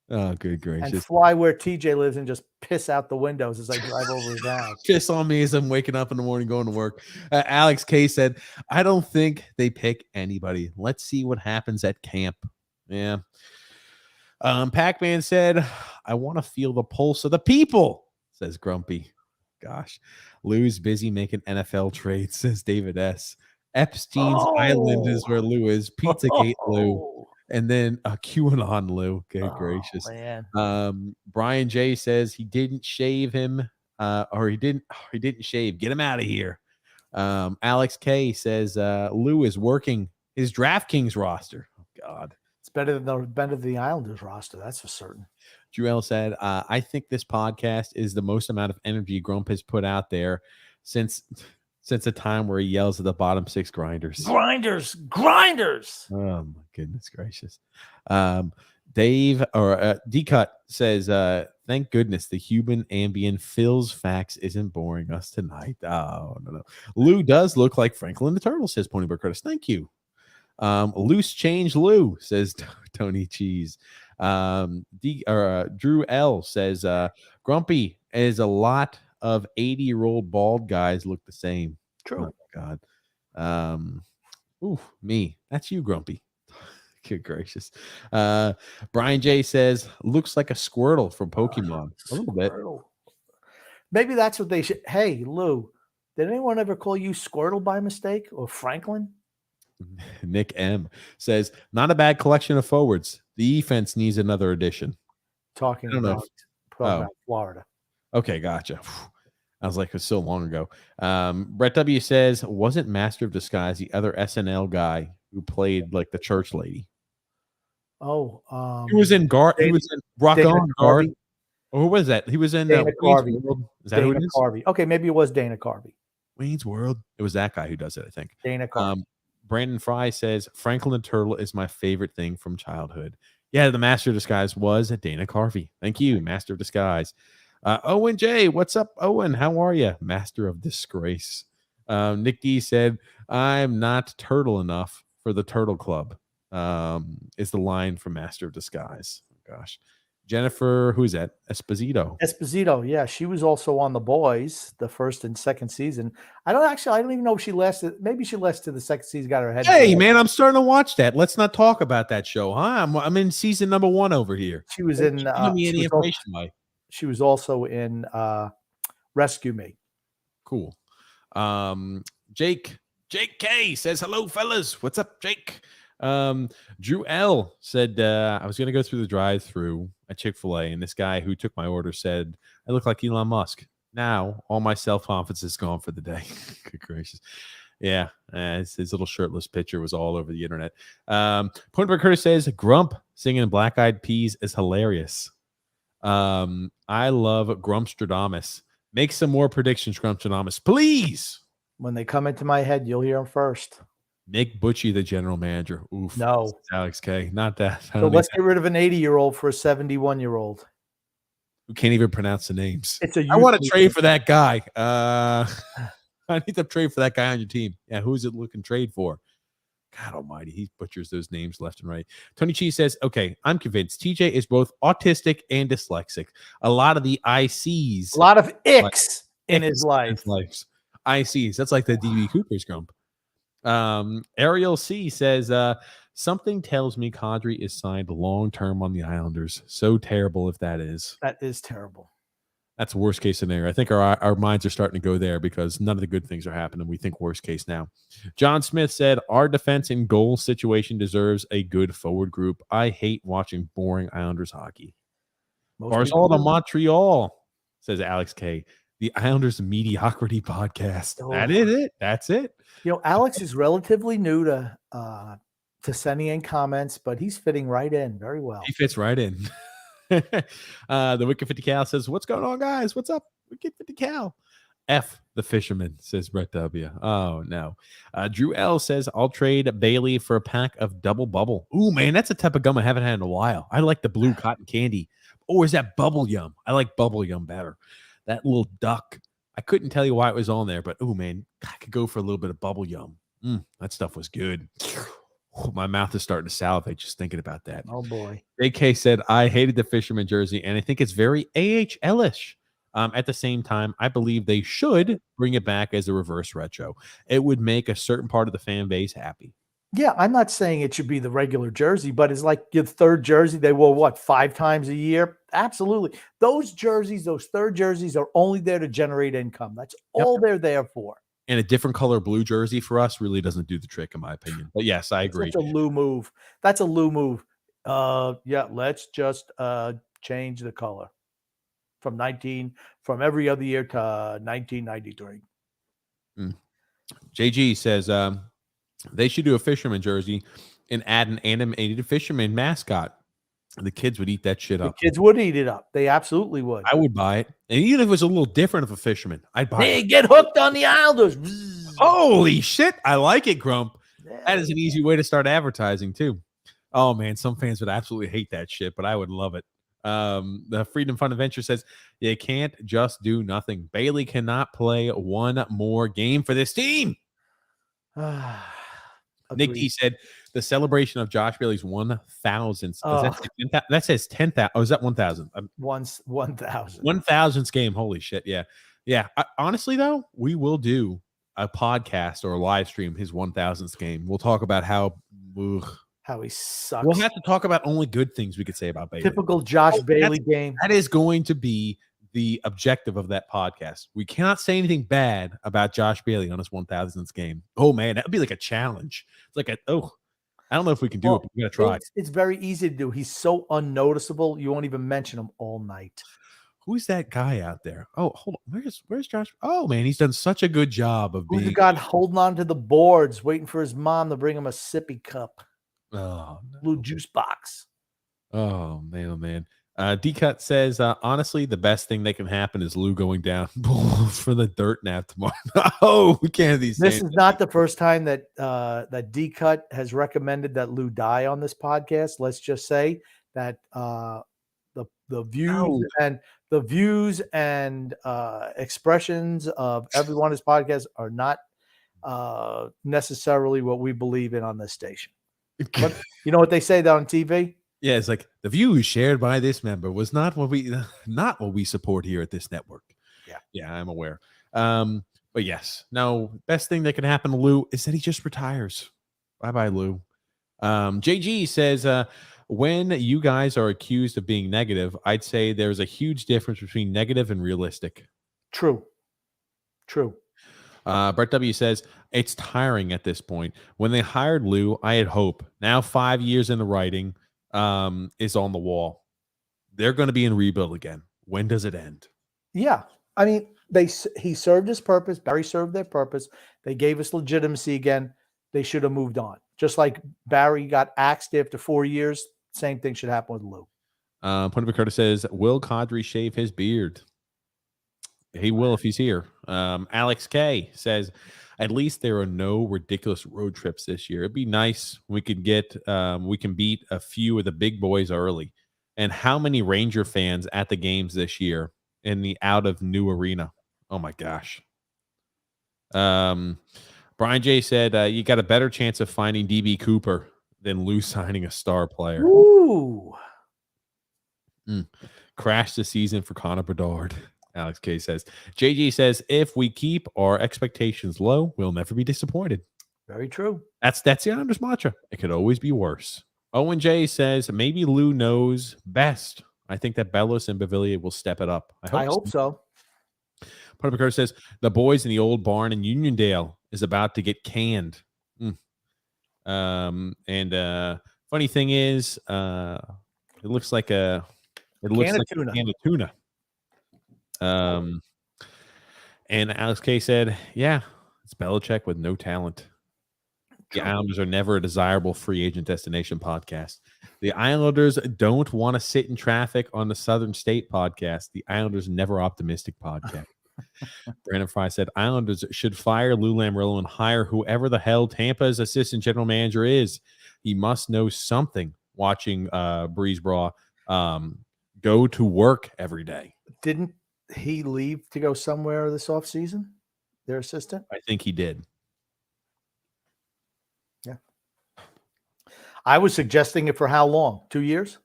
Oh, good gracious. And fly where TJ lives and just piss out the windows as I drive over his house. Piss on me as I'm waking up in the morning going to work. Alex K said, I don't think they pick anybody. Let's see what happens at camp. Yeah. Pac-Man said, I want to feel the pulse of the people, says Grumpy. Gosh. Lou's busy making NFL trades, says David S. Epstein's Island is where Lou is. Pizzagate Lou. And then QAnon Lou. Good gracious. Man. Brian J says he didn't shave him, or he didn't shave. Get him out of here. Alex K says Lou is working his DraftKings roster. Oh God. It's better than the Islanders roster, that's for certain. Joel said, I think this podcast is the most amount of energy Grump has put out there since a time where he yells at the bottom six grinders. Grinders. Oh, my goodness gracious. Dave or D-Cut says, thank goodness the human ambient Phil's facts isn't boring us tonight. Oh, no. Lou does look like Franklin the Turtle, says Ponyboy Curtis. Thank you. Loose change Lou, says Tony Cheese. Drew L says Grumpy is a lot of 80-year-old bald guys look the same. True. Oh my God. Me. That's you, Grumpy. Good gracious. Brian J says looks like a Squirtle from Pokemon. A little bit. Maybe that's what they should. Hey, Lou, did anyone ever call you Squirtle by mistake or Franklin? Nick M says, not a bad collection of forwards. The defense needs another addition. Talking about Talking Oh. about Florida. Okay, gotcha. I was like, it was so long ago. Brett W says, wasn't Master of Disguise the other SNL guy who played like the church lady? Oh, He was in Guard. He was in Rock Dana On Guard. Carvey. Or who was that? He was in Dana Wayne's Carvey. World. Is that who it Dana is? Carvey. Okay, maybe it was Dana Carvey. Wayne's World. It was that guy who does it, I think. Dana Carvey. Brandon Fry says, Franklin the Turtle is my favorite thing from childhood. Yeah, the Master of Disguise was Dana Carvey. Thank you, Master of Disguise. Owen J, what's up, Owen? How are you? Master of Disgrace. Nick D said, I'm not turtle enough for the Turtle Club. Is the line from Master of Disguise. Oh, gosh. Jennifer, who is that? Esposito, yeah. She was also on The Boys, the first and second season. I don't even know if she lasted. Maybe she lasted the second season, got her head. Hey, man, I'm starting to watch that. Let's not talk about that show, huh? I'm in season number 1 over here. She was in she was also in Rescue Me. Cool. Jake K says, hello, fellas. What's up, Jake? Drew L said, I was going to go through the drive-through at Chick-fil-A, and this guy who took my order said, I look like Elon Musk. Now, all my self-confidence is gone for the day. Good gracious. Yeah, his little shirtless picture was all over the internet. Point Curtis says, Grump singing Black Eyed Peas is hilarious. I love Grumpstradamus. Make some more predictions, Grumpstradamus, please. When they come into my head, you'll hear them first. Make Butchie the general manager. Oof. No. Alex K. Not that. So let's get rid of an 80-year-old for a 71-year-old. Who can't even pronounce the names. I want to trade for that guy. I need to trade for that guy on your team. Yeah, who is it looking trade for? God almighty, he butchers those names left and right. Tony Cheese says, okay, I'm convinced TJ is both autistic and dyslexic. A lot of the ICs. A lot of icks in his life. ICs. That's like the DB Cooper's Grump. Ariel C says, something tells me Kadri is signed long-term on the Islanders. So terrible if that is. That is terrible. That's worst case scenario. I think our minds are starting to go there because none of the good things are happening. We think worst case now. John Smith said, our defense and goal situation deserves a good forward group. I hate watching boring Islanders hockey. Barzal to Montreal, says Alex K. The Islanders Mediocrity Podcast. Oh. That is it. That's it. You know, Alex is relatively new to sending in comments, but he's fitting right in very well. He fits right in. The Wicked 50 Cal says, what's going on, guys? What's up? Wicked 50 Cal. F the fisherman, says Brett W. Oh, no. Drew L says, I'll trade Bailey for a pack of Double Bubble. Ooh, man, that's a type of gum I haven't had in a while. I like the blue cotton candy. Or is that Bubble Yum? I like Bubble Yum better. That little duck. I couldn't tell you why it was on there, but oh, man, I could go for a little bit of Bubble Yum. That stuff was good. My mouth is starting to salivate just thinking about that. Oh, boy. AK said, I hated the fisherman jersey, and I think it's very AHL-ish. At the same time, I believe they should bring it back as a reverse retro. It would make a certain part of the fan base happy. Yeah, I'm not saying it should be the regular jersey, but it's like your third jersey. They wore, what, 5 times a year? Absolutely. Those jerseys, those third jerseys are only there to generate income. That's all they're there for. And a different color blue jersey for us really doesn't do the trick, in my opinion. But yes, I agree. That's a Lou move. That's a Lou move. Yeah, let's just change the color from every other year to 1993. JG says they should do a fisherman jersey and add an animated fisherman mascot. The kids would eat that shit up. The kids would eat it up. They absolutely would. I would buy it. And even if it was a little different of a fisherman, I'd buy it. Hey, get hooked on the Islanders. Holy shit. I like it, Grump. Yeah. That is an easy way to start advertising, too. Oh, man. Some fans would absolutely hate that shit, but I would love it. The Freedom Fun Adventure says, you can't just do nothing. Bailey cannot play one more game for this team. Nick D said the celebration of Josh Bailey's 1,000th. That says 10,000. Oh, is that 1,000? 1,000. 1,000th game. Holy shit. Yeah. Yeah. Honestly, though, we will do a podcast or a live stream his 1,000th game. We'll talk about how he sucks. We'll have to talk about only good things we could say about Bailey. Typical Josh Bailey game. That is going to be the objective of that podcast. We cannot say anything bad about Josh Bailey on his 1,000th game. Oh, man, that would be like a challenge. It's like I don't know if we can do it, but we're going to try. It's very easy to do. He's so unnoticeable. You won't even mention him all night. who's that guy out there? Oh, hold on. Where's Josh? Oh man, he's done such a good job of Who's the being. guy holding on to the boards, waiting for his mom to bring him a sippy cup, Oh, no. blue juice box? Oh man, oh man. D-Cut says, honestly, the best thing that can happen is Lou going down for the dirt nap tomorrow. Oh, we can't have these. This is not the first time that that D-Cut has recommended that Lou die on this podcast. Let's just say that the views and expressions of everyone on this podcast are not necessarily what we believe in on this station. But you know what they say on TV? Yeah, it's like the views shared by this member was not what we support here at this network. Yeah, I'm aware. But yes, no, best thing that can happen to Lou is that he just retires. Bye, Lou. JG says, when you guys are accused of being negative, I'd say there's a huge difference between negative and realistic. True. Brett W says, it's tiring at this point. When they hired Lou, I had hope. Now 5 years in the writing is on the wall. They're going to be in rebuild again. When does it end? Yeah. I mean, he served his purpose. Barry served their purpose. They gave us legitimacy again. They should have moved on. Just like Barry got axed after 4 years, same thing should happen with Lou. Point of Curtis says, will Kadri shave his beard? He will if he's here. Alex K says, at least there are no ridiculous road trips this year. It'd be nice we could get we can beat a few of the big boys early. And how many Ranger fans at the games this year in the out of new arena? Oh my gosh. Brian J said, you got a better chance of finding DB Cooper than Lou signing a star player. Ooh. Crash the season for Connor Bedard. Alex K says. JG says, if we keep our expectations low, we'll never be disappointed. Very true. That's the Islanders mantra. It could always be worse. Owen J says, maybe Lou knows best. I think that Bellows and Bavilier will step it up. I hope so. Part of says, the boys in the old barn in Uniondale is about to get canned. Funny thing is, it looks like a can of tuna. And Alex K said, yeah, it's Belichick with no talent. The Islanders are never a desirable free agent destination podcast. The Islanders don't want to sit in traffic on the Southern State podcast. The Islanders never optimistic podcast. Brandon Fry said, Islanders should fire Lou Lamoriello and hire whoever the hell Tampa's assistant general manager is. He must know something watching Breeze Braw go to work every day. Didn't he leave to go somewhere this offseason? Their assistant? I think he did. Yeah. I was suggesting it for how long? 2 years?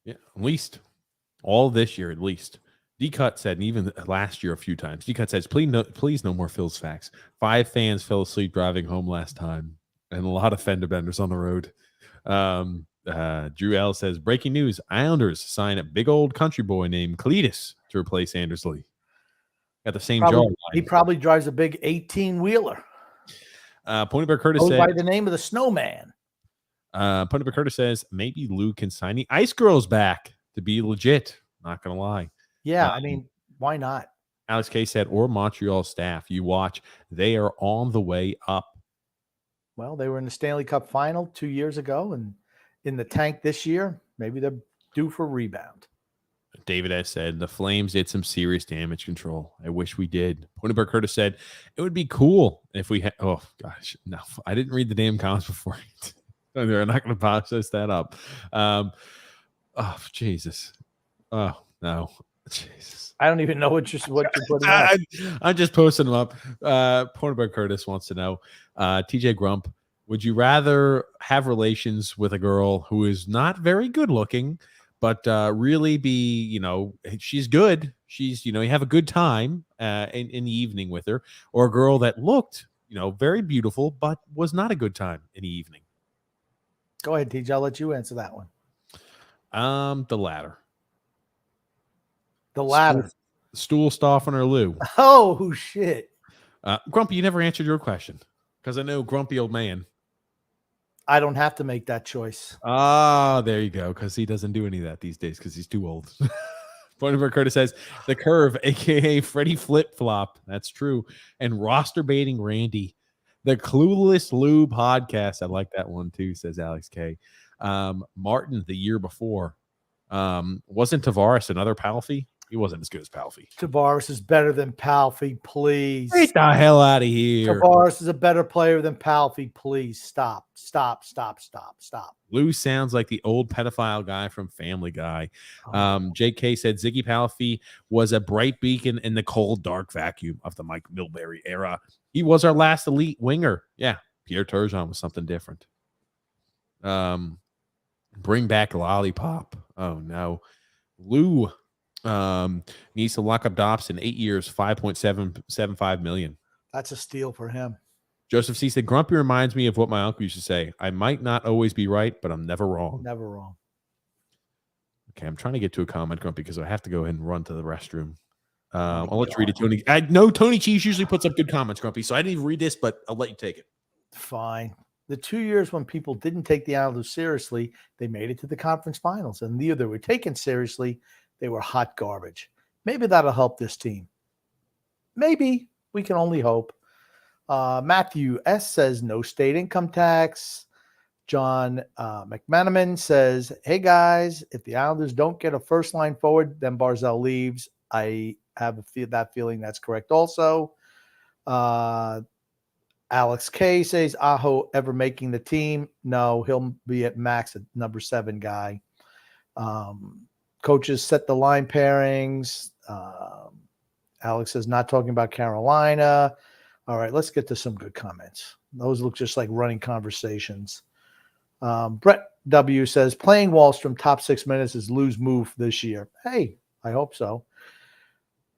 Yeah, at least. All this year, at least. D-Cut said, and even last year a few times, D-Cut says, please no more Phil's facts. 5 fans fell asleep driving home last time, and a lot of fender benders on the road. Drew L says, breaking news, Islanders sign a big old country boy named Cletus to replace Anders Lee. Got the same jaw. He probably drives a big 18-wheeler. Ponybear Curtis said, by the name of the Snowman. Ponybear Curtis says, maybe Lou can sign the Ice Girls back to be legit. Not going to lie. Yeah, I mean, why not? Alex K said, or Montreal staff. You watch. They are on the way up. Well, they were in the Stanley Cup final 2 years ago and in the tank this year. Maybe they're due for rebound. David S. said, the Flames did some serious damage control. I wish we did. Ponybear Curtis said, it would be cool if we had. Oh, gosh. No, I didn't read the damn comments before. They're not going to process that up. Oh, Jesus. Oh, no. Jesus. I don't even know what you're putting up. I'm just posting them up. Ponybear Curtis wants to know, TJ Grump, would you rather have relations with a girl who is not very good looking, but really be, she's good. She's, you have a good time in the evening with her, or a girl that looked, very beautiful, but was not a good time in the evening? Go ahead, TJ. I'll let you answer that one. The latter. The latter. Stool Stoffin or Lou? Oh, shit. Grumpy, you never answered your question because I know grumpy old man. I don't have to make that choice. Ah, there you go. Because he doesn't do any of that these days because he's too old. Funnyberg Curtis says the curve, aka Freddie Flip Flop. That's true. And roster baiting Randy. The Clueless Lou podcast. I like that one too, says Alex K. Martin the year before. Wasn't Tavares another Palfy? He wasn't as good as Palfy. Tavares is better than Palfy, please. Get the hell out of here. Tavares is a better player than Palfy, please. Stop. Lou sounds like the old pedophile guy from Family Guy. JK said Ziggy Palfy was a bright beacon in the cold, dark vacuum of the Mike Milbury era. He was our last elite winger. Yeah, Pierre Turgeon was something different. Bring back Lollipop. Oh, no. Lou needs to lock up Dobson 8 years, $5.775 million. That's a steal for him. Joseph C. said, Grumpy reminds me of what my uncle used to say. I might not always be right, but I'm never wrong. Never wrong. Okay, I'm trying to get to a comment, Grumpy, because I have to go ahead and run to the restroom. I'll let you read it, Tony. I know Tony Cheese usually puts up good comments, Grumpy, so I didn't even read this, but I'll let you take it. Fine. The 2 years when people didn't take the Islanders seriously, they made it to the conference finals. And the year they were taken seriously, they were hot garbage. Maybe that'll help this team. Maybe. We can only hope. Matthew S. says no state income tax. John McManaman says, hey, guys, if the Islanders don't get a first line forward, then Barzal leaves. I have that feeling that's correct also. Alex K says, Aho ever making the team? No, he'll be at max at number 7 guy. Coaches set the line pairings. Alex says, not talking about Carolina. All right, let's get to some good comments. Those look just like running conversations. Brett W says, playing Wallstrom top 6 minutes is Lou's move this year. Hey, I hope so.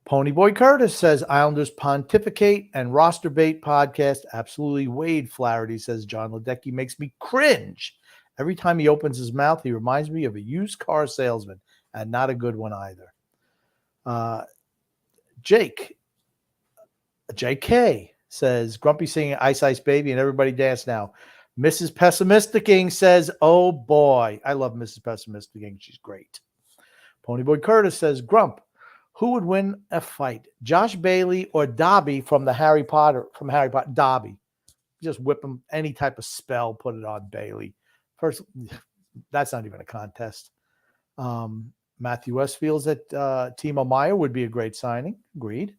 Ponyboy Curtis says, Islanders pontificate and roster bait podcast. Absolutely Wade Flaherty says, John Ledecky makes me cringe. Every time he opens his mouth, he reminds me of a used car salesman, and not a good one either. JK says, Grumpy singing Ice Ice Baby and everybody dance now. Mrs. Pessimisticking says, oh boy, I love Mrs. Pessimisticking. She's great. Ponyboy Curtis says, Grump, who would win a fight, Josh Bailey or Dobby from Harry Potter? Dobby. Just whip him, any type of spell, put it on Bailey. First, that's not even a contest. Matthew West feels that Timo Meyer would be a great signing. Agreed.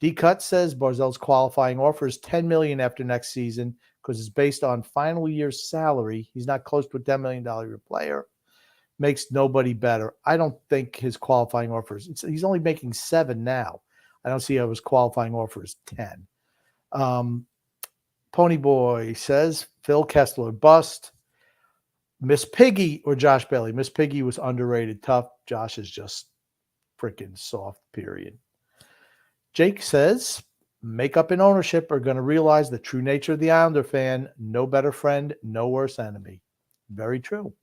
D. Cut says Barzal's qualifying offer is $10 million after next season because it's based on final year's salary. He's not close to a $10 million a year player. Makes nobody better. I don't think his qualifying offers. He's only making 7 now. I don't see how his qualifying offer is 10. Ponyboy says Phil Kessler bust. Miss Piggy or Josh Bailey. Miss Piggy was underrated. Tough. Josh is just freaking soft. Period. Jake says makeup and ownership are going to realize the true nature of the Islander fan. No better friend, no worse enemy. Very true.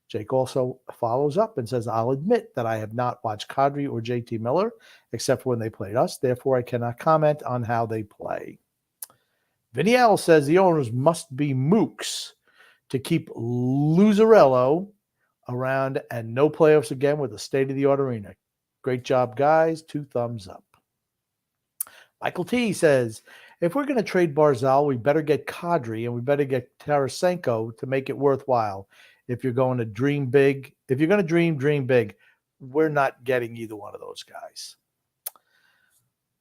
Jake also follows up and says, I'll admit that I have not watched Kadri or JT Miller except for when they played us. Therefore, I cannot comment on how they play. Vinny L says the owners must be mooks to keep Luzarello around and no playoffs again with a state-of-the-art arena. Great job, guys. 2 thumbs up. Michael T says, if we're going to trade Barzal, we better get Kadri and we better get Tarasenko to make it worthwhile. If you're going to dream big, dream big. We're not getting either one of those guys.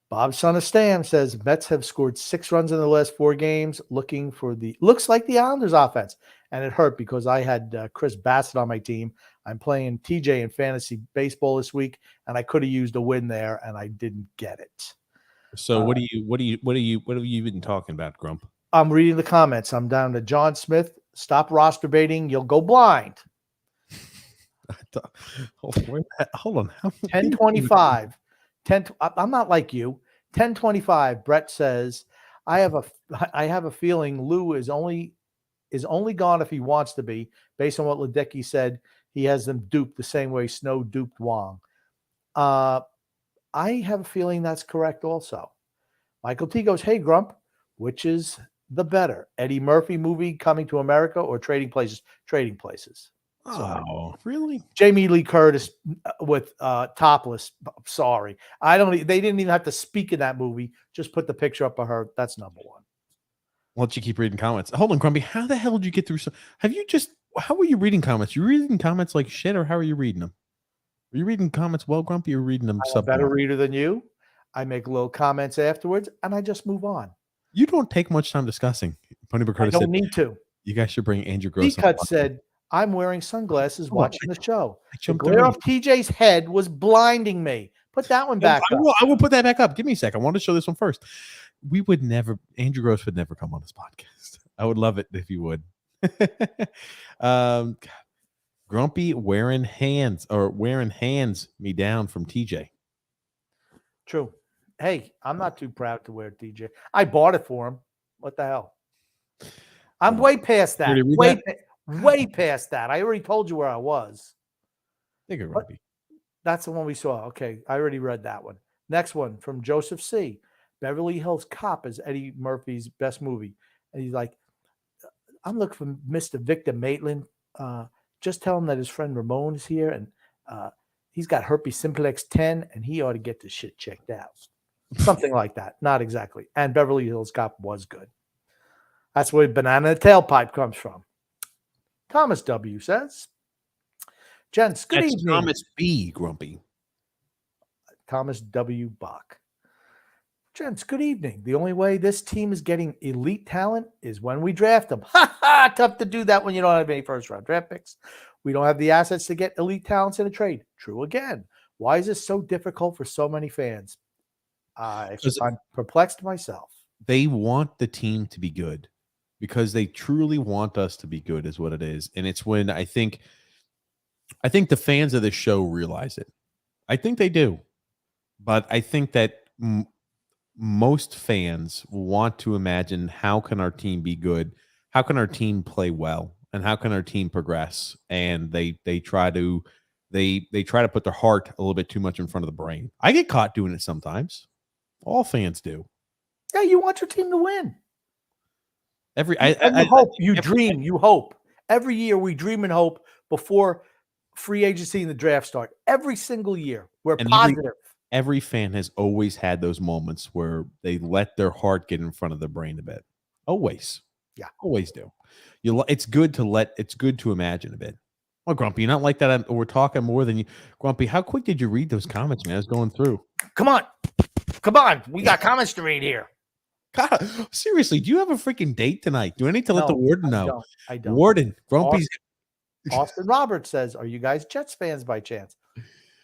Bob Son of Stam says Mets have scored 6 runs in the last 4 games. Looks like the Islanders offense. And it hurt because I had Chris Bassett on my team. I'm playing TJ in fantasy baseball this week, and I could have used a win there, and I didn't get it. So what have you been talking about, Grump? I'm reading the comments. I'm down to John Smith. Stop roster baiting. You'll go blind. Hold on. 10:25. I'm not like you. 10:25. Brett says, I have a feeling Lou is only gone if he wants to be, based on what Ledecky said. He has them duped the same way Snow duped Wong. I have a feeling that's correct also. Michael T goes, hey, Grump, which is the better? Eddie Murphy movie Coming to America or Trading Places? Trading Places. Sorry. Oh, really? Jamie Lee Curtis with topless. Sorry. They didn't even have to speak in that movie. Just put the picture up of her. That's number one. I'll let you keep reading comments. Hold on, Grumpy. How the hell did you get through? How were you reading comments? You reading comments like shit, or how are you reading them? Are you reading comments well, Grumpy, or reading them I'm a better subpar? reader than you. I make little comments afterwards, and I just move on. You don't take much time discussing. Pony I Curtis don't said, need to. you guys should bring Andrew Gross on. D-Cut said, I'm wearing sunglasses Hold on, watching the show. The jumped glare early. off TJ's head was blinding me. Put that one back up. I will put that back up. Give me a sec. I want to show this one first. Andrew Gross would never come on this podcast. I would love it if he would. Grumpy wearing hands me down from TJ. True. Hey, I'm not too proud to wear TJ. I bought it for him. What the hell? I'm way past that. Way past that. I already told you where I was. Think of Grumpy. That's the one we saw. Okay, I already read that one. Next one from Joseph C. Beverly Hills Cop is Eddie Murphy's best movie. And he's like, I'm looking for Mr. Victor Maitland. Just tell him that his friend Ramon is here, and he's got herpes simplex 10, and he ought to get this shit checked out. Something like that. Not exactly. And Beverly Hills Cop was good. That's where Banana in the Tailpipe comes from. Thomas W. says, gents, good evening. Thomas B. Grumpy. Thomas W. Bach. Gents, good evening. The only way this team is getting elite talent is when we draft them. Ha ha! Tough to do that when you don't have any first-round draft picks. We don't have the assets to get elite talents in a trade. True again. Why is this so difficult for so many fans? I'm perplexed myself. They want the team to be good because they truly want us to be good is what it is. And it's when I think the fans of this show realize it. I think they do. But I think that most fans want to imagine how can our team be good? How can our team play well? And how can our team progress? And they try to put their heart a little bit too much in front of the brain. I get caught doing it sometimes. All fans do. Yeah, you want your team to win. You hope. Every year we dream and hope before free agency and the draft start. Every single year. We're positive. Every fan has always had those moments where they let their heart get in front of their brain a bit. Always. Yeah. Always do. It's good to imagine a bit. Well, Grumpy, you're not like that. We're talking more than you. Grumpy, how quick did you read those comments, man? I was going through. Come on. We got comments to read here. God, seriously, do you have a freaking date tonight? Do I need to let the warden know? I don't. Warden, Grumpy's. Austin Roberts says, are you guys Jets fans by chance?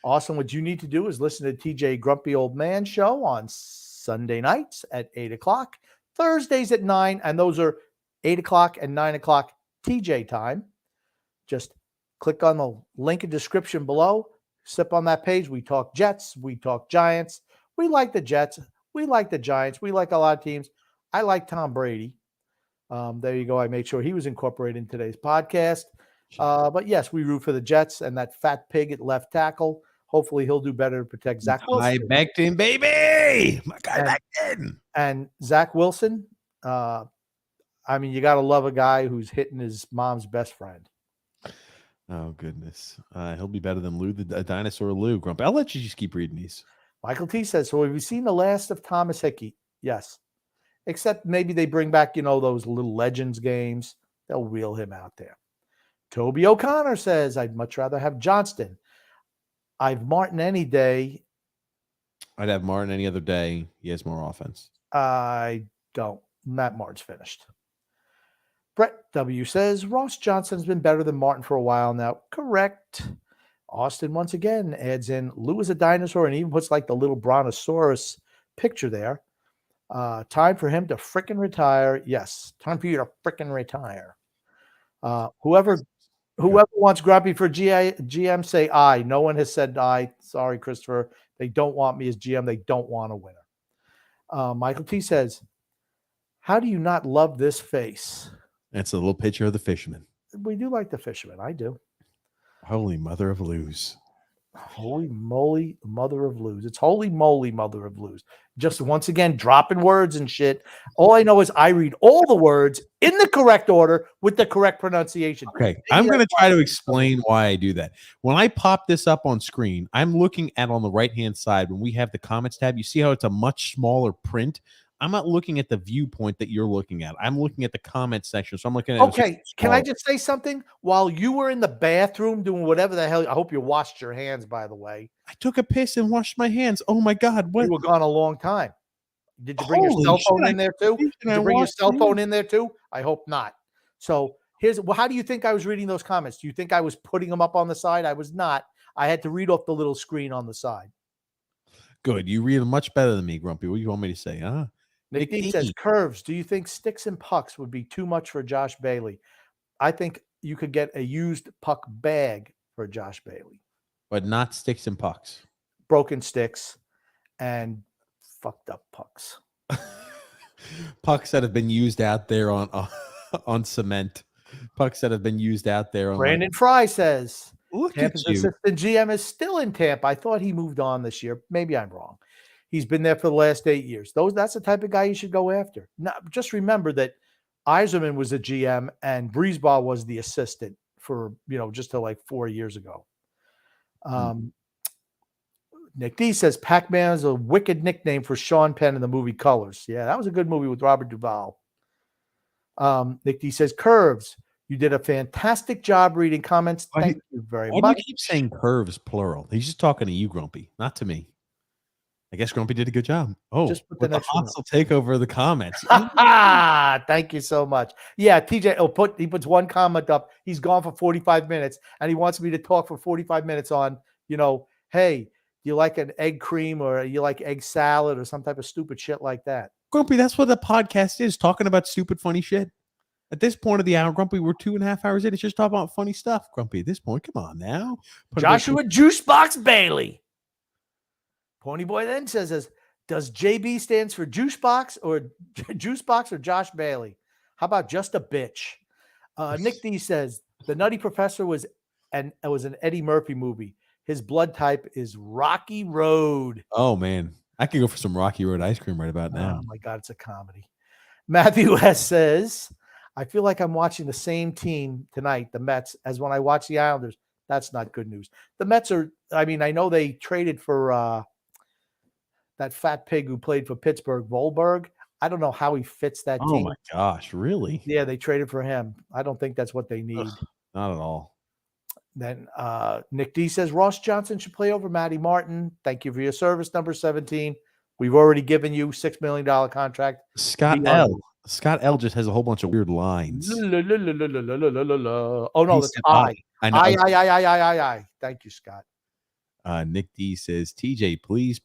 Austin, what you need to do is listen to TJ Grumpy Old Man show on Sunday nights at 8 o'clock, Thursdays at 9, and those are 8 o'clock and 9 o'clock TJ time. Just click on the link in description below. Sip on that page. We talk Jets. We talk Giants. We like the Jets. We like the Giants. We like a lot of teams. I like Tom Brady. There you go. I made sure he was incorporated in today's podcast. But yes, we root for the Jets and that fat pig at left tackle. Hopefully he'll do better to protect Zach Wilson. My Becton, baby. My guy Becton. And Zach Wilson, you got to love a guy who's hitting his mom's best friend. Oh, goodness. He'll be better than Lou, the dinosaur Lou. Grumpy. I'll let you just keep reading these. Michael T says, so have you seen the last of Thomas Hickey? Yes. Except maybe they bring back, those little Legends games. They'll reel him out there. Toby O'Connor says, I'd much rather have Johnston. I've Martin any day. I'd have Martin any other day. He has more offense. I don't. Matt Martin's finished. Brett W. says, Ross Johnston's been better than Martin for a while now. Correct. Austin once again adds in Lou is a dinosaur and even puts like the little brontosaurus picture there. Time for him to frickin' retire. Yes, time for you to frickin' retire. Whoever wants Grumpy for GM, say I. No one has said I. Sorry, Christopher. They don't want me as GM. They don't want a winner. Michael T says, how do you not love this face? That's a little picture of the fisherman. We do like the fisherman. I do. Holy mother of Lou's. Holy moly, mother of lose. It's holy moly, mother of lose. Just once again, dropping words and shit. All I know is I read all the words in the correct order with the correct pronunciation. Okay, I'm going to try to explain why I do that. When I pop this up on screen, I'm looking at on the right-hand side when we have the comments tab. You see how it's a much smaller print? I'm not looking at the viewpoint that you're looking at. I'm looking at the comment section. So I'm looking at Okay, can I just say something? While you were in the bathroom doing whatever the hell, I hope you washed your hands, by the way. I took a piss and washed my hands. Oh my God. What? You were gone a long time. Did you bring your cell phone in there too? Did you bring your cell phone in there too? I hope not. So how do you think I was reading those comments? Do you think I was putting them up on the side? I was not. I had to read off the little screen on the side. Good. You read them much better than me, Grumpy. What do you want me to say, huh? Nick D says, Curves, do you think sticks and pucks would be too much for Josh Bailey? I think you could get a used puck bag for Josh Bailey. But not sticks and pucks. Broken sticks and fucked up pucks. Pucks that have been used out there on cement. Pucks that have been used out there on Brandon Fry says, look Tampa's at you. assistant GM is still in Tampa. I thought he moved on this year. Maybe I'm wrong. He's been there for the last 8 years. That's the type of guy you should go after. Now, just remember that Yzerman was a GM and Breezeball was the assistant for, just till like 4 years ago. Nick D says Pac-Man is a wicked nickname for Sean Penn in the movie Colors. Yeah, that was a good movie with Robert Duvall. Nick D says, Curves, you did a fantastic job reading comments. Thank you very much. Why do you keep saying curves, plural? He's just talking to you, Grumpy, not to me. I guess Grumpy did a good job. Oh, just with the hostile takeover of the comments. Thank you so much. Yeah, TJ, he puts one comment up. He's gone for 45 minutes, and he wants me to talk for 45 minutes on, hey, do you like an egg cream or you like egg salad or some type of stupid shit like that? Grumpy, that's what the podcast is, talking about stupid, funny shit. At this point of the hour, Grumpy, we're 2.5 hours in. It's just talking about funny stuff, Grumpy. At this point, come on now. Joshua Juicebox Bailey. Pony Boy then says, does JB stands for Juicebox or Juicebox or Josh Bailey? How about just a bitch? Nick D says, the Nutty Professor was an Eddie Murphy movie. His blood type is Rocky Road. Oh, man. I could go for some Rocky Road ice cream right about now. Oh, my God. It's a comedy. Matthew S. says, I feel like I'm watching the same team tonight, the Mets, as when I watch the Islanders. That's not good news. The Mets are, I know they traded for that fat pig who played for Pittsburgh, Volberg. I don't know how he fits that team. Oh, my gosh. Really? Yeah, they traded for him. I don't think that's what they need. Not at all. Then Nick D says, Ross Johnson should play over Matty Martin. Thank you for your service, number 17. We've already given you $6 million contract. Scott L just has a whole bunch of weird lines. Oh, no, that's I. I. Thank you, Scott. Nick D says, TJ, please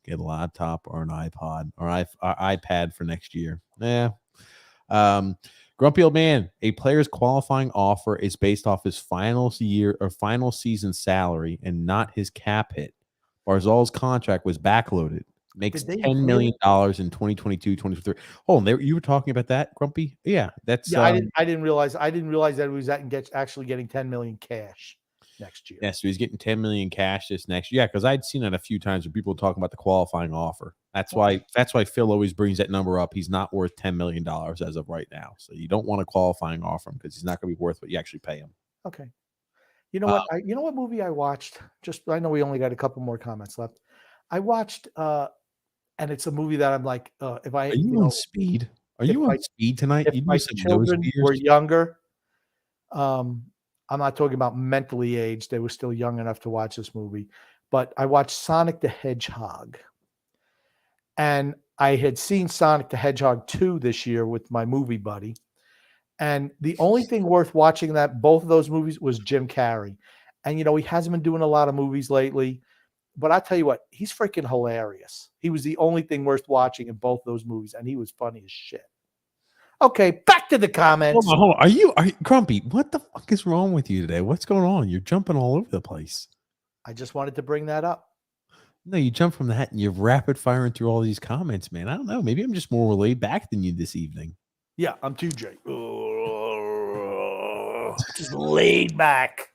get a laptop or an iPod or iPad for next year. Yeah. Grumpy old man, a player's qualifying offer is based off his final season salary and not his cap hit. Barzal's contract was backloaded. Makes $10 million in 2022, 2023. Oh, you were talking about that, Grumpy? Yeah, that's. Yeah, I didn't realize that he was actually getting $10 million cash next year. Yeah, so he's getting $10 million cash this next year. Yeah, because I'd seen it a few times when people talking about the qualifying offer. That's why Phil always brings that number up. He's not worth $10 million as of right now. So you don't want a qualifying offer him because he's not going to be worth what you actually pay him. Okay. You know what? You know what movie I watched? I know we only got a couple more comments left. I watched, and it's a movie that I'm like, if I. Are you on speed? Are you on speed tonight? If my children were younger, I'm not talking about mentally aged. They were still young enough to watch this movie. But I watched Sonic the Hedgehog. And I had seen Sonic the Hedgehog 2 this year with my movie buddy. And the only thing worth watching both of those movies was Jim Carrey. And, he hasn't been doing a lot of movies lately. But I tell you what, he's freaking hilarious. He was the only thing worth watching in both those movies. And he was funny as shit. Okay, back to the comments. Hold on. Are you Grumpy? What the fuck is wrong with you today? What's going on? You're jumping all over the place. I just wanted to bring that up. No, you jump from that and you're rapid firing through all these comments, man. I don't know. Maybe I'm just more laid back than you this evening. Yeah, I'm TJ. just laid back.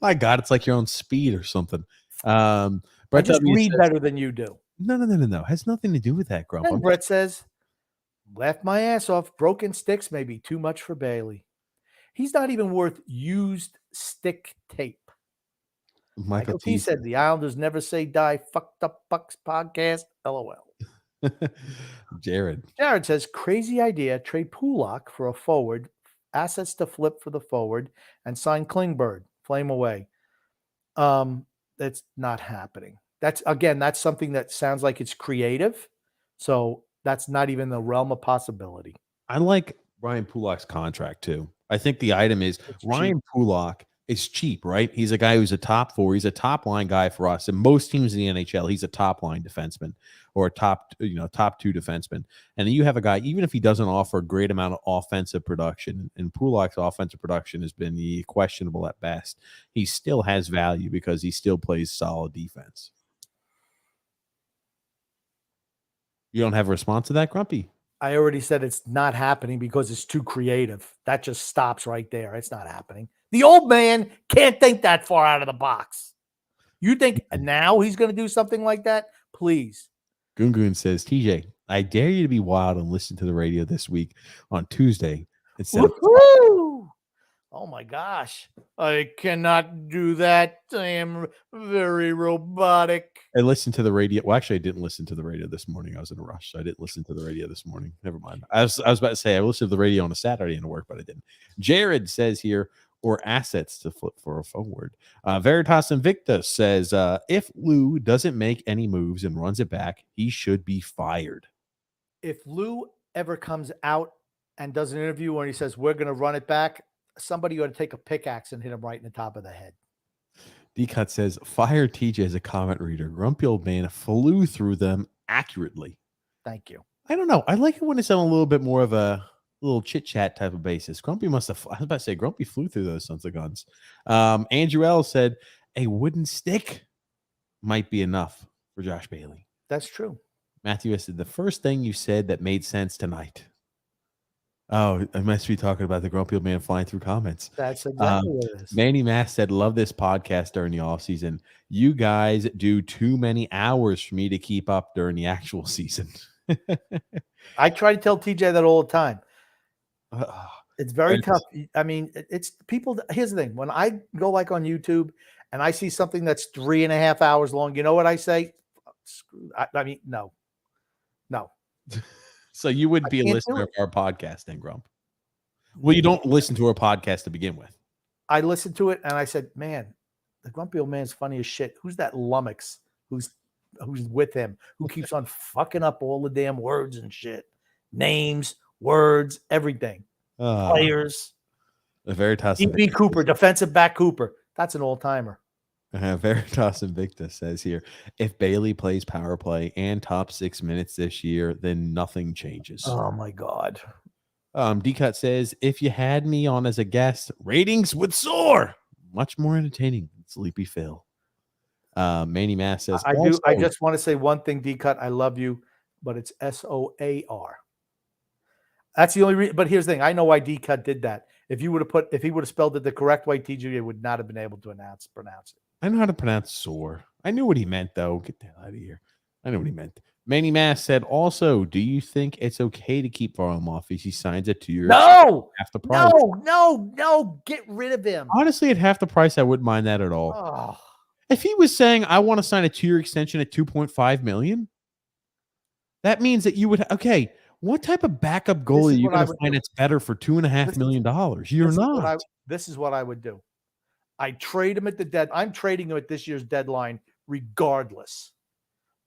My God, it's like you're on speed or something. I Brett just W read says, better than you do. No. Has nothing to do with that, Grump. And Brett says, laughed my ass off. Broken sticks may be too much for Bailey. He's not even worth used stick tape. Michael T said the Islanders never say die. Fucked up Bucks podcast. LOL. Jared says crazy idea. Trade Pulak for a forward, assets to flip for the forward, and sign Klingberg. Flame away. That's not happening. That's something that sounds like it's creative. So that's not even the realm of possibility. I like Ryan Pulak's contract too. I think the item is Ryan Pulak is cheap, right? He's a guy who's a top 4. He's a top line guy for us. And most teams in the NHL, he's a top line defenseman or a top 2 defenseman. And then you have a guy, even if he doesn't offer a great amount of offensive production, and Pulak's offensive production has been questionable at best, he still has value because he still plays solid defense. You don't have a response to that, Grumpy? I already said it's not happening because it's too creative. That just stops right there. It's not happening. The old man can't think that far out of the box. You think now he's going to do something like that? Please. Gungun says, TJ, I dare you to be wild and listen to the radio this week on Tuesday instead of oh my gosh. I cannot do that. I am very robotic. I listened to the radio. Well, actually, I didn't listen to the radio this morning. I was in a rush, so I didn't listen to the radio this morning. Never mind. I was about to say I listened to the radio on a Saturday into work, but I didn't. Jared says here, or assets to flip for a forward. Veritas Invictus says, if Lou doesn't make any moves and runs it back, he should be fired. If Lou ever comes out and does an interview where he says, we're going to run it back, somebody ought to take a pickaxe and hit him right in the top of the head. D-Cut says, fire TJ as a comment reader. Grumpy old man flew through them accurately. Thank you. I don't know. I like it when it's on a little bit more of a little chit-chat type of basis. Grumpy must have, I was about to say, Grumpy flew through those sons of guns. Andrew L. said, a wooden stick might be enough for Josh Bailey. That's true. Matthew said, the first thing you said that made sense tonight. Oh, I must be talking about the grumpy old man flying through comments. That's exactly what it is. Manny Mass said, love this podcast during the off season. You guys do too many hours for me to keep up during the actual season. I try to tell TJ that all the time. It's very tough. I mean, it's people. Here's the thing. When I go like on YouTube and I see something that's 3.5 hours long, you know what I say? I mean, no. So you would be a listener of our podcast then, Grump? Well, you don't listen to our podcast to begin with. I listened to it and I said, man, the grumpy old man's funny as shit. Who's that lummox who's with him, who keeps on fucking up all the damn words and shit? Names, words, everything. Players. Veritas E.B. Cooper, defensive back Cooper. That's an all-timer. Veritas Invictus says here, if Bailey plays power play and top 6 minutes this year, then nothing changes. Oh my God. D-Cut says, if you had me on as a guest, ratings would soar. Much more entertaining than Sleepy Phil. Manny Mass says, I just want to say one thing, D-Cut. I love you, but it's SOAR. That's the only reason. But here's the thing. I know why D-Cut did that. If he would have spelled it the correct way, TJ would not have been able to pronounce it. I know how to pronounce soar. I knew what he meant, though. Get the hell out of here. I know what he meant. Manny Mass said, also, do you think it's okay to keep Varlamov if he signs it to your half the price? No. Get rid of him. Honestly, at half the price, I wouldn't mind that at all. Oh. If he was saying, I want to sign a 2-year extension at $2.5 million, that means that you would, okay, what type of backup goalie are you going to find that's better for $2.5 million? You're not. This is what I would do. I trade him at the dead. I'm trading him at this year's deadline regardless.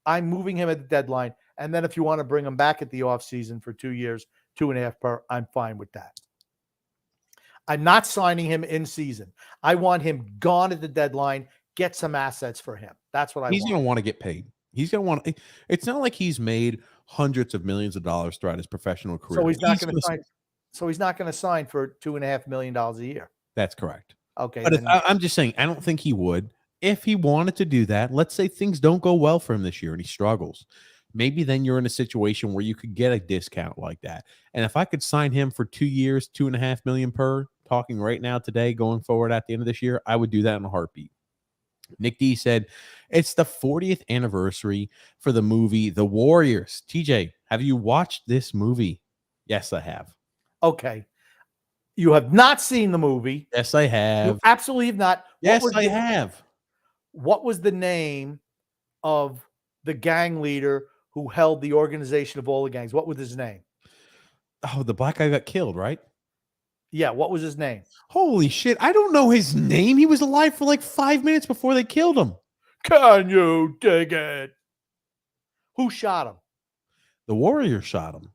I'm moving him at the deadline. And then if you want to bring him back at the offseason for 2 years, 2.5 per, I'm fine with that. I'm not signing him in season. I want him gone at the deadline. Get some assets for him. That's what I want. He's going to want to get paid. He's going to want to. It's not like he's made hundreds of millions of dollars throughout his professional career. So he's not going to sign. So he's not going to sign for $2.5 million a year. That's correct. Okay. But I'm just saying, I don't think he would. If he wanted to do that, let's say things don't go well for him this year and he struggles. Maybe then you're in a situation where you could get a discount like that. And if I could sign him for 2 years, $2.5 million per, talking right now today, going forward at the end of this year, I would do that in a heartbeat. Nick D said, it's the 40th anniversary for the movie The Warriors. TJ, have you watched this movie? Yes, I have. Okay. You have not seen the movie. Yes, I have. You absolutely have not. Yes, I have. What was the name of the gang leader who held the organization of all the gangs? What was his name? Oh, the black guy got killed, right? Yeah, what was his name? Holy shit. I don't know his name. He was alive for like 5 minutes before they killed him. Can you dig it? Who shot him? The Warriors shot him.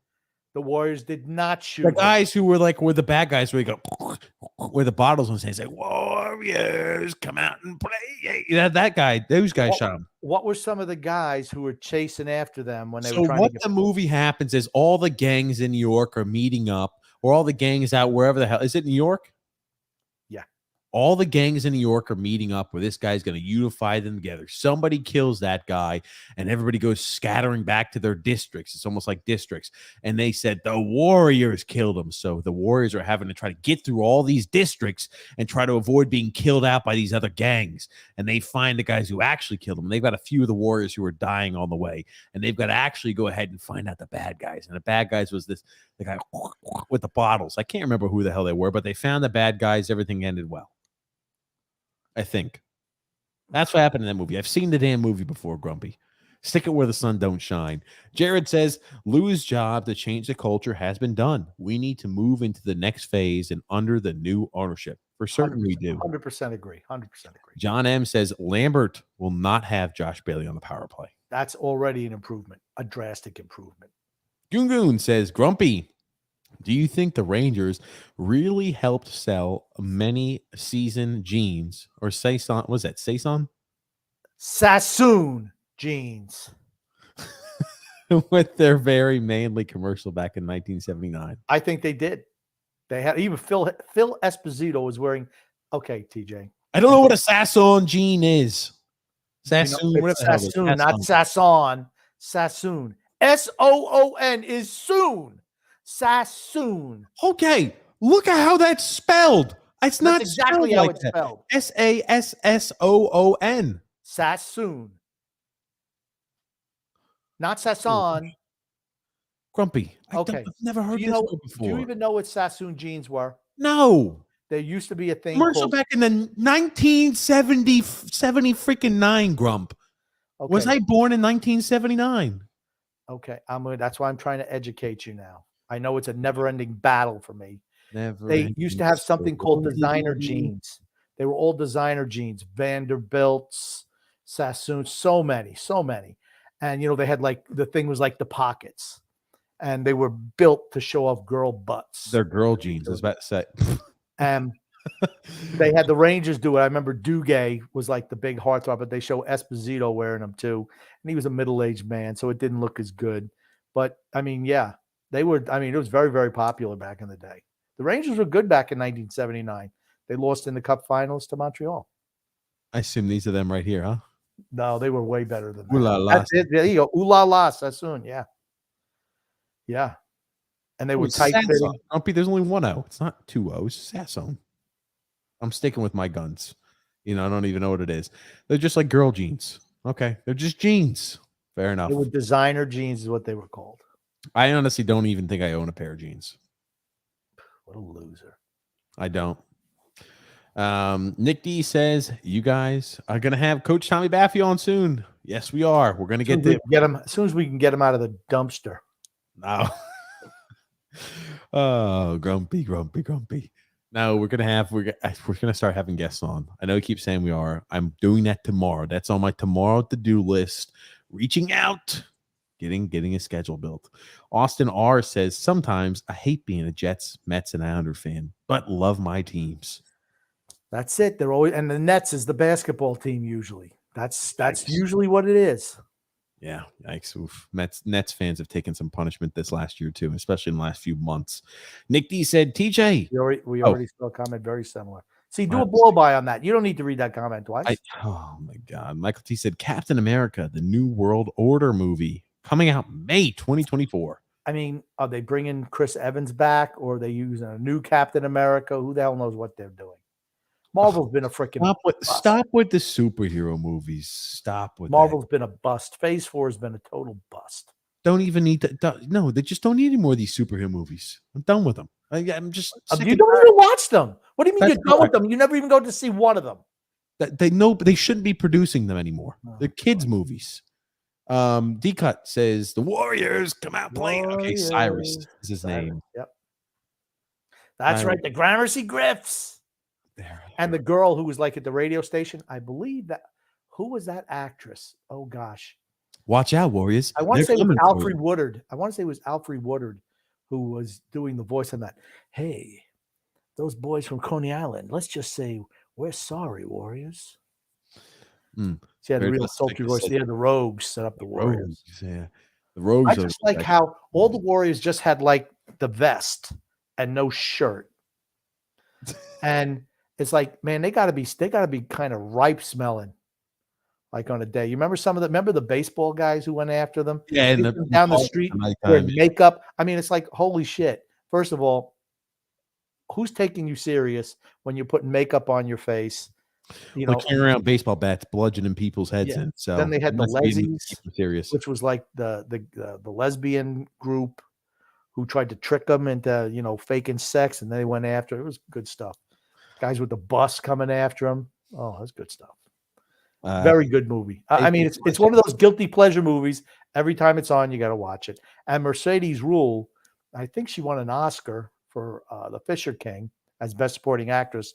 The Warriors did not shoot the guys who were the bad guys where you go where the bottles and say Warriors come out and play. Yeah, that guy, those guys shot him. What were some of the guys who were chasing after them when they were trying to get the movie happens is all the gangs in New York are meeting up, or all the gangs out wherever the hell. Is it New York? Yeah. All the gangs in New York are meeting up where this guy's going to unify them together. Somebody kills that guy and everybody goes scattering back to their districts. It's almost like districts. And they said the Warriors killed him. So the Warriors are having to try to get through all these districts and try to avoid being killed out by these other gangs. And they find the guys who actually killed them. And they've got a few of the Warriors who are dying on the way. And they've got to actually go ahead and find out the bad guys. And the bad guys was the guy with the bottles. I can't remember who the hell they were, but they found the bad guys. Everything ended well. I think that's what happened in that movie. I've seen the damn movie before, Grumpy. Stick it where the sun don't shine. Jared says, Lou's job to change the culture has been done. We need to move into the next phase and under the new ownership. For certain we do. 100% agree. 100% agree. John M says, Lambert will not have Josh Bailey on the power play. That's already an improvement, a drastic improvement. Goon says, Grumpy, do you think the Rangers really helped sell many season jeans or Saison? Was that Saison? Sassoon jeans. With their very manly commercial back in 1979. I think they did. They had even Phil Esposito was wearing. Okay, TJ. I don't know what a Sassoon jean is. Sassoon, Sassoon, not Sasson. Sassoon. Soon is soon. Sassoon. Okay, look at how that's spelled. That's not exactly how it's spelled. Sassoon. Sassoon. Not Sasson. Grumpy. I've never heard this before. Do you even know what Sassoon jeans were? No. There used to be a thing commercial back in the 1970 freaking 9, Grump. Okay. Was I born in 1979? Okay, that's why I'm trying to educate you now. I know it's a never-ending battle for me. They used to have something called designer jeans. They were all designer jeans. Vanderbilts, Sassoon, so many. And, they had the thing was like the pockets. And they were built to show off girl butts. They're girl jeans, I was about to say. And they had the Rangers do it. I remember Duguay was like the big heartthrob, but they show Esposito wearing them too. And he was a middle-aged man, so it didn't look as good. But, yeah, they were. It was very, very popular back in the day. The Rangers were good back in 1979. They lost in the Cup Finals to Montreal. I assume these are them right here, huh? No, they were way better than that. Ooh la la. That's it. There you go. Ooh la la, Sassoon. Yeah. Yeah. And they were tight fitting. There's only one O. It's not two O's. Sassoon. I'm sticking with my guns. I don't even know what it is. They're just like girl jeans. Okay. They're just jeans. Fair enough. They were designer jeans is what they were called. I honestly don't even think I own a pair of jeans. What a loser. I don't. Nick D says, you guys are going to have Coach Tommy Baffy on soon. Yes, we are. We're going to get him as soon as we can get him out of the dumpster. No. Oh, grumpy. No, we're gonna start having guests on. I know you keep saying we are. I'm doing that tomorrow. That's on my tomorrow to-do list. Reaching out, getting a schedule built. Austin R says, sometimes I hate being a Jets, Mets, and Islander fan, but love my teams. That's it. They're always, and the Nets is the basketball team usually. That's usually what it is. Yeah, yikes. Oof. Nets fans have taken some punishment this last year, too, especially in the last few months. Nick D said, TJ. We already saw a comment very similar. See, do a blow-by on that. You don't need to read that comment twice. Oh, my God. Michael T said, Captain America, the New World Order movie, coming out May 2024. I mean, are they bringing Chris Evans back, or are they using a new Captain America? Who the hell knows what they're doing? Marvel's been a freaking Stop with the superhero movies. Stop with Marvel's been a bust. Phase 4 has been a total bust. Don't even need to. No, they just don't need any more of these superhero movies. I'm done with them. I'm just. You don't even watch them. What do you mean you're done with them? You never even go to see one of them. They know they shouldn't be producing them anymore. They're kids' movies. D-Cut says the Warriors come out playing. Okay, Cyrus is his name. Yep. That's right. The Gramercy Griffs. And the girl who was like at the radio station, I believe that. Who was that actress? Oh gosh. Watch out, Warriors. I want to say it was Alfre Woodard. I want to say it was Alfre Woodard who was doing the voice on that. Hey, those boys from Coney Island. Let's just say we're sorry, Warriors. She had a real sultry voice. They had the Rogues set up the Warriors. Yeah, the Rogues. I just like how all the Warriors just had like the vest and no shirt, and it's like, man, they got to be kind of ripe smelling. Like on a day, you remember the baseball guys who went after them? Yeah, and down the street wearing makeup. I mean, it's like, holy shit. First of all, who's taking you serious when you're putting makeup on your face? You know, carrying around baseball bats, bludgeoning people's heads in. So then they had the lesbians, which was like the lesbian group who tried to trick them into faking sex, and they went after. It was good stuff. Guys with the bus coming after them. Oh, that's good stuff. Very good movie. I mean, it's one of those guilty pleasure movies. Every time it's on, you got to watch it. And Mercedes Rule, I think she won an Oscar for The Fisher King as Best Supporting Actress,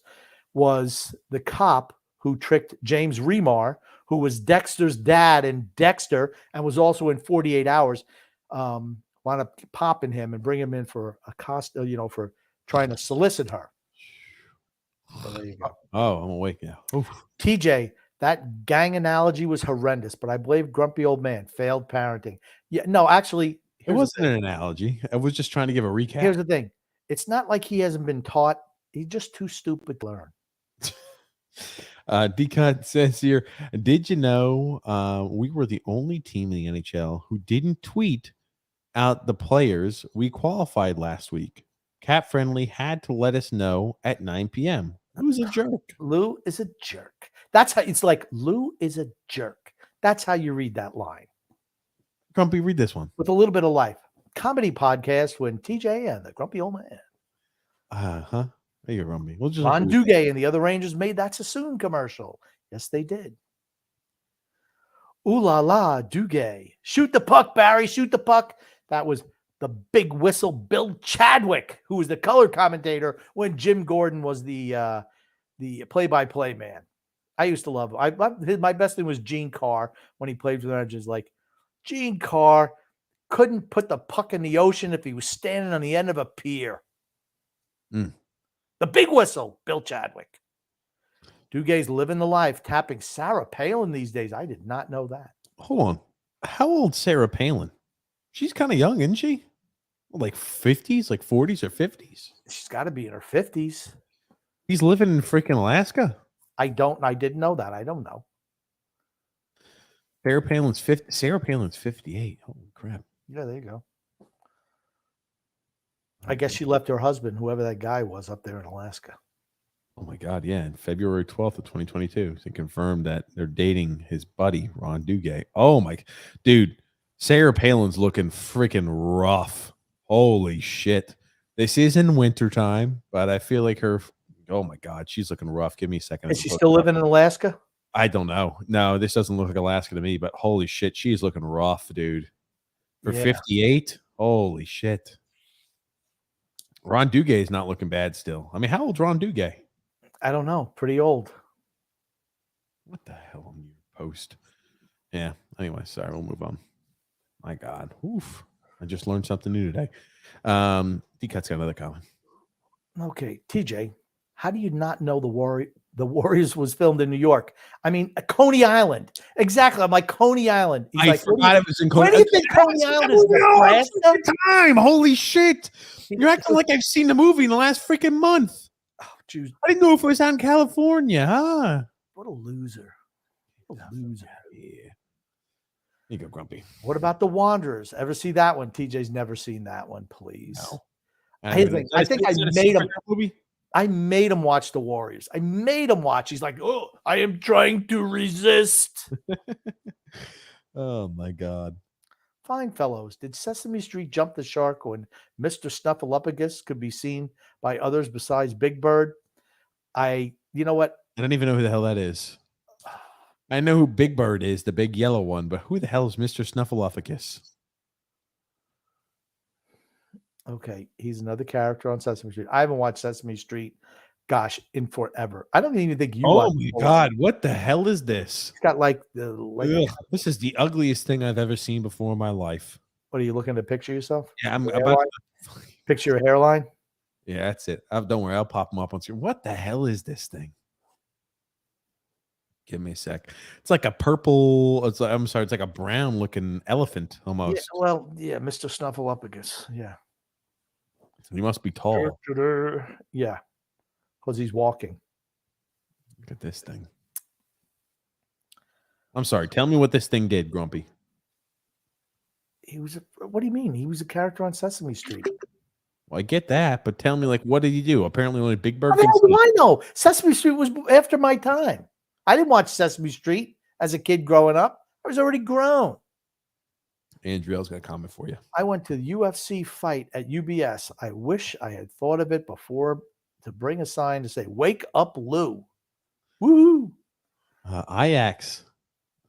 was the cop who tricked James Remar, who was Dexter's dad in Dexter and was also in 48 Hours, wound up popping him and bring him in for a cost, for trying to solicit her. So there you go. Oh, I'm awake now. Oof. TJ, that gang analogy was horrendous, but I believe grumpy old man failed parenting. Yeah, no, actually, it wasn't an analogy. I was just trying to give a recap. Here's the thing. It's not like he hasn't been taught. He's just too stupid to learn. D-Cut says here, did you know we were the only team in the NHL who didn't tweet out the players we qualified last week? Cap Friendly had to let us know at 9 p.m. Who's a jerk? Lou is a jerk. That's how it's like. Lou is a jerk. That's how you read that line. Grumpy, read this one. With a little bit of life. Comedy podcast when TJ and the grumpy old man. There you go, Grumpy. We'll just Ron Duguay and the other Rangers made that Sassoon commercial. Yes, they did. Ooh la la, Duguay. Shoot the puck, Barry. Shoot the puck. That was the big whistle Bill Chadwick, who was the color commentator when Jim Gordon was the play-by-play man. I used to love him. My best thing was Gene Carr when he played for the Rangers. Like, Gene Carr couldn't put the puck in the ocean if he was standing on the end of a pier. The big whistle, Bill Chadwick. Dugay's living the life, tapping Sarah Palin these days. I did not know that. Hold on. How old's Sarah Palin? She's kind of young, isn't she? Like 50s, like 40s or 50s? She's got to be in her 50s. He's living in freaking Alaska? I didn't know that. I don't know. Sarah Palin's 50. Sarah Palin's 58. Holy crap. Yeah, there you go. I guess she left her husband, whoever that guy was, up there in Alaska. Oh my God, yeah. And February 12th of 2022, they confirmed that they're dating his buddy, Ron Duguay. Oh my dude, Sarah Palin's looking freaking rough. Holy shit. This is in wintertime, but I feel like oh my God, she's looking rough. Give me a second. Is she still living in Alaska? I don't know. No, this doesn't look like Alaska to me, but holy shit, she's looking rough, dude. For 58, holy shit. Ron Duguay is not looking bad still. I mean, how old's Ron Duguay? I don't know. Pretty old. What the hell on your post? Yeah. Anyway, sorry. We'll move on. My God. Oof. I just learned something new today. D-Cut's got another comment. Okay. TJ, how do you not know the Warriors was filmed in New York? I mean, Coney Island. Exactly. I'm like, Coney Island. He's like, forgot it was in Coney Island. Where do you think Coney Island is? Nebraska? Time. Holy shit. You're acting like I've seen the movie in the last freaking month. Oh, geez. I didn't know if it was out in California. Huh? What a loser. What a loser. Yeah. You go, Grumpy. What about The Wanderers? Ever see that one? TJ's never seen that one, please. No. I think I made him. Movie? I made him watch The Warriors. I made him watch. He's like, oh, I am trying to resist. Oh, my God. Fine, fellows. Did Sesame Street jump the shark when Mr. Snuffleupagus could be seen by others besides Big Bird? You know what? I don't even know who the hell that is. I know who Big Bird is, the big yellow one, but who the hell is Mr. Snuffleupagus? Okay, he's another character on Sesame Street. I haven't watched Sesame Street, gosh, in forever. I don't even think you. Oh my God, what the hell is this? It's got like this is the ugliest thing I've ever seen before in my life. What are you looking to picture yourself? Yeah, I'm about to picture your hairline. Yeah, that's it. Don't worry, I'll pop them up on screen. What the hell is this thing? Give me a sec. It's like a purple. It's like a brown looking elephant almost. Yeah, Mr. Snuffleupagus. Yeah. So he must be tall. Yeah, because he's walking. Look at this thing. I'm sorry. Tell me what this thing did, Grumpy. What do you mean? He was a character on Sesame Street. Well, I get that, but tell me, like, what did he do? Apparently, only Big Bird. How do I know? Sesame Street was after my time. I didn't watch Sesame Street as a kid growing up. I was already grown. Andriel's got a comment for you. I went to the UFC fight at UBS. I wish I had thought of it before to bring a sign to say, "Wake up, Lou." Woo! Ajax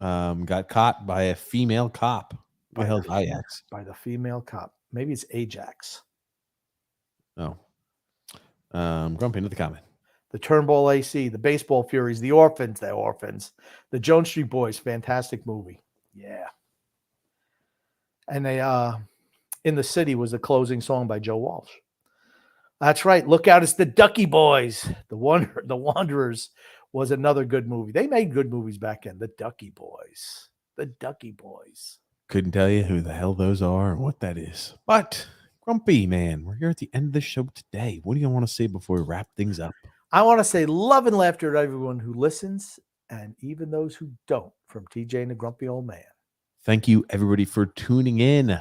got caught by a female cop. What the hell is Ajax? By the female cop. Maybe it's Ajax. Oh. Grumpy, another comment. The Turnbull AC, the Baseball Furies, the Orphans, the Jones Street Boys, fantastic movie. Yeah. And they In the City was the closing song by Joe Walsh. That's right. Look out, it's the Ducky Boys. The Wanderers was another good movie. They made good movies back then. The Ducky Boys. The Ducky Boys. Couldn't tell you who the hell those are or what that is. But Grumpy, man, we're here at the end of the show today. What do you want to say before we wrap things up? I want to say love and laughter to everyone who listens and even those who don't, from TJ and the Grumpy Old Man. Thank you, everybody, for tuning in.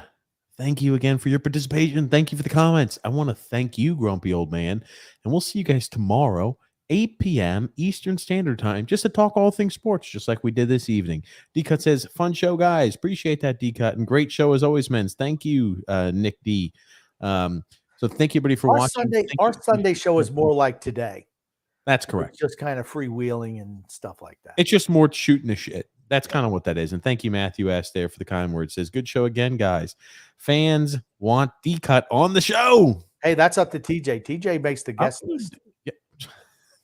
Thank you again for your participation. Thank you for the comments. I want to thank you, Grumpy Old Man. And we'll see you guys tomorrow, 8 p.m. Eastern Standard Time, just to talk all things sports, just like we did this evening. D-Cut says, fun show, guys. Appreciate that, D-Cut. And great show as always, men. Thank you, Nick D. So thank you, everybody, for watching. Our Sunday show is more like today. That's correct. It's just kind of freewheeling and stuff like that. It's just more shooting the shit. That's kind of what that is. And thank you, Matthew S. there for the kind words. Says, good show again, guys. Fans want D-Cut on the show. Hey, that's up to TJ. TJ makes the guest list. Yeah.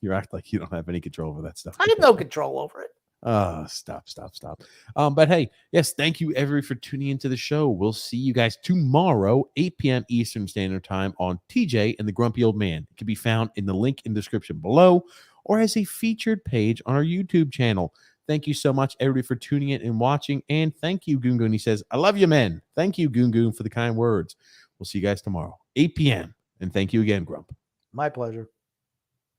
You act like you don't have any control over that stuff. I have no control over it. Oh, stop. But hey, yes, thank you, everybody, for tuning into the show. We'll see you guys tomorrow, 8 p.m. Eastern Standard Time on TJ and the Grumpy Old Man. It can be found in the link in the description below or as a featured page on our YouTube channel. Thank you so much, everybody, for tuning in and watching. And thank you, Goon Goon. He says, I love you, men. Thank you, Goon Goon, for the kind words. We'll see you guys tomorrow, 8 p.m. And thank you again, Grump. My pleasure.